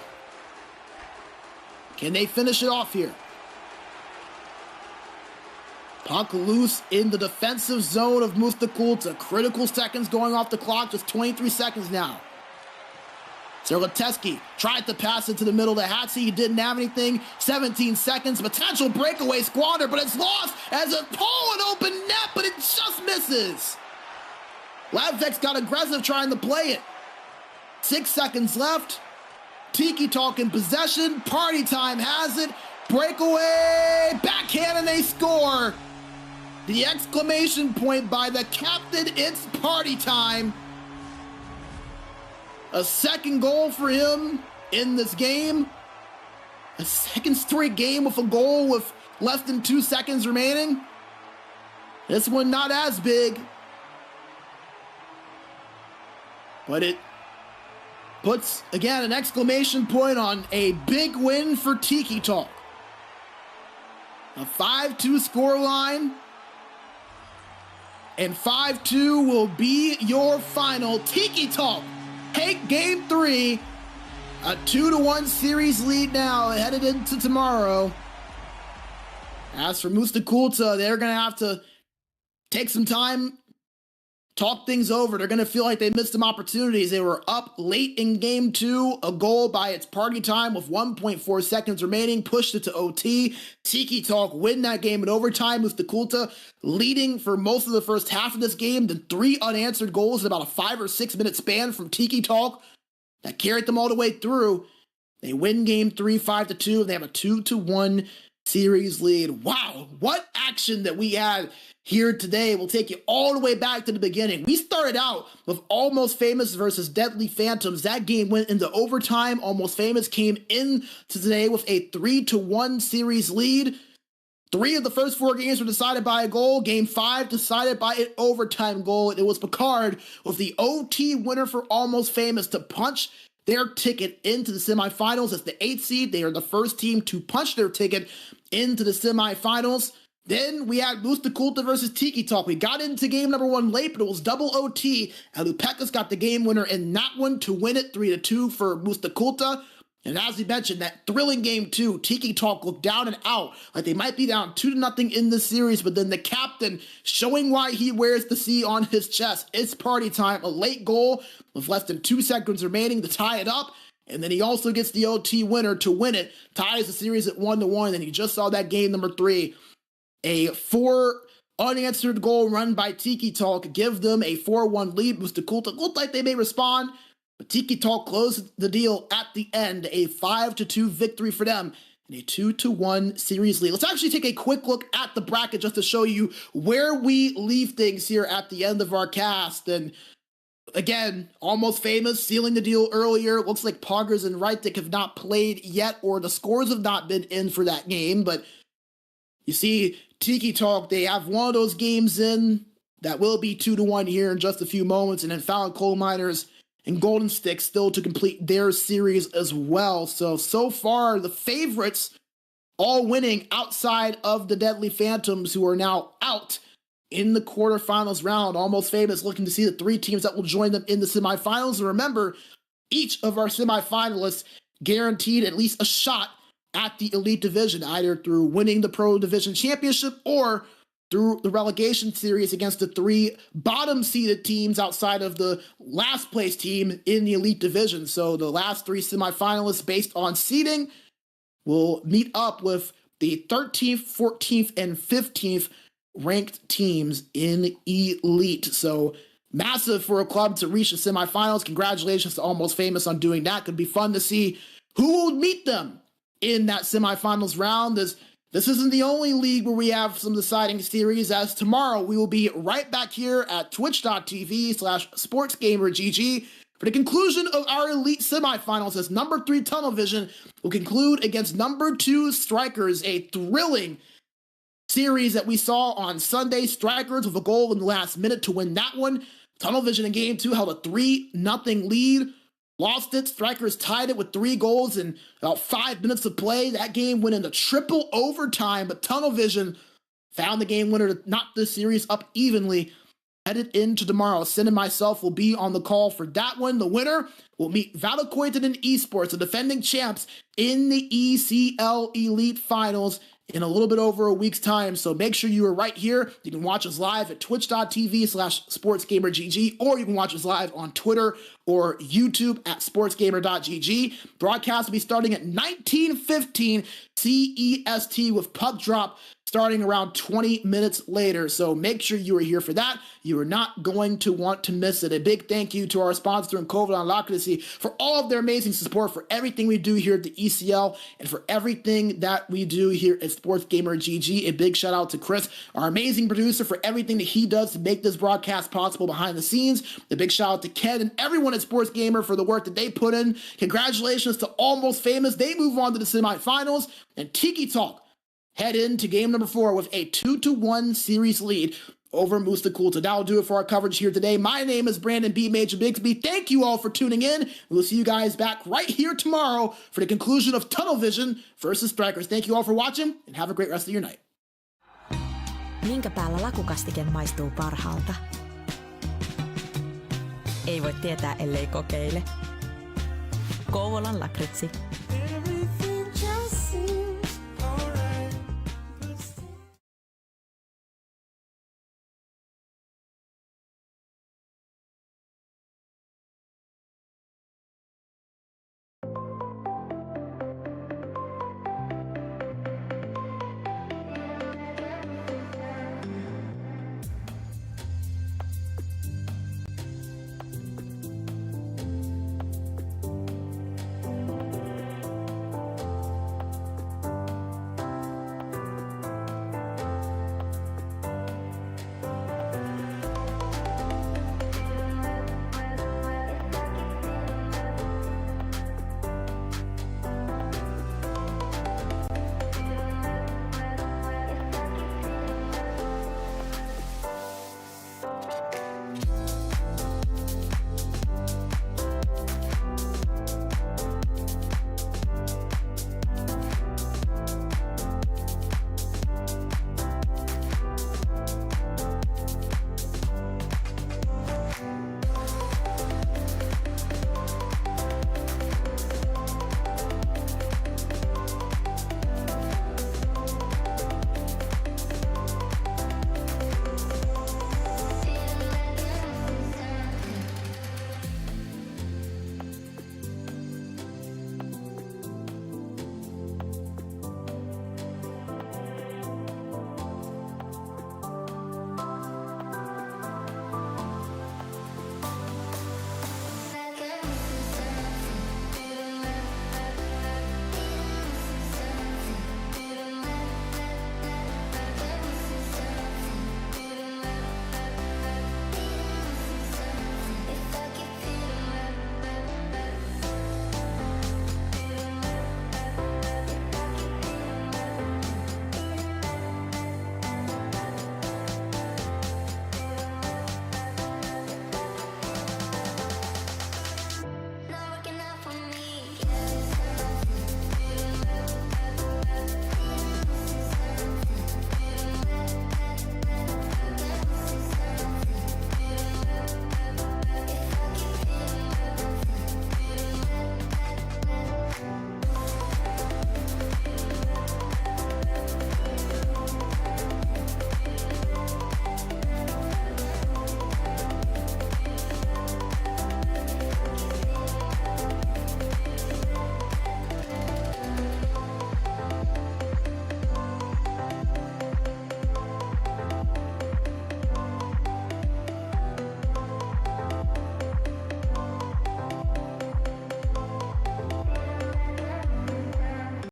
Can they finish it off here? Puck loose in the defensive zone of Mustaa. Critical seconds going off the clock, just 23 seconds now. Serlateski tried to pass it to the middle to Hatsi. He didn't have anything. 17 seconds. Potential breakaway squander, but it's lost as a pull and open net, but it just misses. Lavvex got aggressive trying to play it. 6 seconds left. Tiki Talk in possession. Party Time has it. Breakaway. Backhand and they score. The exclamation point by the captain. It's Party Time. A second goal for him in this game. A second straight game with a goal with less than 2 seconds remaining. This one not as big. But it puts, again, an exclamation point on a big win for Tiki Talk. A 5-2 scoreline. And 5-2 will be your final. Tiki Talk take game 3. A 2-1 series lead now headed into tomorrow. As for Mustaa, they're going to have to take some time, talk things over. They're going to feel like they missed some opportunities. They were up late in game 2. A goal by its Party Time with 1.4 seconds remaining pushed it to OT. Tiki Talk win that game in overtime. Mustaa leading for most of the first half of this game. The 3 unanswered goals in about a 5 or 6 minute span from Tiki Talk that carried them all the way through. They win game 3, 5-2. They have a 2-1 series lead. Wow, what action that we had here today. We'll take you all the way back to the beginning. We started out with Almost Famous versus Deadly Phantoms. That game went into overtime. Almost Famous came in to today with a 3-1 series lead. 3 of the first 4 games were decided by a goal. Game 5 decided by an overtime goal. It was Picard with the OT winner for Almost Famous to punch their ticket into the semifinals. As the 8th seed, they are the first team to punch their ticket into the semifinals. Then we had Mustaa versus Tiki Talk. We got into game number 1 late, but it was double OT. Alupeka's got the game winner in that one to win it, 3-2 for Mustaa. And as we mentioned, that thrilling game 2, Tiki Talk looked down and out, like they might be down 2-0 in this series, but then the captain showing why he wears the C on his chest. It's Party Time, a late goal with less than 2 seconds remaining to tie it up. And then he also gets the OT winner to win it, ties the series at 1-1. And you just saw that game number 3. A 4 unanswered goal run by Tiki Talk give them a 4-1 lead. Mustaa looked like they may respond, but Tiki Talk closed the deal at the end. A 5-2 victory for them and a 2-1 series lead. Let's actually take a quick look at the bracket just to show you where we leave things here at the end of our cast. And again, Almost Famous sealing the deal earlier. It looks like Poggers and Reitik have not played yet, or the scores have not been in for that game, but you see, Tiki Talk, they have one of those games in that will be 2-1 here in just a few moments, and then Fallon Coal Miners and Golden Stick still to complete their series as well. So far, the favorites all winning outside of the Deadly Phantoms, who are now out in the quarterfinals round. Almost Famous looking to see the 3 teams that will join them in the semifinals. And remember, each of our semifinalists guaranteed at least a shot at the Elite Division, either through winning the Pro Division Championship or through the relegation series against the 3 bottom-seeded teams outside of the last-place team in the Elite Division. So the last 3 semifinalists based on seeding will meet up with the 13th, 14th, and 15th ranked teams in Elite. So massive for a club to reach the semifinals. Congratulations to Almost Famous on doing that. Could be fun to see who will meet them in that semifinals round. This isn't the only league where we have some deciding series, as tomorrow we will be right back here at twitch.tv/SportsGamerGG for the conclusion of our Elite semifinals, as number 3 Tunnel Vision will conclude against number 2 Strikers, a thrilling series that we saw on Sunday. Strikers with a goal in the last minute to win that one. Tunnel Vision in Game 2 held a 3-0 lead. Lost it. Strikers tied it with 3 goals in about 5 minutes of play. That game went into triple overtime, but Tunnel Vision found the game winner to knock this series up evenly. Headed into tomorrow, Sin and myself will be on the call for that one. The winner will meet Valakoitin and Esports, the defending champs, in the ECL Elite Finals in a little bit over a week's time. So make sure you are right here. You can watch us live at twitch.tv/SportsGamerGG, or you can watch us live on Twitter or YouTube at sportsgamer.gg. Broadcast will be starting at 19:15 CEST with puck drop starting around 20 minutes later. So make sure you are here for that. You are not going to want to miss it. A big thank you to our sponsor in COVID on Locracy for all of their amazing support for everything we do here at the ECL and for everything that we do here at SportsGamer GG. A big shout out to Chris, our amazing producer, for everything that he does to make this broadcast possible behind the scenes. A big shout out to Ken and everyone at SportsGamer for the work that they put in. Congratulations to Almost Famous. They move on to the semifinals, and Tiki Talk head into game number 4 with a 2-1 series lead over Mustaa Kultaa. That'll do it for our coverage here today. My name is Brandon B. Major Bixby. Thank you all for tuning in. We'll see you guys back right here tomorrow for the conclusion of Tunnel Vision versus Strikers. Thank you all for watching, and have a great rest of your night. Minkä päällä lakukastike maistuu parhaalta? Ei voi tietää, ellei kokeile. Kouvolan lakritsi.